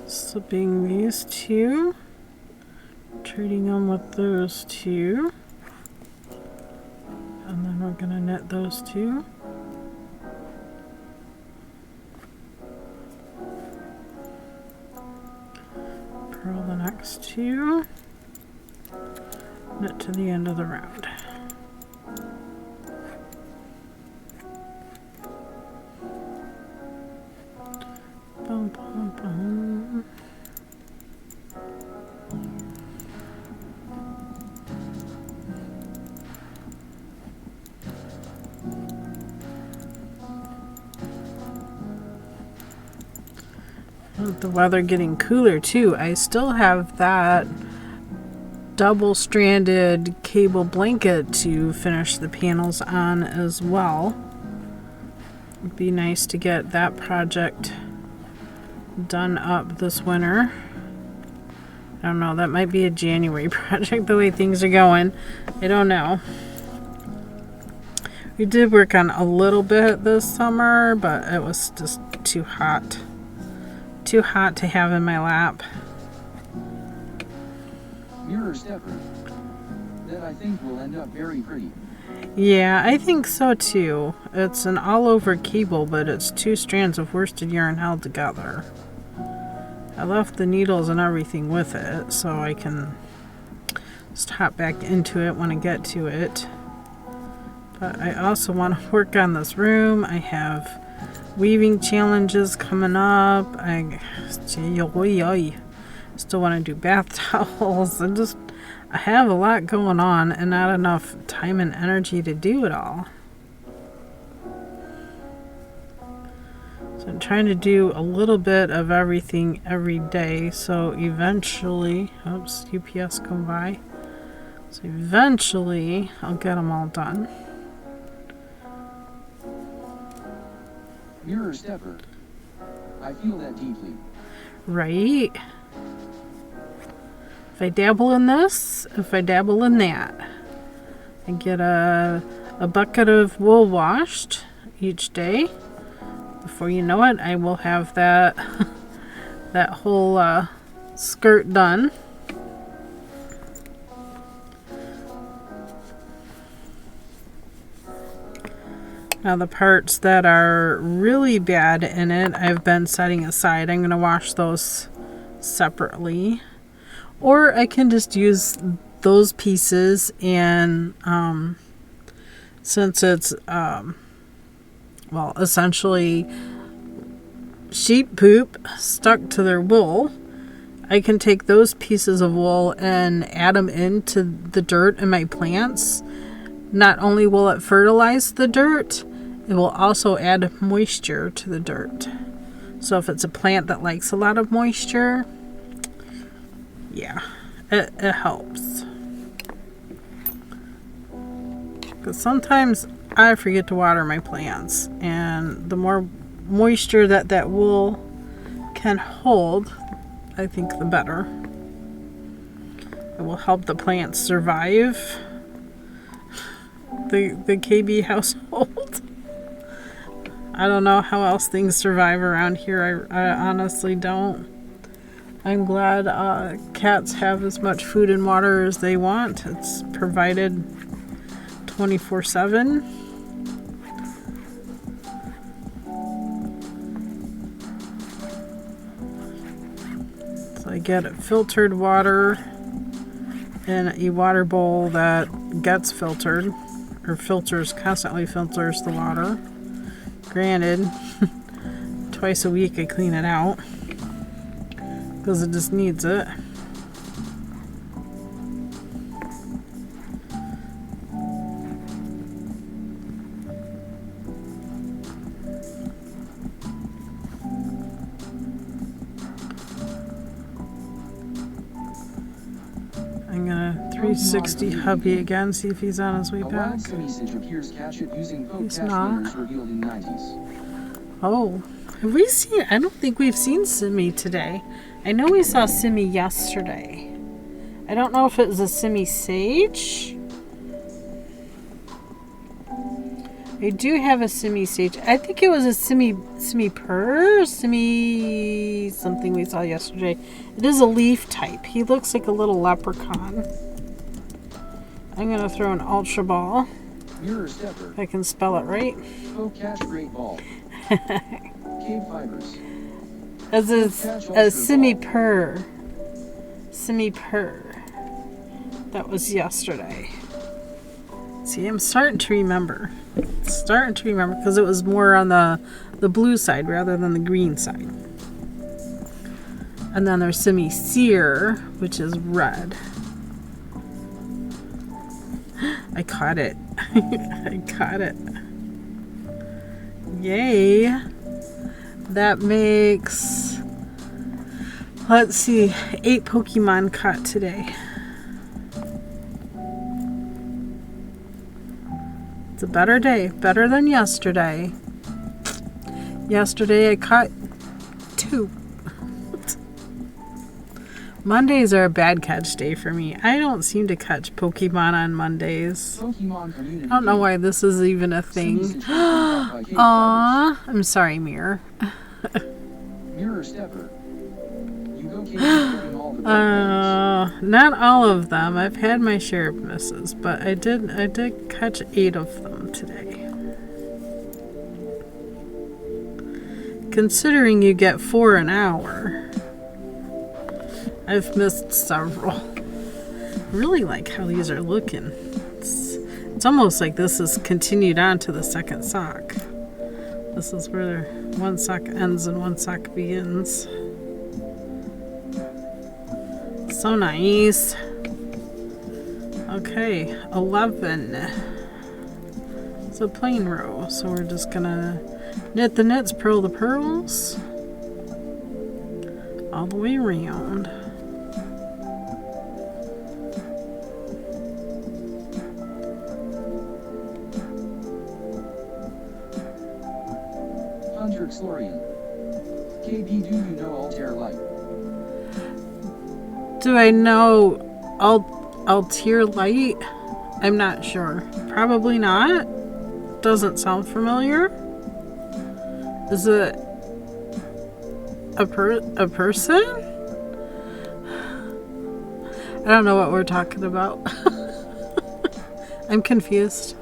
Slipping these two. Treating them with those two. And then we're going to knit those two. Purl the next two. Knit to the end of the round. Bum, bum, bum. With the weather getting cooler too, I still have that double-stranded cable blanket to finish the panels on as well. It'd be nice to get that project done up this winter. I don't know, that might be a January project the way things are going. I don't know. We did work on a little bit this summer, but it was just too hot. Too hot to have in my lap. Mirror stepper. That I think will end up very pretty. Yeah, I think so too. It's an all-over cable, but it's 2 strands of worsted yarn held together. I left the needles and everything with it, so I can just hop back into it when I get to it. But I also want to work on this room. I have weaving challenges coming up. I still want to do bath towels, and just I have a lot going on and not enough time and energy to do it all. So I'm trying to do a little bit of everything every day, so eventually, oops, UPS come by. So eventually I'll get them all done. Mirror stepper. I feel that deeply. Right? If I dabble in this, if I dabble in that, I get a bucket of wool washed each day. Before you know it, I will have that that whole skirt done. Now the parts that are really bad in it, I've been setting aside. I'm going to wash those separately. Or I can just use those pieces and since it's, well, essentially sheep poop stuck to their wool, I can take those pieces of wool and add them into the dirt in my plants. Not only will it fertilize the dirt, it will also add moisture to the dirt. So if it's a plant that likes a lot of moisture, yeah, it helps. Because sometimes I forget to water my plants, and the more moisture that wool can hold, I think the better. It will help the plants survive the KB household. I don't know how else things survive around here. I honestly don't. I'm glad cats have as much food and water as they want. It's provided 24/7. So I get filtered water in a water bowl that gets filtered, or constantly filters the water. Granted, twice a week I clean it out because it just needs it. I'm gonna 360 hubby again, see if he's on his way back. He's not. Oh, have we seen? I don't think we've seen Simmy today. I know we saw Simmy yesterday. I don't know if it was a Simmy Sage. I do have a semi-sage. I think it was a semi-purr, something we saw yesterday. It is a leaf type. He looks like a little leprechaun. I'm going to throw an ultra ball. Mirror stepper. If I can spell it right. Oh, catch great ball. KBfibers. As a semi-purr. Semi-purr. That was yesterday. See, I'm starting to remember. Because it was more on the blue side rather than the green side. And then there's semi-sear, which is red. I caught it. I caught it. Yay. That makes, let's see, 8 Pokemon caught today. It's a better day. Better than yesterday. Yesterday I caught 2. Mondays are a bad catch day for me. I don't seem to catch Pokemon on Mondays. I don't know why this is even a thing. Aww. I'm sorry, Mirror. Mirror stepper. You go caving all the not all of them. I've had my share of misses, but I did catch 8 of them today. Considering you get 4 an hour. I've missed several. I really like how these are looking. It's almost like this is continued on to the second sock. This is where one sock ends and one sock begins. So nice. Okay, 11. It's a plain row, so we're just gonna knit the knits, purl the pearls, all the way around. Hunter Xlorian. KB, do you know Altair Light? Do I know Altair Light? I'm not sure. Probably not. Doesn't sound familiar. Is it a person? I don't know what we're talking about. I'm confused.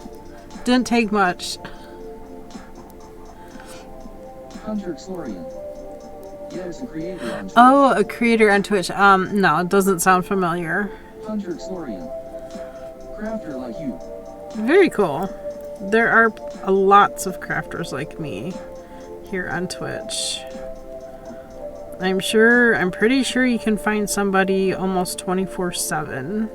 Didn't take much. Hunter Xlorian. Yes, a creator on Twitch. Oh, a creator on Twitch. No, it doesn't sound familiar. Hunter Xlorian. Crafter like you. Very cool. There are lots of crafters like me here on Twitch. I'm pretty sure you can find somebody almost 24/7.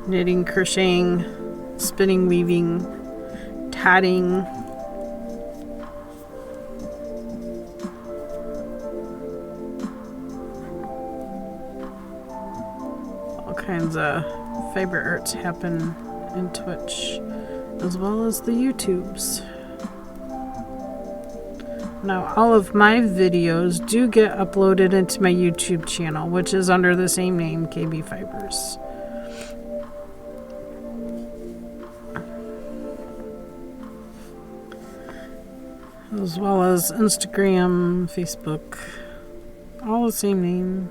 Knitting, crocheting, spinning, weaving, tatting. All kinds of fiber arts happen in Twitch, as well as the YouTubes. Now, all of my videos do get uploaded into my YouTube channel, which is under the same name, KBfibers. As well as Instagram, Facebook, all the same name.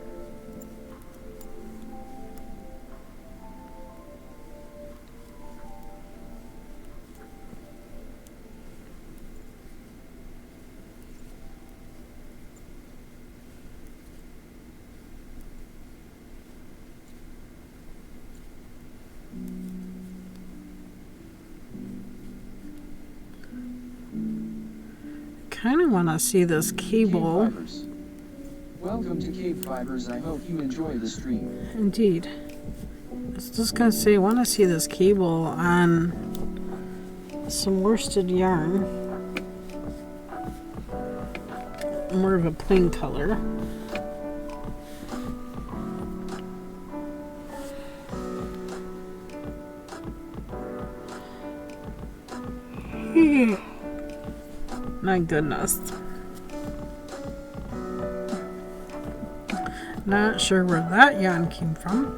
Kind of want to see this cable. KBfibers. Welcome to KBfibers. I hope you enjoy the stream. Indeed. I was just gonna say, I want to see this cable on some worsted yarn. More of a plain color. My goodness. Not sure where that yarn came from.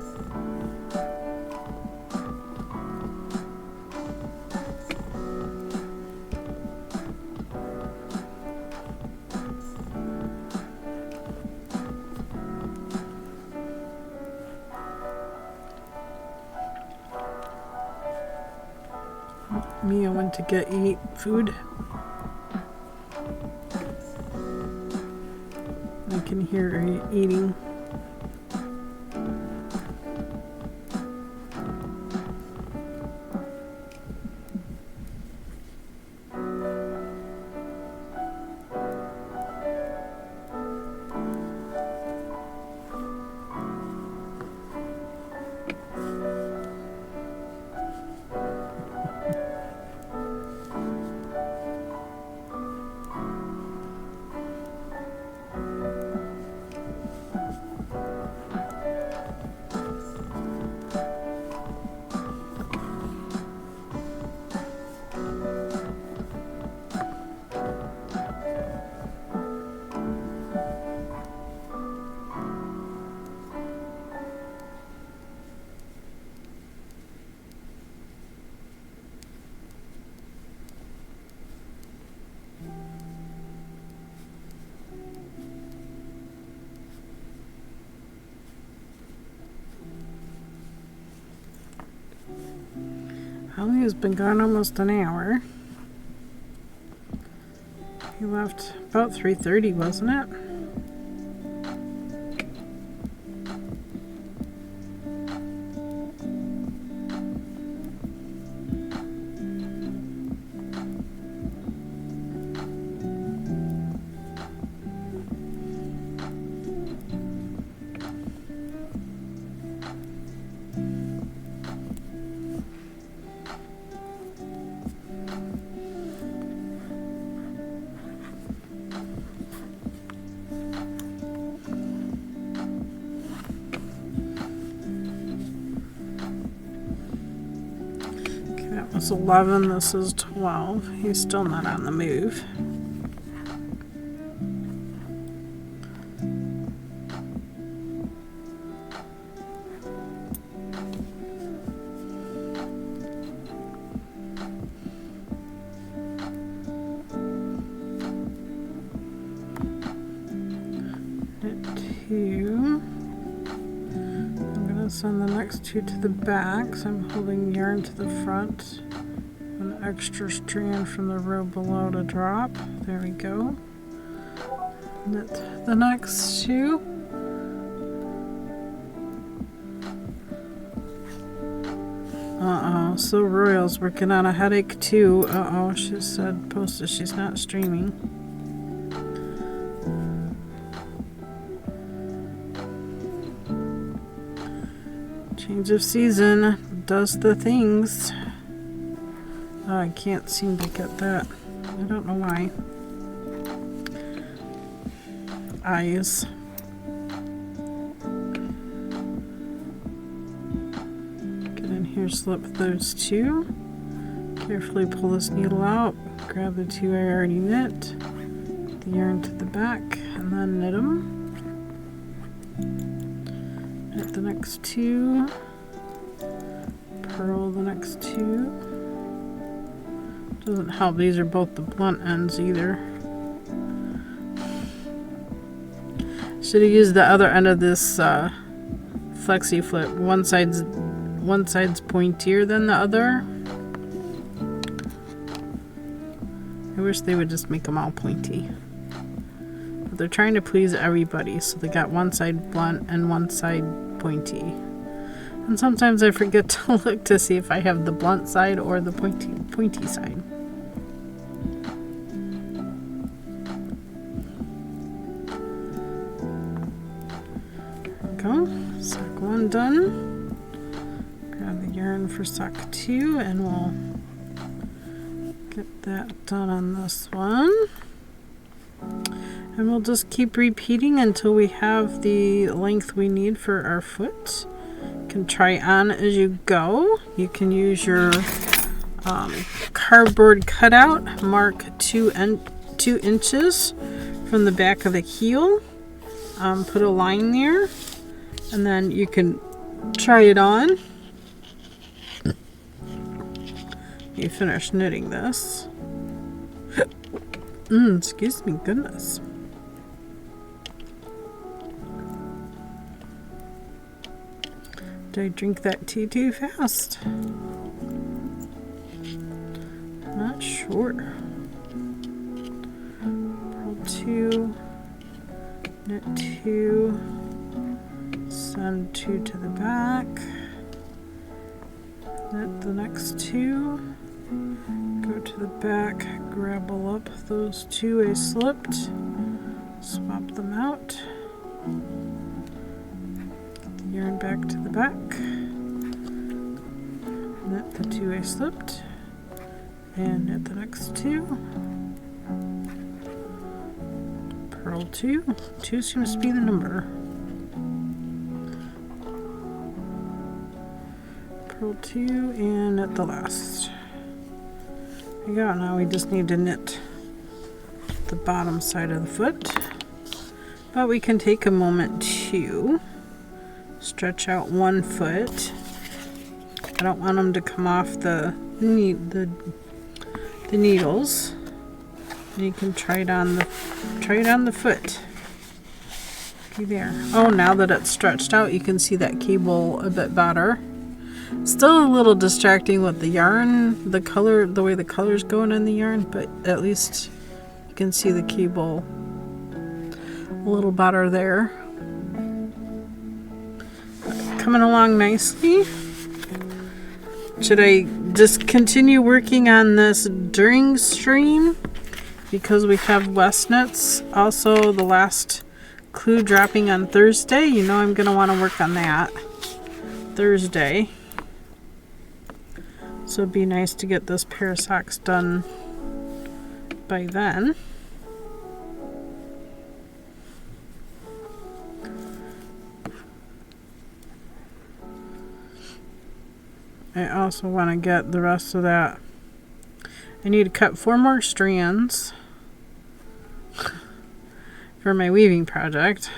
Mia went to eat food. I can hear her eating. Holly has been gone almost an hour. He left about 3:30, wasn't it? It's 11, this is 12. He's still not on the move. Send the next two to the back, so I'm holding yarn to the front. An extra strand from the row below to drop. There we go. Knit the next two. Uh-oh, so Royal's working on a headache too. Uh-oh, she said posted she's not streaming. Change of season does the things. Oh, I can't seem to get that. I don't know why. Eyes. Get in here, slip those two. Carefully pull this needle out. Grab the two I already knit. The yarn to the back and then knit them. Knit the next two. Purl the next two. Doesn't help, these are both the blunt ends either. Should have used the other end of this flexi flip. One side's pointier than the other. I wish they would just make them all pointy. But they're trying to please everybody, so they got one side blunt and one side pointy. And sometimes I forget to look to see if I have the blunt side or the pointy side. There we go. Sock 1 done. Grab the yarn for sock 2 and we'll get that done on this one. And we'll just keep repeating until we have the length we need for our foot. You can try on as you go. You can use your cardboard cutout, mark 2 inches from the back of the heel. Put a line there, and then you can try it on. You finish knitting this. Excuse me, goodness. Did I drink that tea too fast? Sure. Purl 2, knit 2, send 2 to the back, knit the next 2, go to the back, grabble up those 2 I slipped, swap them out, get the yarn back to the back, knit the 2 I slipped, and knit the next 2, purl 2, 2 seems to be the number, purl 2, and knit the last. There you go. Now we just need to knit the bottom side of the foot, but we can take a moment to stretch out one foot. I don't want them to come off the needles. And you can try it on the foot. Okay, there. Oh, now that it's stretched out, you can see that cable a bit better. Still a little distracting with the yarn, the color, the way the color's going in the yarn, but at least you can see the cable a little better there. Coming along nicely. Should I just continue working on this during stream? Because we have West knits. Also, the last clue dropping on Thursday. You know I'm going to want to work on that Thursday. So it'd be nice to get this pair of socks done by then. I also want to get the rest of that. I need to cut 4 more strands for my weaving project.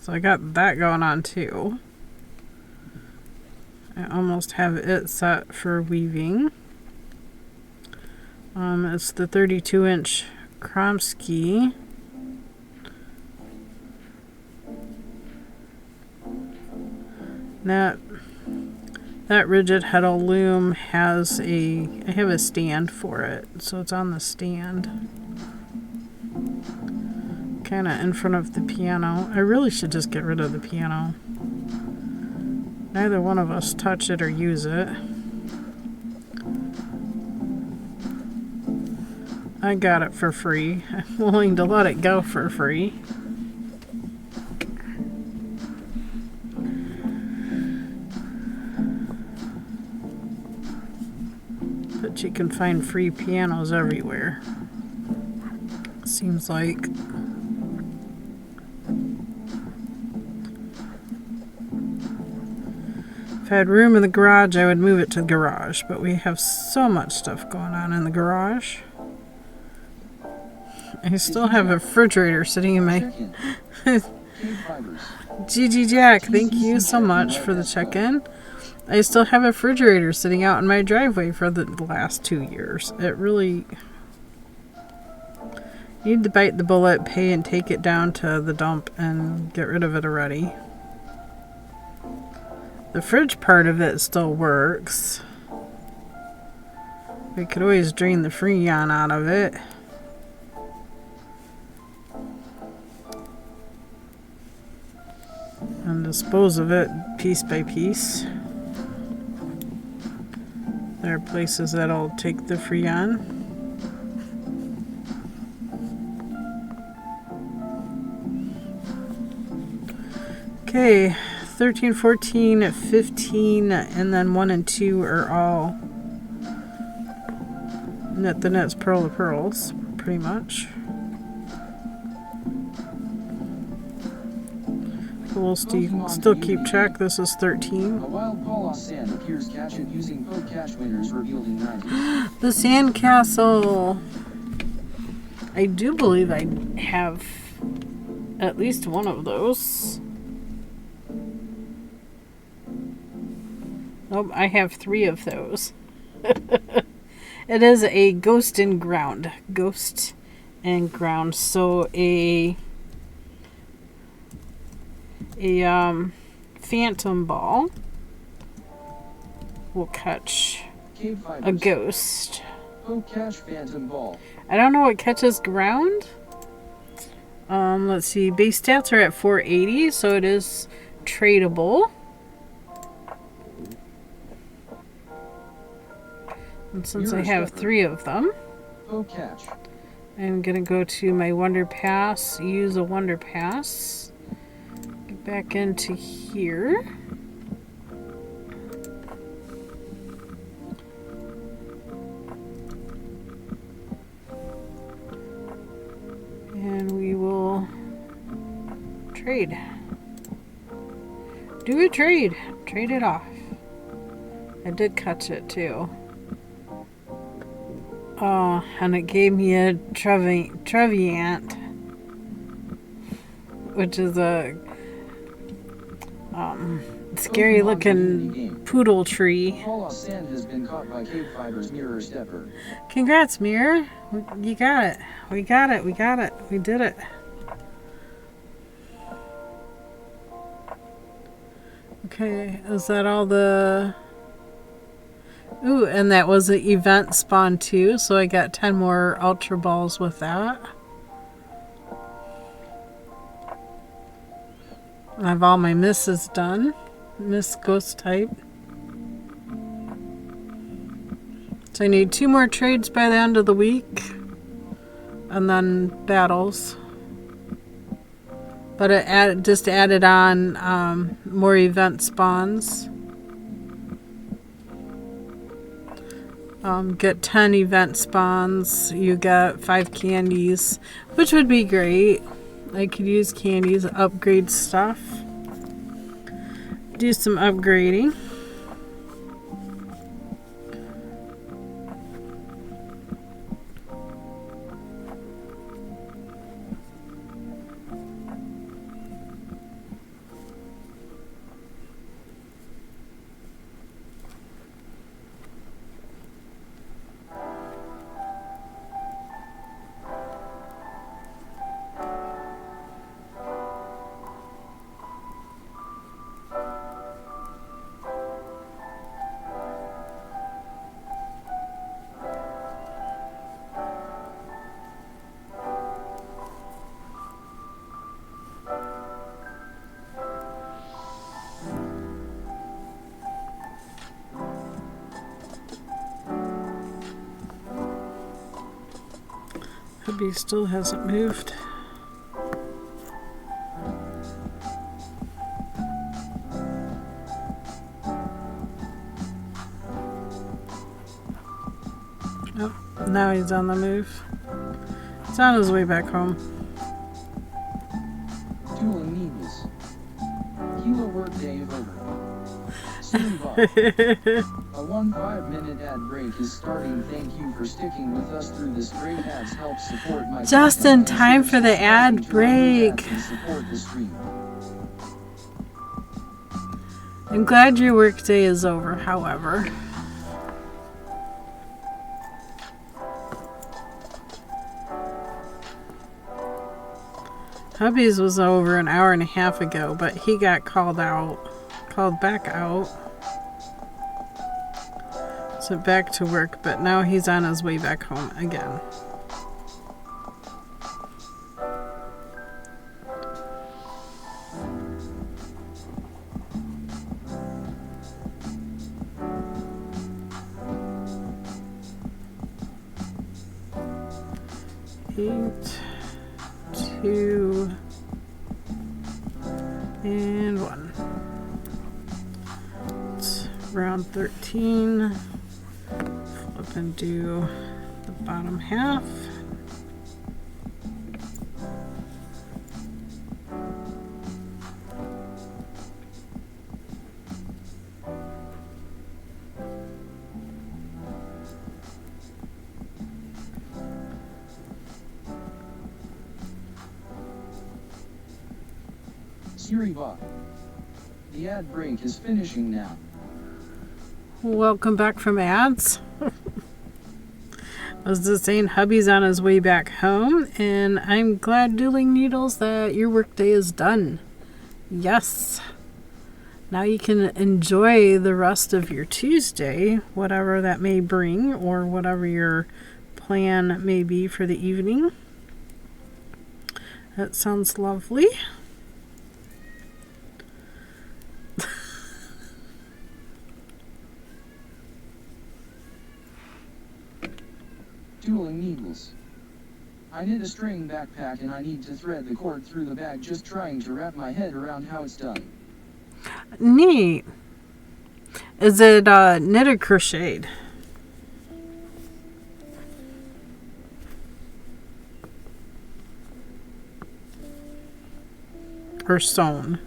So I got that going on too. I almost have it set for weaving. It's the 32-inch Kromsky. That rigid heddle loom has I have a stand for it, so it's on the stand. Kind of in front of the piano. I really should just get rid of the piano. Neither one of us touch it or use it. I got it for free. I'm willing to let it go for free. But you can find free pianos everywhere. Seems like. If I had room in the garage, I would move it to the garage, but we have so much stuff going on in the garage. I still have a refrigerator sitting in my... GG Jack, thank you so much for the check-in. I still have a refrigerator sitting out in my driveway for the last 2 years. It really... You need to bite the bullet, pay and take it down to the dump and get rid of it already. The fridge part of it still works. We could always drain the Freon out of it. And dispose of it piece by piece. There are places that'll take the Freon. Okay, 13, 14, 15, and then 1 and 2 are all knit the knits, purl the pearls, pretty much. We'll still keep track. This is 13. A wild Paula sand appears. Catch it using poke catch winners revealed in 90. The sandcastle. I do believe I have at least one of those. Nope, I have 3 of those. It is a ghost and ground. Ghost and ground. So a phantom ball will catch a ghost. Oh, catch phantom ball. I don't know what catches ground. Let's see. Base stats are at 480, so it is tradable. And since I have 3 of them, Oh, catch. I'm going to go to my Wonder Pass, use a Wonder Pass, get back into here. And we will trade. Do a trade. Trade it off. I did catch it too. Oh, and it gave me a Treviant, which is a scary looking poodle tree. Paula Sand has been caught by KBfibers Mirror Stepper. Congrats, Mirror. You got it. We got it. We got it. We did it. Okay, is that all the... Ooh, and that was an event spawn too, so I got 10 more Ultra Balls with that. I have all my misses done. Miss Ghost type. So I need 2 more trades by the end of the week. And then battles. But it just added on more event spawns. Get 10 event spawns. You get 5 candies, which would be great. I could use candies to upgrade stuff. Do some upgrading. Hubby still hasn't moved. Oh, now he's on the move. He's on his way back home. Dueling Needles. Kilo workday over. Soon a 5-minute ad break is starting. Thank you for sticking with us through this. Great ads help support my Just in time for the ad break. Support the stream. I'm glad your workday is over, however. Hubby's was over an hour and a half ago, but he got called back out. So back to work, but now he's on his way back home again. Eight, 2, and 1. It's round 13. Flip and do the bottom half. Siriva. The ad break is finishing now. Welcome back from ads. I was just saying hubby's on his way back home, and I'm glad, Dueling Needles, that your workday is done. Yes. Now you can enjoy the rest of your Tuesday, whatever that may bring, or whatever your plan may be for the evening. That sounds lovely. Dueling needles. I did a string backpack and I need to thread the cord through the bag, just trying to wrap my head around how it's done. Neat. Is it knit or crocheted? Or sewn?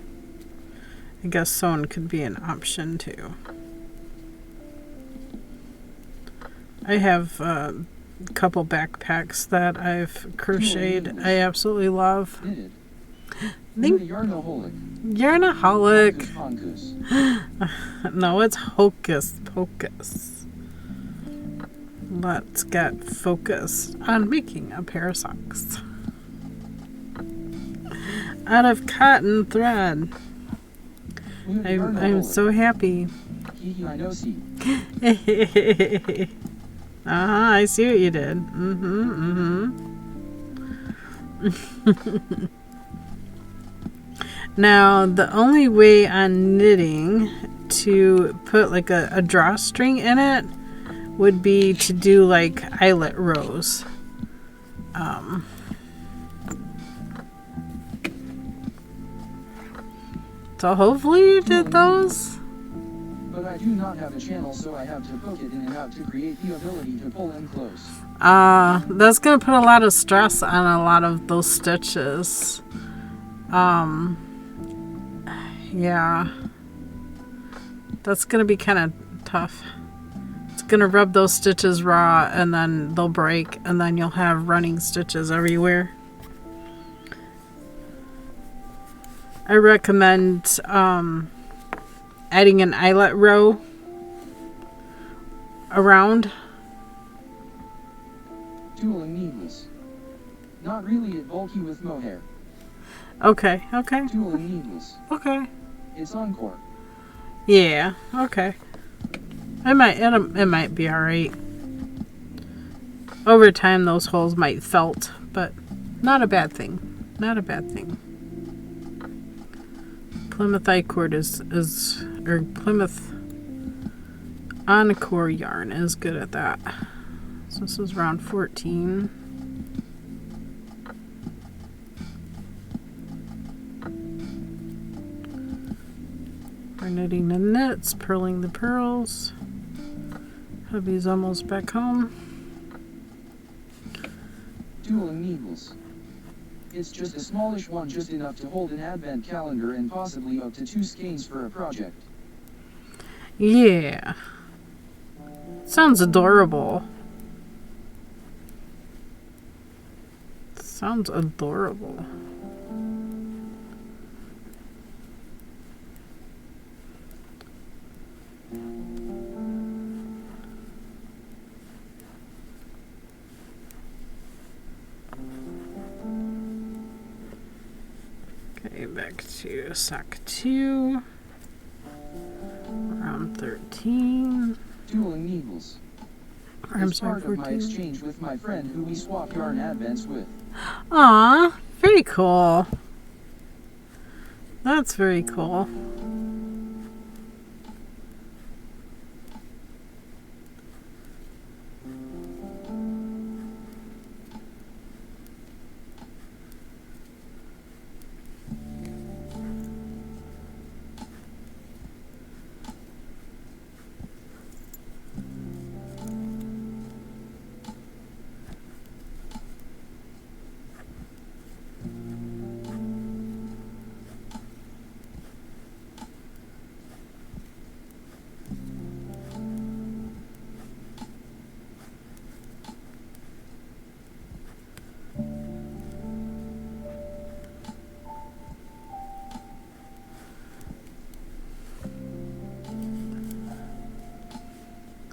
I guess sewn could be an option too. I have a couple backpacks that I've crocheted. I absolutely love. Knitted. Think Yarnaholic. Yarnaholic. Honkus. No, it's hocus pocus. Let's get focused on making a pair of socks out of cotton thread. I'm so happy. I know, see. I see what you did. Now, the only way on knitting to put like a drawstring in it would be to do like eyelet rows. So hopefully you did those. But I do not have a channel, so I have to poke it in and out to create the ability to pull in close. That's gonna put a lot of stress on a lot of those stitches. Yeah. That's gonna be kind of tough. It's gonna rub those stitches raw and then they'll break and then you'll have running stitches everywhere. I recommend adding an eyelet row around. Dueling needles. Not really it bulky with mohair. Okay. Dueling needles. Okay. It's encore. Yeah, okay. It might be alright. Over time those holes might felt, but not a bad thing. Not a bad thing. Plymouth I-cord or Plymouth Encore yarn is good at that. So this is round 14. We're knitting the knits, purling the pearls. Hubby's almost back home. Dueling needles. It's just a smallish one, just enough to hold an advent calendar and possibly up to 2 skeins for a project. Yeah. Sounds adorable. Sounds adorable. Okay, back to sock 2. Round 13. Dueling needles. I'm sorry, part of my 14. exchange with my friend who we swap yarn advents with. Aw, very cool. That's very cool.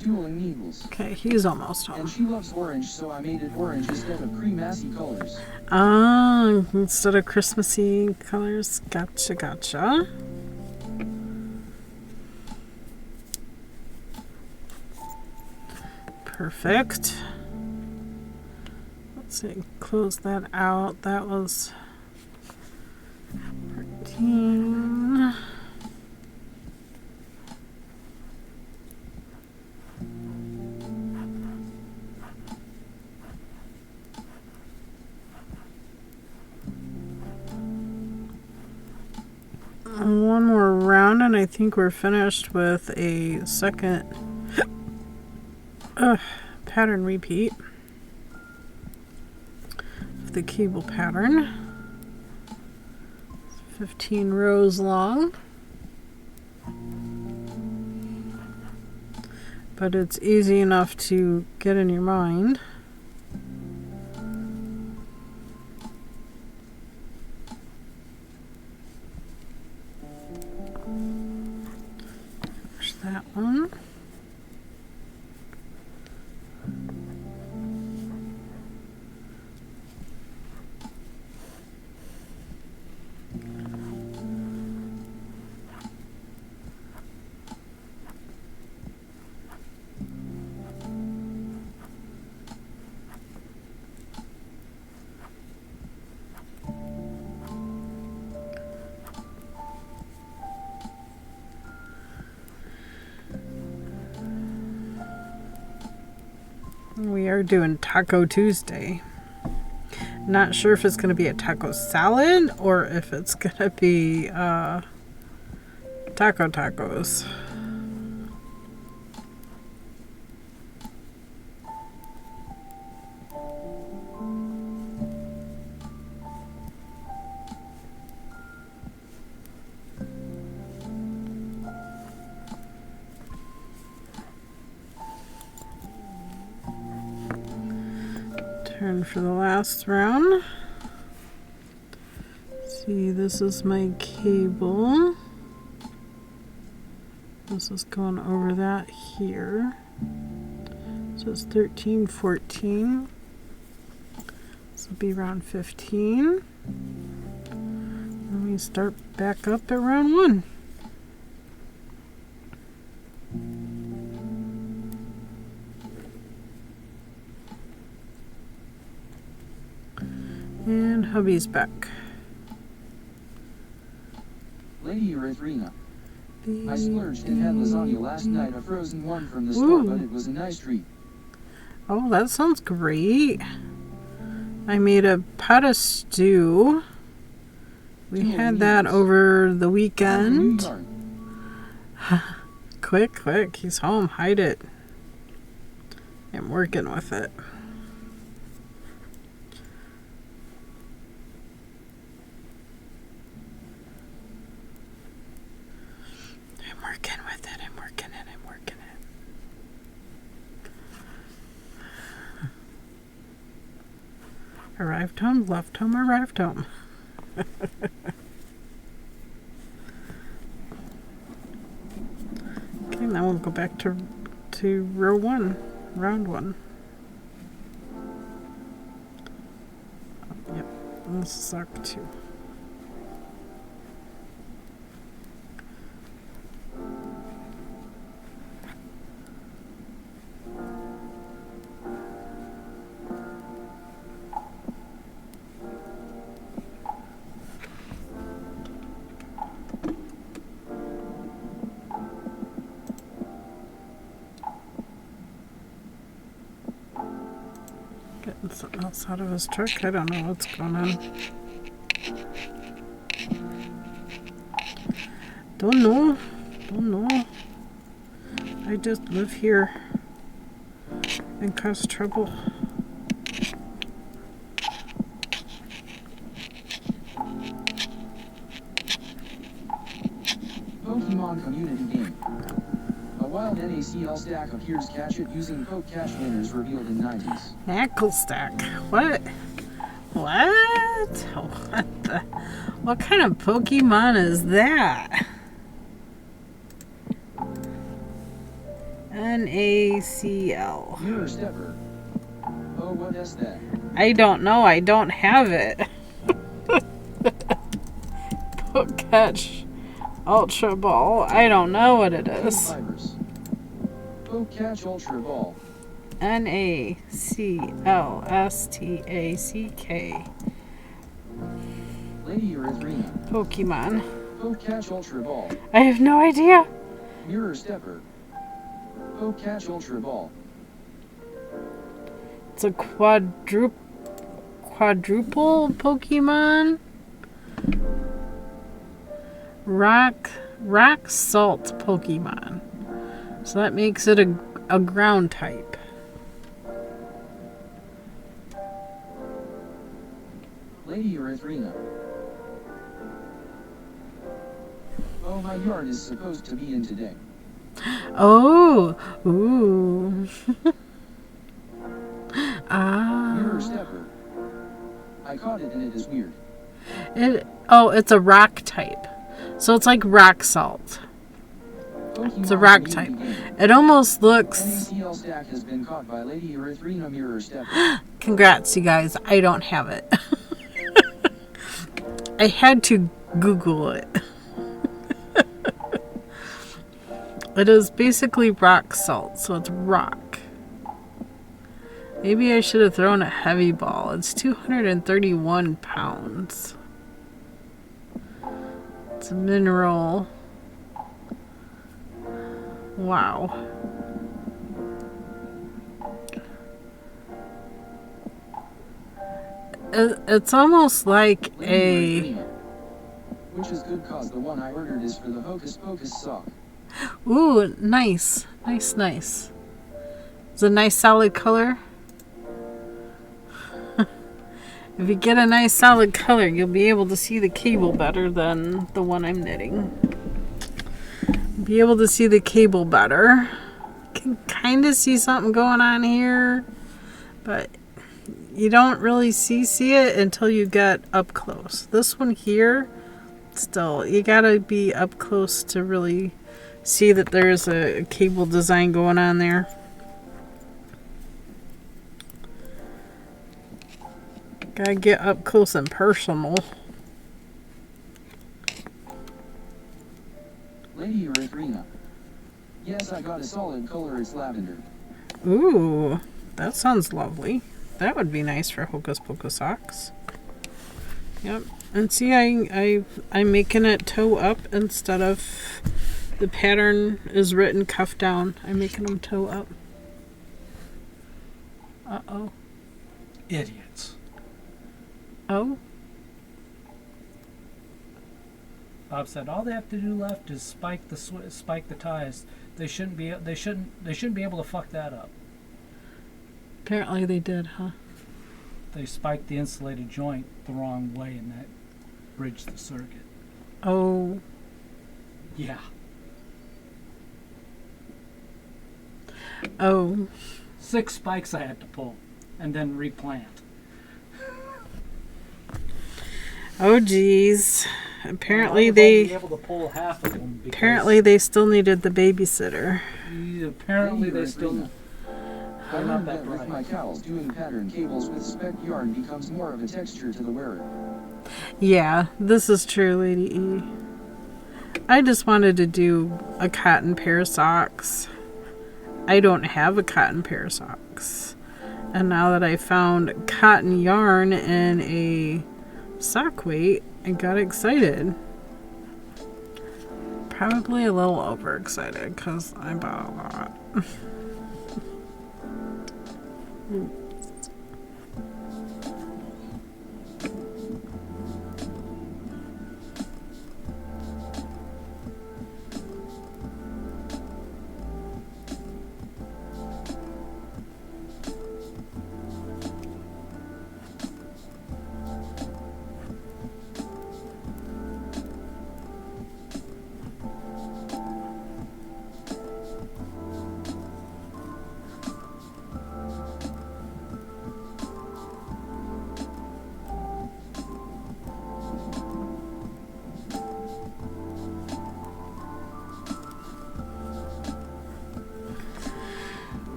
Dueling needles. Okay, he's almost home. And she loves orange, so I made it orange instead of cream-assy colors. Ah, instead of Christmassy colors. Gotcha, gotcha. Perfect. Let's see, close that out. That was 14. One more round and I think we're finished with a second pattern repeat of the cable pattern. 15 rows long, but it's easy enough to get in your mind. There's that one. We are doing Taco Tuesday. Not sure if it's going to be a taco salad or if it's going to be tacos. Turn for the last round. See, this is my cable. This is going over that here. So it's 13, 14. This will be round 15. And we start back up at round 1. And hubby's back. Lady Erythrina. I splurged and had lasagna last night, a frozen one from the store, but it was a nice treat. Oh, that sounds great. I made a pot of stew. We had that over the weekend. Quick, he's home. Hide it. I'm working with it. I'm working it. Arrived home, left home, arrived home. Okay, now we'll go back to row 1, round 1. Yep, this is arc 2. Getting something else out of his truck. I don't know what's going on. Don't know. I just live here and cause trouble. Pokemon community game. A wild NACL stack appears. Catch it using Poke Catch winners revealed in 90s. Knackle stack. What? What kind of Pokemon is that? NACL. Mirror Stepper. Oh, what is that? I don't know. I don't have it. Poke Catch Ultra Ball. I don't know what it is. KBfibers. Poke Catch Ultra Ball. N-A-C-L-S-T-A-C-K. Lady Erythrina. Pokemon. Poke-Catch Ultra Ball. I have no idea. Mirror Stepper. Poke-Catch Ultra Ball. It's a quadruple Pokemon. Rock Salt Pokemon. So that makes it a ground type. Lady Erythrina. Oh, my yarn is supposed to be in today. Oh, ooh. Ah. Mirror Stepper. I caught it and it is weird. It's a rock type. So it's like rock salt. It's a rock type. It almost looks... NaCl stack has been caught by Lady Erythrina Mirror Stepper. Congrats, you guys. I don't have it. I had to Google it. It is basically rock salt, so it's rock. Maybe I should have thrown a heavy ball. It's 231 pounds. It's a mineral. Wow. It's almost like a... Which is good cause the one I ordered is for the Hocus Pocus sock. Ooh, nice. Nice, nice. It's a nice solid color. If you get a nice solid color, you'll be able to see the cable better than the one I'm knitting. Be able to see the cable better. Can kind of see something going on here, but you don't really see it until you get up close. This one here, still, you gotta be up close to really see that there's a cable design going on there. Gotta get up close and personal. Lady Erythrina. Yes, I got a solid color. It's lavender. Ooh, that sounds lovely. That would be nice for Hocus Pocus socks. Yep. And see, I'm making it toe up instead of the pattern is written cuff down. I'm making them toe up. Uh-oh. Idiots. Oh? Bob said all they have to do left is spike the ties. They shouldn't be able to fuck that up. Apparently they did, huh? They spiked the insulated joint the wrong way and that bridged the circuit. Oh. Yeah. Oh. 6 spikes I had to pull and then replant. Oh geez. Apparently I was they only able to pull half of them because apparently they still needed the babysitter. apparently they still I learned that with my cowls, doing pattern cables with spec yarn becomes more of a texture to the wearer. Yeah, this is true, Lady E. I just wanted to do a cotton pair of socks. I don't have a cotton pair of socks. And now that I found cotton yarn in a sock weight, I got excited. Probably a little overexcited because I bought a lot.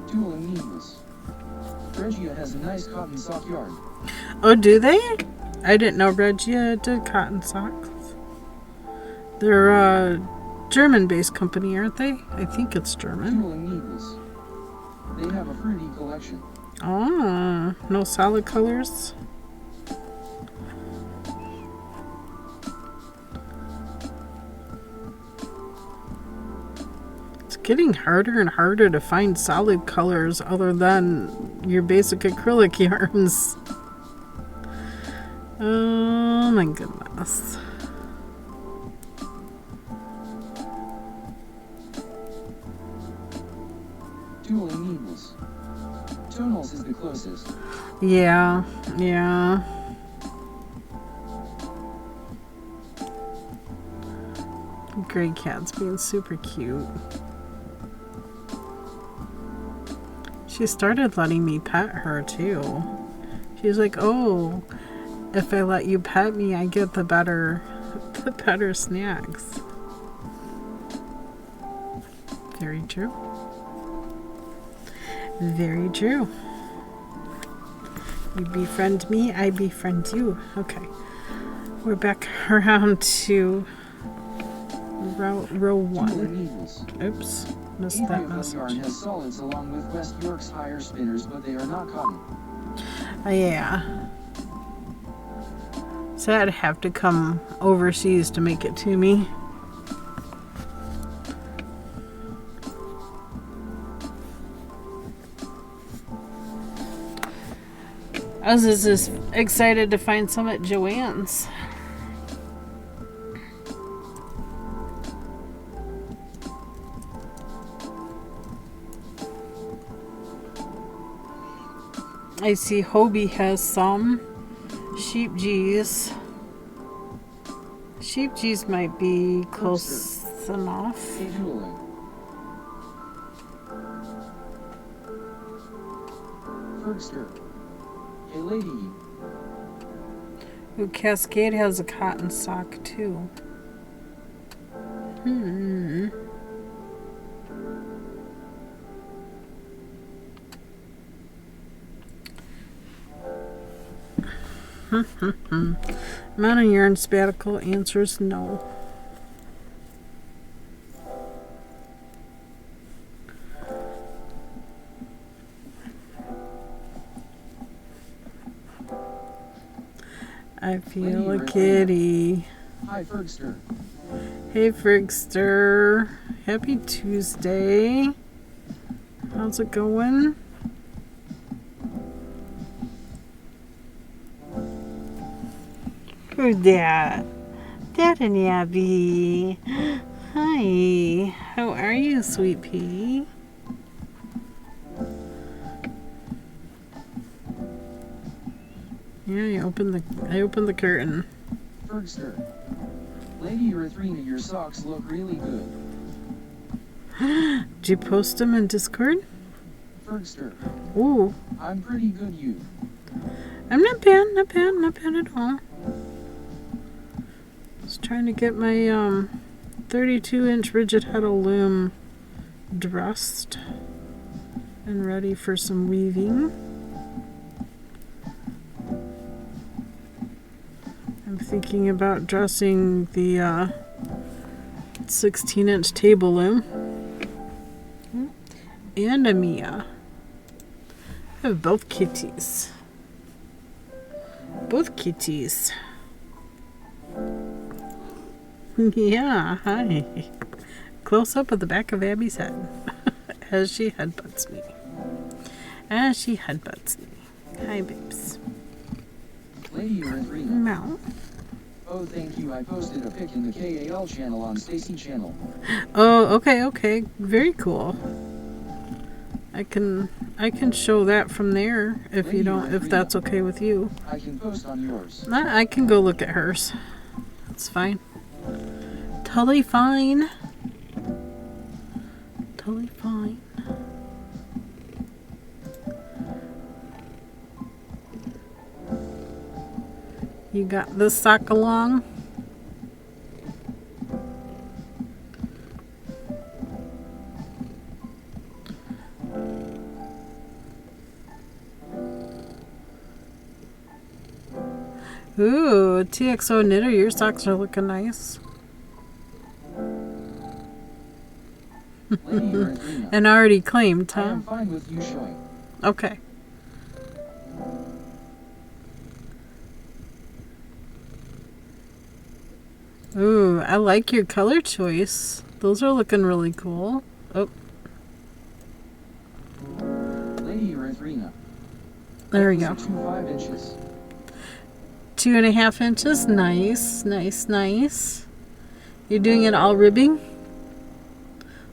Tool and needless. Regia has a nice cotton sock yarn. Oh, do they? I didn't know Regia did cotton socks. They're a German-based company, aren't they? I think it's German. Dueling Needles. They have a fruity collection. Ah, no solid colors. It's getting harder and harder to find solid colors other than your basic acrylic yarns. Oh my goodness. Dueling Needles. Tonals is the closest. Yeah, yeah. Gray cat's being super cute. She started letting me pet her too. She's like, oh, if I let you pet me, I get the better snacks. Very true. Very true. You befriend me, I befriend you. Okay. We're back around to row 1. Oops. Missed that message. Yarn has solids along with West Yorkshire spinners, but they are not cotton. Yeah. So I'd have to come overseas to make it to me. I was just excited to find some at Joann's. I see Hobie has some. Sheep G's. Sheep G's might be close enough. Dueling. Fergster. Hey lady. Ooh, Cascade has a cotton sock too. I'm on a yarn sabbatical. Answers no. I feel a kitty. Hi Fergster. Hey Frigster. Happy Tuesday. How's it going? Who's that? Dad and Abby. Hi. How are you, sweet pea? Yeah, I opened the curtain. Fergster. Lady Erythrina, your socks look really good. Did you post them in Discord? Fergster. Ooh. I'm pretty good, you. I'm not bad at all. Just trying to get my 32-inch rigid heddle loom dressed and ready for some weaving. I'm thinking about dressing the 16-inch table loom and a Mia. I have both kitties. Both kitties. Yeah, hi. Close up of the back of Abby's head as she headbutts me. Hi, babes. Lady Erythrina. Meow. Oh, thank you. I posted a pic in the KAL channel on Stacy channel. Oh, okay. Very cool. I can show that from there if you don't, if that's okay with you. I can post on yours. I can go look at hers. It's fine. Totally fine. Totally fine. You got this sock along? Ooh, TXO knitter, your socks are looking nice. Lady Erythrina, And already claimed, I huh? am fine with you showing. Okay. Ooh, I like your color choice. Those are looking really cool. Oh, Lady Erythrina, there we go. 5 inches. 2.5 inches. Nice, nice, nice. You're doing it all ribbing?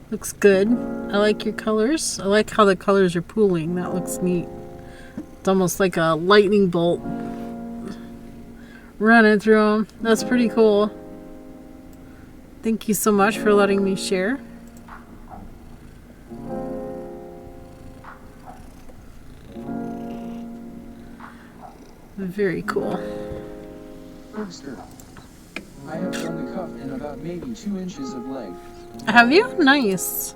Looks good. I like your colors. I like how the colors are pooling. That looks neat. It's almost like a lightning bolt running through them. That's pretty cool. Thank you so much for letting me share. Very cool. Bergster, I have done the cuff and about maybe 2 inches of leg. Have you? Nice.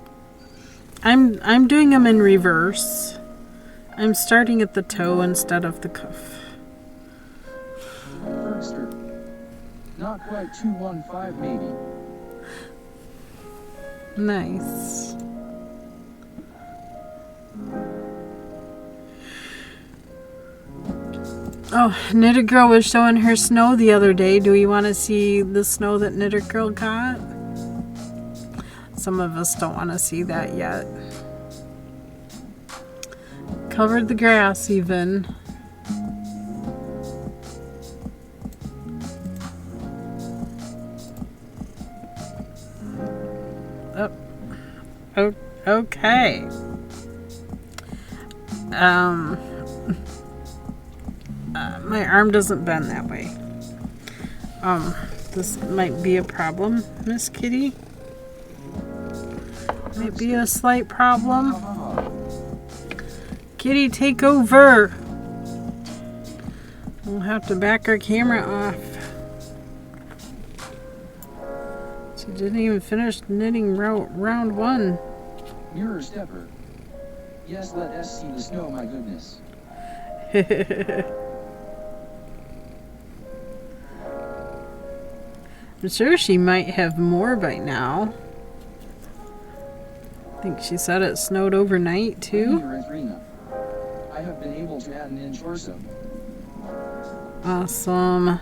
I'm doing them in reverse. I'm starting at the toe instead of the cuff. Bergster, not quite 215 maybe. Nice. Oh, Knitted Girl was showing her snow the other day. Do we want to see the snow that Knitted Girl got? Some of us don't want to see that yet. Covered the grass even. Oh, okay. My arm doesn't bend that way. This might be a problem, Miss Kitty. Might be a slight problem. Kitty, take over. We'll have to back our camera off. She didn't even finish knitting round 1. Mirror stepper. Yes, let us see the snow, my goodness. I'm sure she might have more by now. I think she said it snowed overnight too. Erythrina, I have been able to add an inch or so. Awesome.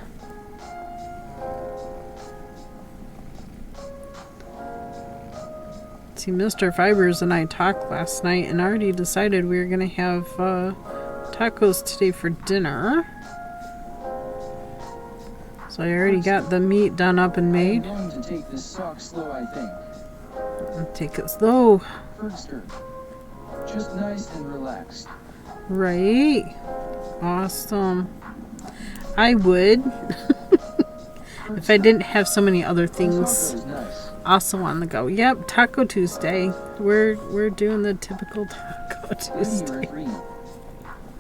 See, Mr. Fibers and I talked last night and already decided we were going to have tacos today for dinner. So I already got the meat done up and made. I'm going to take this sock slow, I think. I'll take it slow. Bergster, just nice and relaxed. Right? Awesome. I would. If I didn't have so many other things also on the go. Yep, Taco Tuesday. We're doing the typical Taco Tuesday.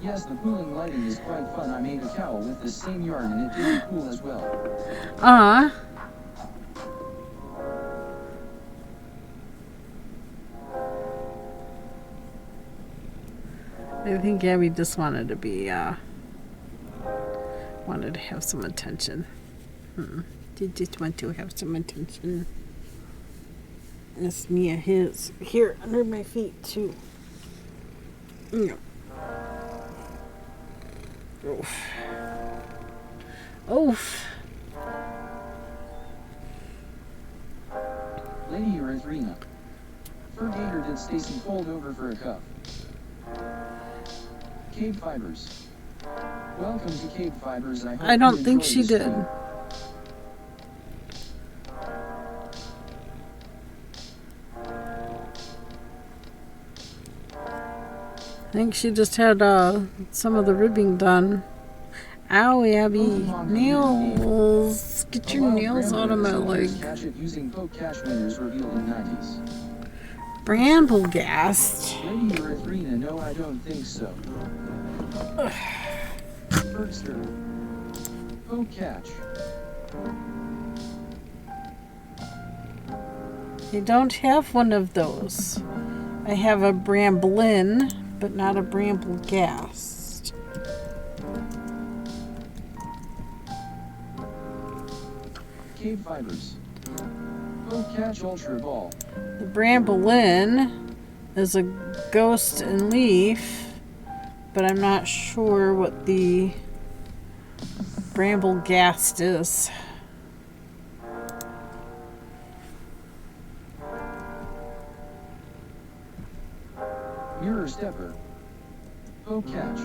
Yes, the pooling lighting is quite fun. I made a cowl with the same yarn and it didn't pool as well. I think Gabby just wanted to be, wanted to have some attention. She just want to have some attention. That's Mia his here under my feet too. Yeah. Oof. Oof. Lady Erythrina, Fur Gator did Stacy fold over for a cuff. KBfibers. Welcome to KBfibers. I don't think she did. I think she just had some of the ribbing done. Ow, Abby. Nails. Get your nails out of my leg. Bramblegast. Lady Erythrina, no, I don't think so. Bergster. Poke catch. I don't have one of those. I have a Bramblin, but not a Bramblegast. KBfibers. Poke catch ultra ball. The Bramblin is a ghost and leaf, but I'm not sure what the Bramble-gast is. Mirror Stepper. Poke-catch.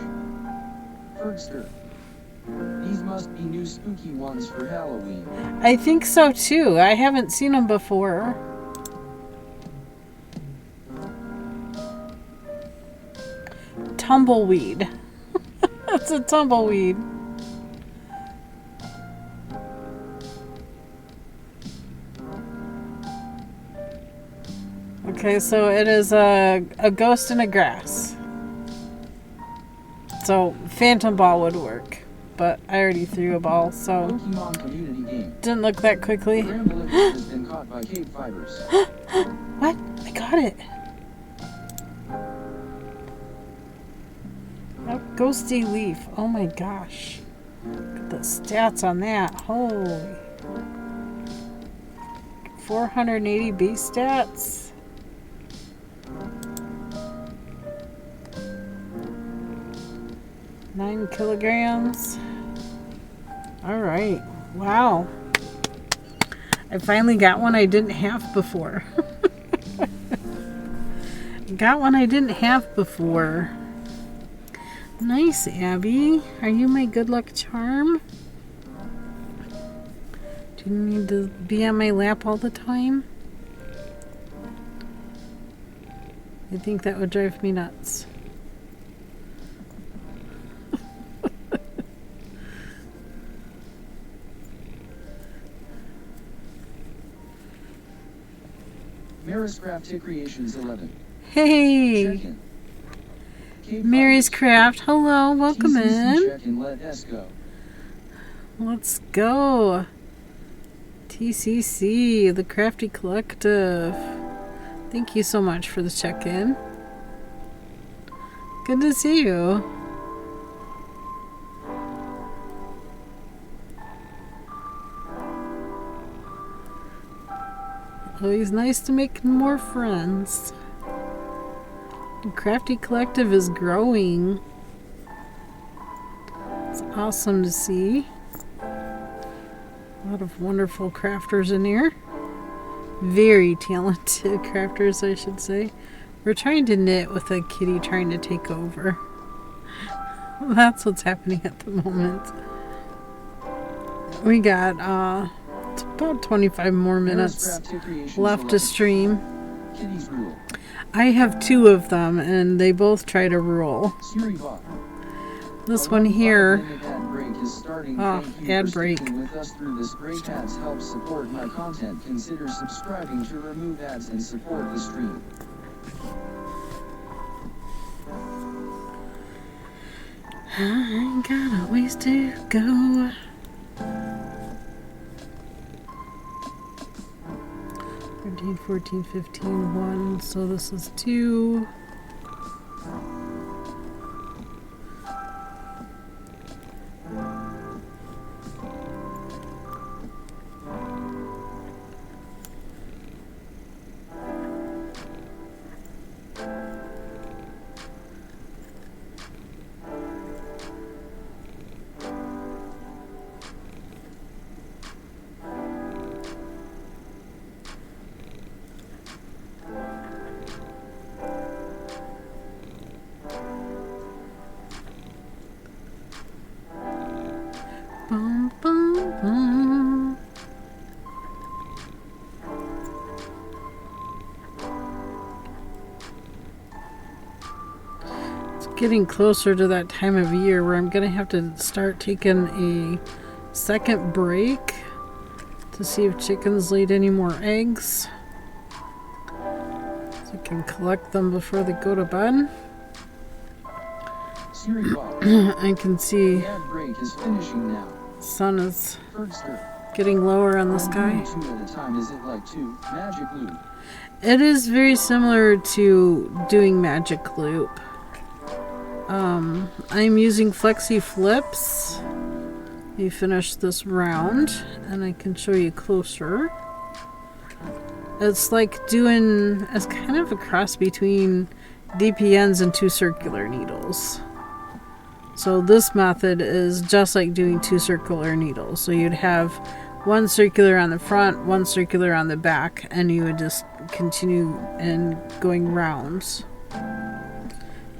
Fergster. These must be new spooky ones for Halloween. I think so too. I haven't seen them before. Tumbleweed. That's a tumbleweed. Okay, so it is a ghost in a grass. So Phantom Ball would work, but I already threw a ball, so Pokemon community game. didn't look that quickly. Bramble has been caught by KBfibers. What? I got it. Oh, ghosty leaf. Oh my gosh. Look at the stats on that. Holy. 480 base stats. Nine kilograms. All right. Wow. I finally got one I didn't have before. Got one I didn't have before. Nice, Abby. Are you my good luck charm? Do you need to be on my lap all the time? I think that would drive me nuts. Maris Craft Creations 11. Hey! Check-in. Mary's Craft. Hello, welcome TCC in. Check-in, let us go. Let's go. TCC, the Crafty Collective. Thank you so much for the check-in. Good to see you. Always nice to make more friends. The Crafty Collective is growing. It's awesome to see. A lot of wonderful crafters in here. Very talented crafters, I should say. We're trying to knit with a kitty trying to take over. That's what's happening at the moment. We got it's about 25 more minutes left to stream. Kitty's Rule. I have two of them and they both try to rule. Siribot. This one here, Ad break is starting. oh, Thank you ad for break. sticking with us through this break. Ads help support my content. Consider subscribing to remove ads and support the stream. I ain't got a ways to go. 13, 14, 15, 1. So this is 2. Bum, bum, bum. It's getting closer to that time of year where I'm gonna have to start taking a second break to see if chickens laid any more eggs, so I can collect them before they go to bed. Siribot. I can see The ad break is finishing now. sun is Fergster. getting lower on the sky. Two at a time. Is it like two? Magic Loop. It is very similar to doing Magic Loop. I'm using Flexi Flips. You finish this round, and I can show you closer. It's like doing, it's kind of a cross between DPNs and 2 circular needles. So this method is just like doing 2 circular needles. So you'd have 1 circular on the front, 1 circular on the back, and you would just continue and going rounds. You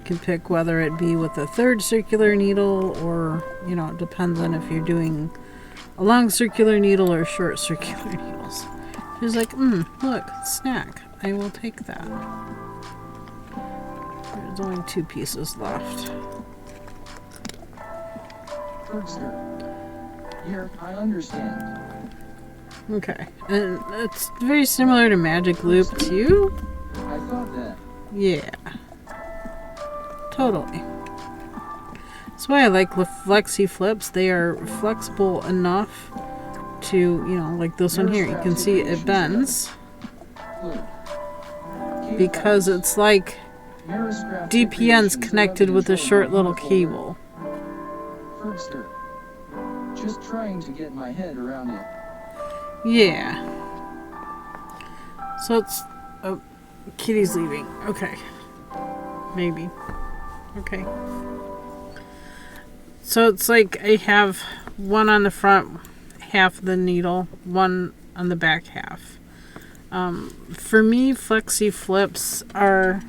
can pick whether it be with a 3rd circular needle, or, you know, it depends on if you're doing a long circular needle or short circular needles. She's like, look, snack. I will take that. There's only 2 pieces left. Here, I understand. Okay, and it's very similar to Magic Loop too. I thought that. Yeah, totally. That's why I like the flexi flips. They are flexible enough to, you know, like this one here. You can see it bends because it's like DPN's connected with a short little cable. Fergster. Just trying to get my head around it. Yeah. So it's... Oh, Kitty's leaving. Okay. Maybe. Okay. So it's like I have 1 on the front half of the needle, 1 on the back half. For me, flexi flips are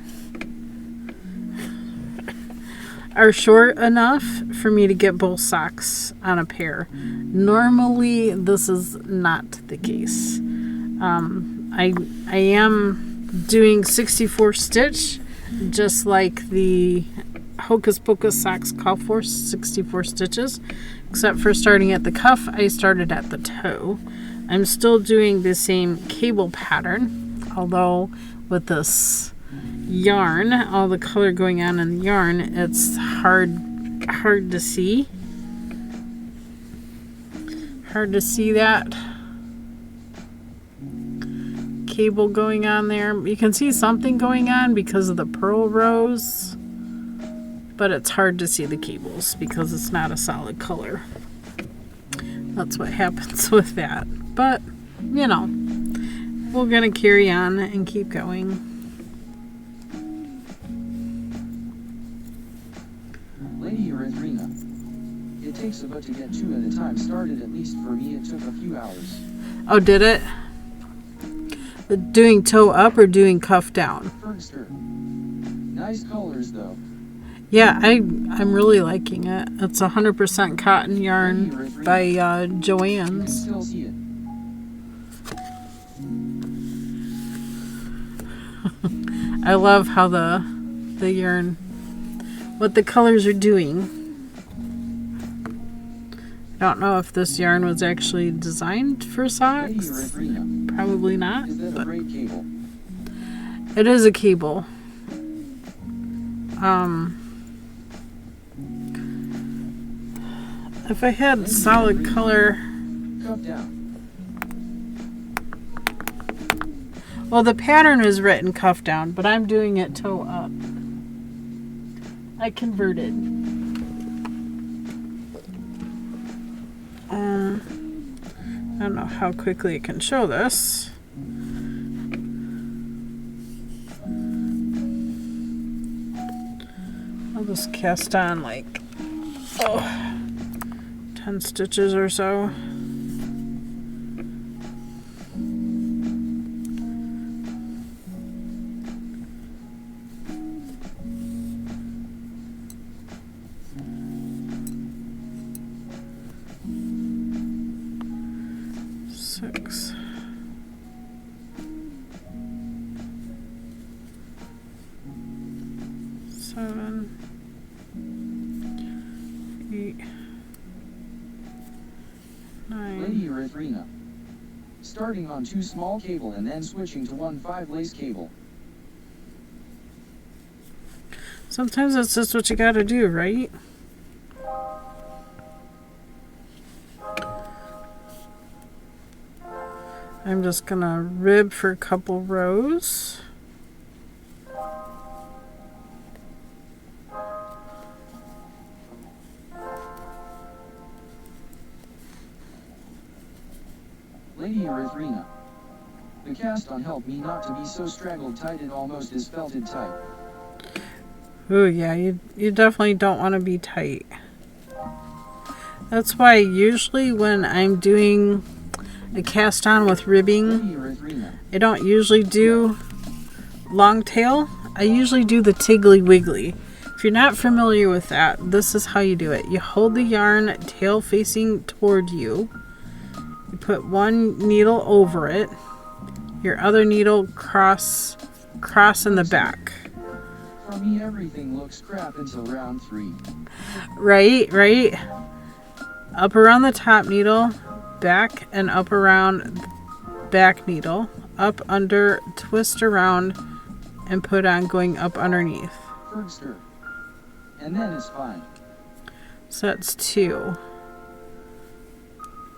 short enough for me to get both socks on a pair. Normally, this is not the case. I am doing 64 stitch, just like the Hocus Pocus socks call for 64 stitches, except for starting at the cuff, I started at the toe. I'm still doing the same cable pattern, although with this yarn, all the color going on in the yarn, it's hard to see. Hard to see that cable going on there. You can see something going on because of the purl rows, but it's hard to see the cables because it's not a solid color. That's what happens with that. But, you know, we're gonna carry on and keep going. Lady Erythrina. It takes a bit to get 2 at a time started. At least for me, it took a few hours. Oh, did it? Doing toe up or doing cuff down? Fergster. Nice colors, though. Yeah, I'm really liking it. It's 100% cotton yarn by Joann's. Still see it. I love how the yarn, what the colors are doing. I don't know if this yarn was actually designed for socks. Probably not. Is that a braid cable? It is a cable. If I had solid color... Cuff down. Well, the pattern is written cuff down, but I'm doing it toe up. I converted. I don't know how quickly I can show this. I'll just cast on like 10 stitches or so. Six. 7, 8, 9. Lady Erythrina. Starting on 2 small cable and then switching to 1 5 lace cable. Sometimes that's just what you gotta do, right? I'm just gonna rib for a couple rows. Lady Erythrina. The cast on helped me not to be so straggled tight, it almost is felted tight. Ooh, yeah, you definitely don't want to be tight. That's why usually when I'm doing a cast on with ribbing, I don't usually do long tail. I usually do the Tiggly Wiggly. If you're not familiar with that, this is how you do it. You hold the yarn tail facing toward you. You put one needle over it. Your other needle cross in the back. For me, everything looks crap until round 3. Right. Up around the top needle, back and up around back needle, up under, twist around, and put on going up underneath. Fergster. And then it's fine. So that's 2.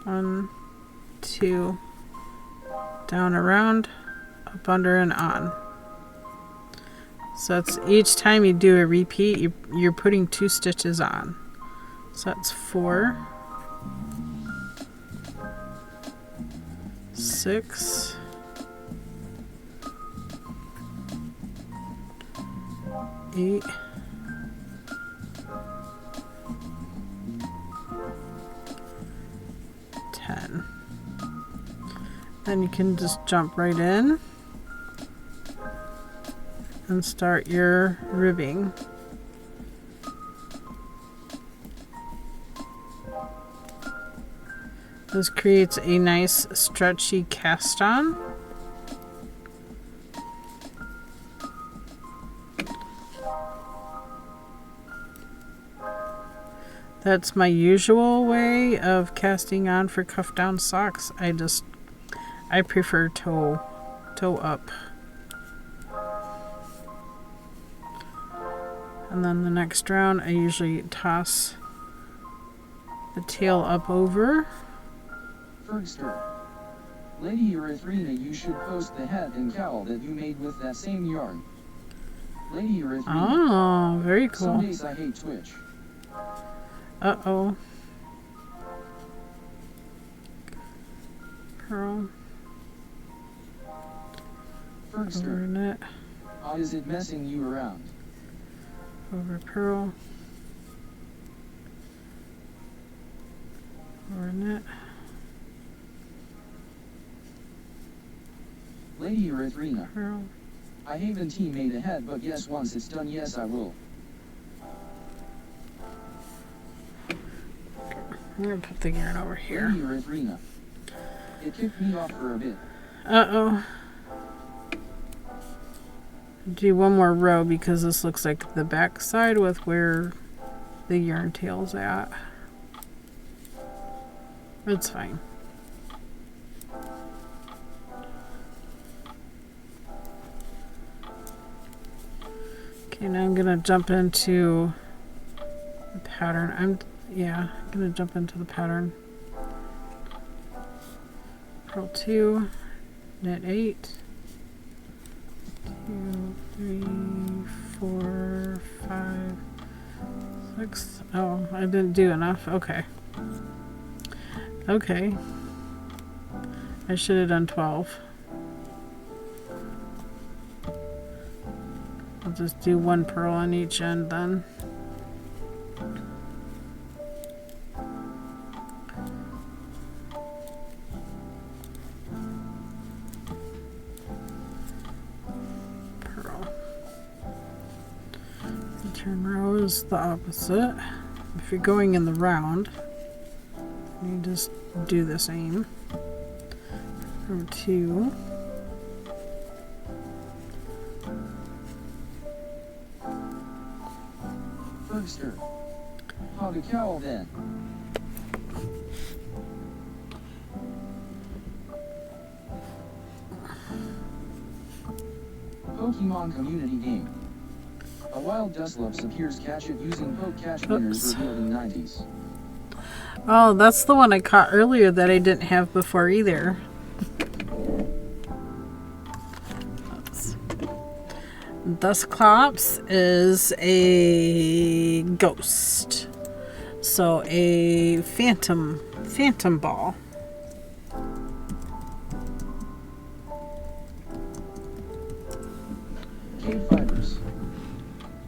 1, 2, down around, up under and on. So that's each time you do a repeat, you're putting 2 stitches on. So that's 4, 6, 8, 10. Then you can just jump right in and start your ribbing. This creates a nice stretchy cast on. That's my usual way of casting on for cuff down socks. I prefer toe up. And then the next round I usually toss the tail up over. Fergster. Lady Erythrina, you should post the hat and cowl that you made with that same yarn. Lady Erythrina. Oh, very cool. Some days I hate Twitch. Uh-oh. Pearl. Fergster. Over knit. Is it messing you around? Over pearl. Over knit. Lady Erythrina. Pearl. I haven't made a hat, but yes, once it's done, yes I will. I'm gonna put the yarn over here. Lady Erythrina. It kicked me off for a bit. Uh-oh. Do one more row because this looks like the back side with where the yarn tail's at. It's fine. Okay, now I'm gonna jump into the pattern. I'm gonna jump into the pattern. Purl 2, knit 8, 2, 3, 4, 5, 6. Oh, I didn't do enough. Okay. Okay. I should have done 12. I'll just do 1 purl on each end then. Turn row is the opposite. If you're going in the round, you just do the same. Row 2. Fergster. How to cowl then? Pokemon community game. A wild Dusclops appears, catch it using poke catch winners revealed in 90s. Oh, that's the one I caught earlier that I didn't have before either. Dusclops is a ghost. So a phantom ball.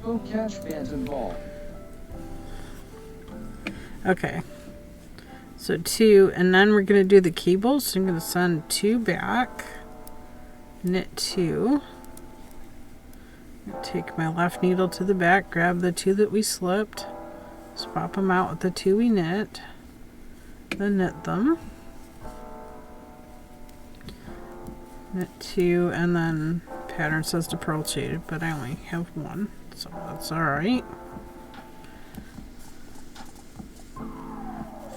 Hook catch phantom ball. Okay. So 2, and then we're going to do the cables. So I'm going to send 2 back. Knit 2. Take my left needle to the back, grab the 2 that we slipped, swap them out with the 2 we knit, then knit them. Knit 2, and then pattern says to purl shaded, but I only have 1, so that's alright.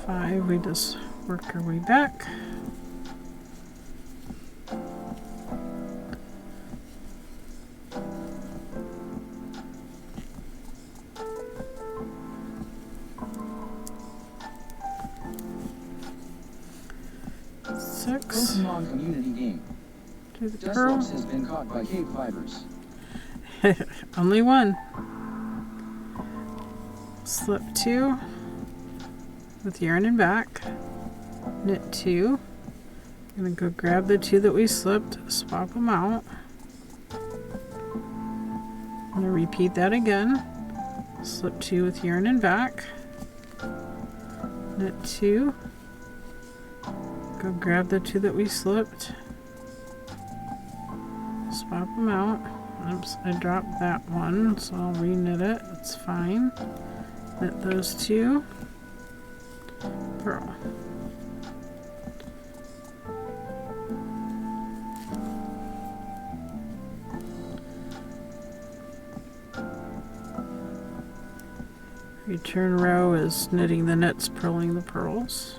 5, we just work our way back. Pokemon community game. Do the Dust purl. has been caught by KBfibers. Only 1. Slip 2 with yarn and back. Knit 2. I'm gonna go grab the 2 that we slipped, swap them out. I'm gonna repeat that again. Slip 2 with yarn and back. Knit 2. Go grab the 2 that we slipped. Swap them out. Oops, I dropped that one, so I'll re-knit it. It's fine. Knit those 2. Purl. Return row is knitting the knits, purling the purls.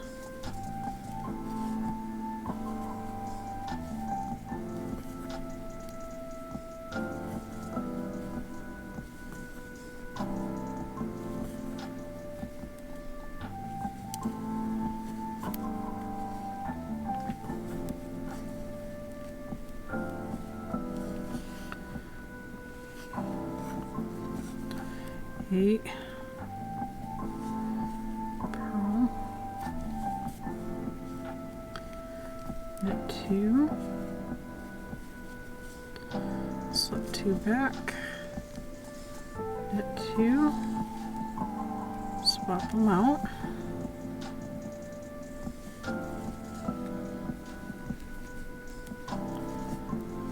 Eight. Purl. Knit 2. Slip 2 back. Knit 2. Swap them out.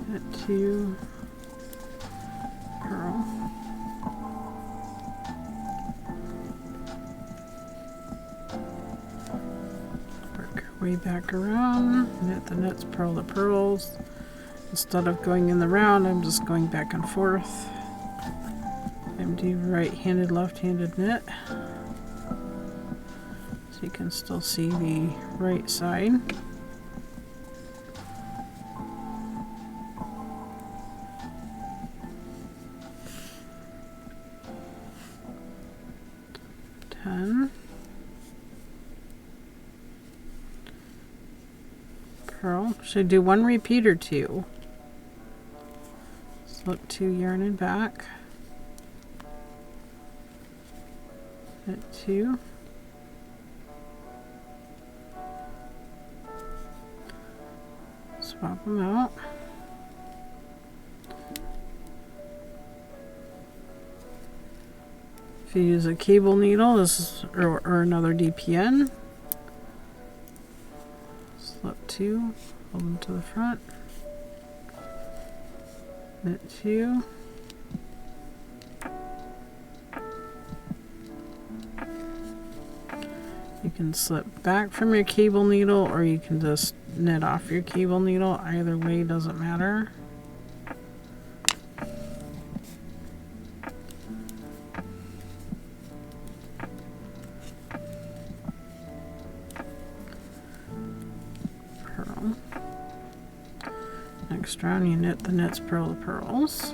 Knit 2. Purl. Way back around, knit the knits, purl the purls. Instead of going in the round, I'm just going back and forth. I'm doing right-handed, left-handed knit. So you can still see the right side. Purl. Should do 1 repeat or 2. Slip 2 yarn and back. Knit 2. Swap them out. If you use a cable needle, this is or another DPN. Slip 2, hold them to the front. Knit 2. You can slip back from your cable needle, or you can just knit off your cable needle. Either way doesn't matter. Purl. Next round you knit the knits, purl the purls.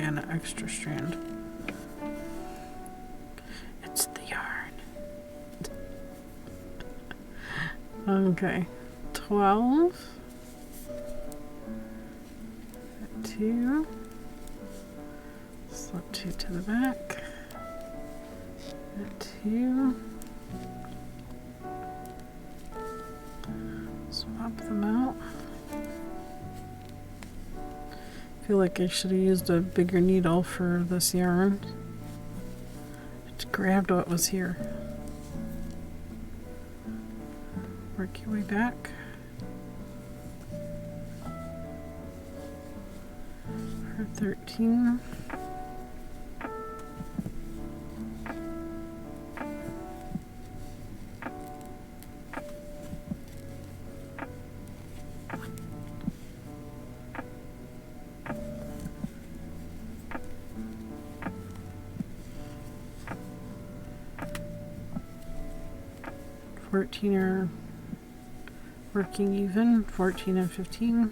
and an extra strand. It's the yarn. Okay, 12. 2. Slip 2 to the back. 2. Swap them out. I feel like I should have used a bigger needle for this yarn. Just grabbed what was here. Work your way back. 13. Are working even. 14 and 15.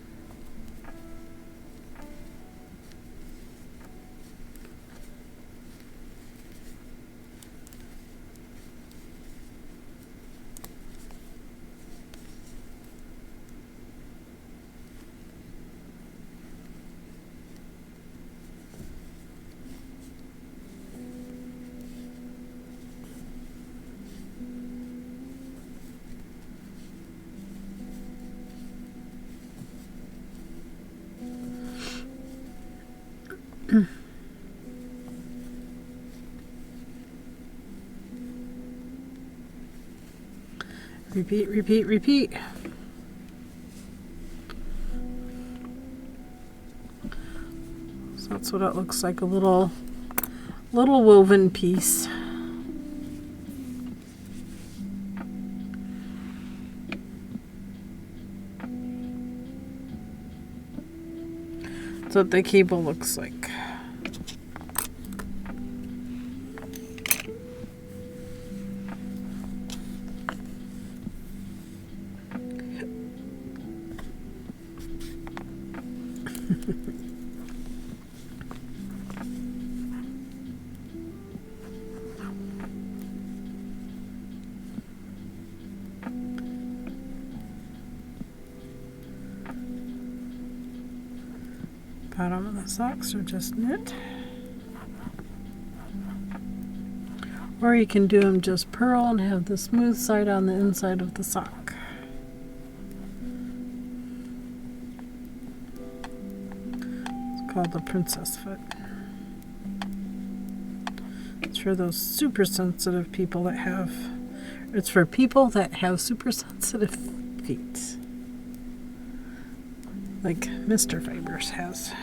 Repeat, repeat, repeat. So that's what it looks like, a little woven piece. That's what the cable looks like. Bottom of the socks are just knit. Or you can do them just purl and have the smooth side on the inside of the sock. It's called the princess foot. It's for those super sensitive people that have, it's for people that have super sensitive feet. Like Mr. Fibers has.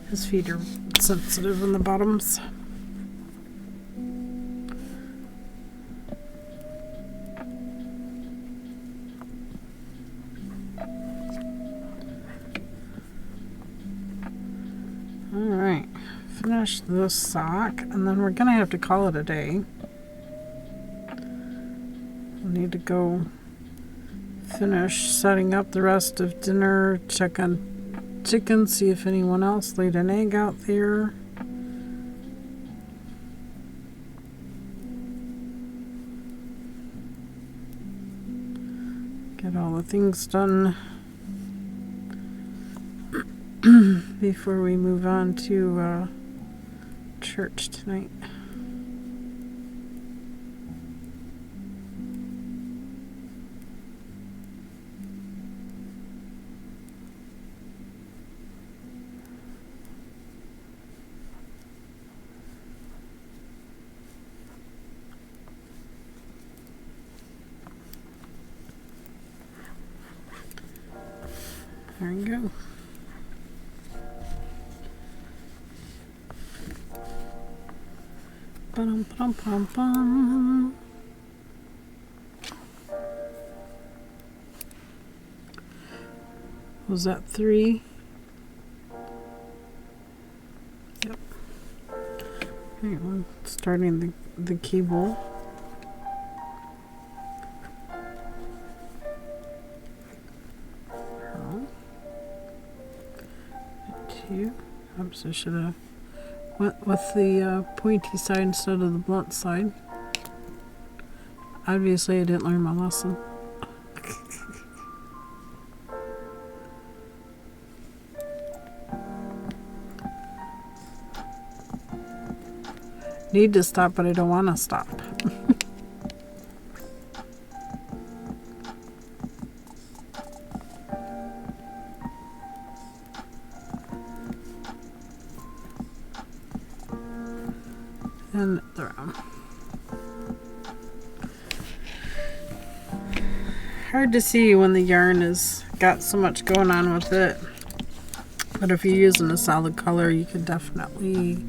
His feet are sensitive in the bottoms. Alright, finish this sock, and then we're gonna have to call it a day. We need to go finish setting up the rest of dinner, check on chicken, see if anyone else laid an egg out there. Get all the things done before we move on to church tonight. There you go. Ba-dum-ba-dum-bum-bum. Was that 3? Yep. Okay, well, starting the cable. Oops, I should have went with the pointy side instead of the blunt side. Obviously, I didn't learn my lesson. Need to stop, but I don't want to stop. And the round. Hard to see when the yarn has got so much going on with it, but if you're using a solid color, you can definitely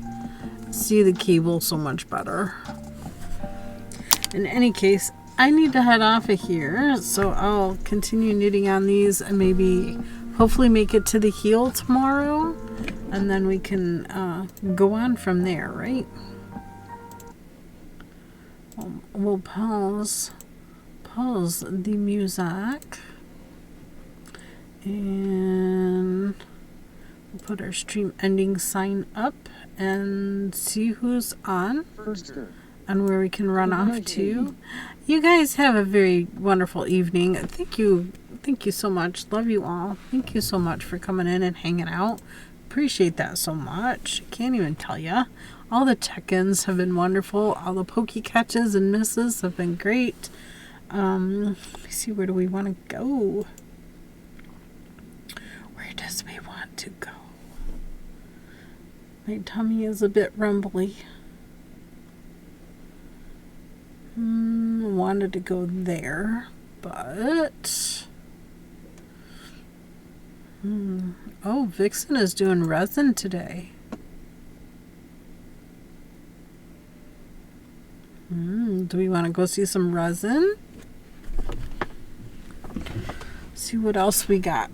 see the cable so much better. In any case, I need to head off of here, so I'll continue knitting on these and maybe hopefully make it to the heel tomorrow, and then we can go on from there, right? We'll pause the music and we'll put our stream ending sign up and see who's on and where we can run off to. You guys have a very wonderful evening. Thank you so much. Love you all. Thank you so much for coming in and hanging out. Appreciate that so much. Can't even tell ya. All the check-ins have been wonderful. All the pokey catches and misses have been great. Let me see, where do we want to go? Where does we want to go? My tummy is a bit rumbly. Wanted to go there, but... Oh, Vixen is doing resin today. Do we want to go see some resin? See what else we got.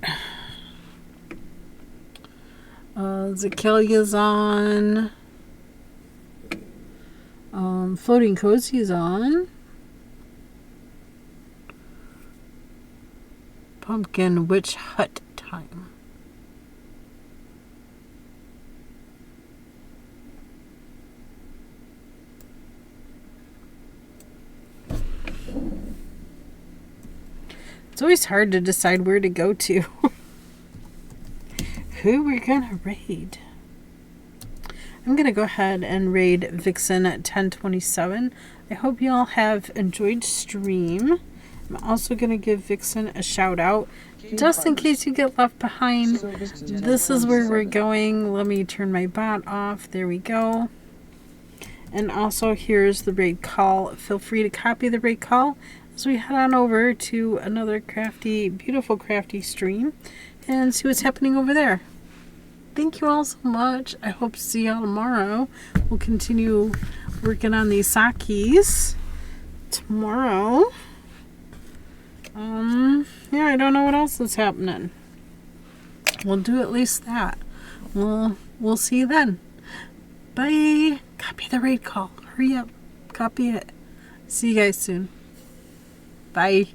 Zakelia's on. Floating Cozy's on. Pumpkin Witch Hut time. It's always hard to decide where to go to. Who we're gonna raid. I'm gonna go ahead and raid Vixen at 1027. I hope you all have enjoyed stream. I'm also gonna give Vixen a shout out just in case you get left behind. This is where we're going. Let me turn my bot off. There we go. And also here's the raid call. Feel free to copy the raid call as we head on over to another crafty, beautiful crafty stream and see what's happening over there. Thank you all so much. I hope to see y'all tomorrow. We'll continue working on these sakis tomorrow. Yeah, I don't know what else is happening. We'll do at least that. We'll see you then. Bye. Copy the raid call. Hurry up. Copy it. See you guys soon. Bye.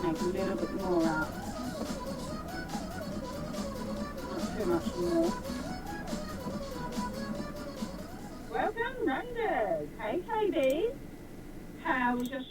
Make a little bit more out. Not too much more. Welcome, Runders. Hey, KB. How was your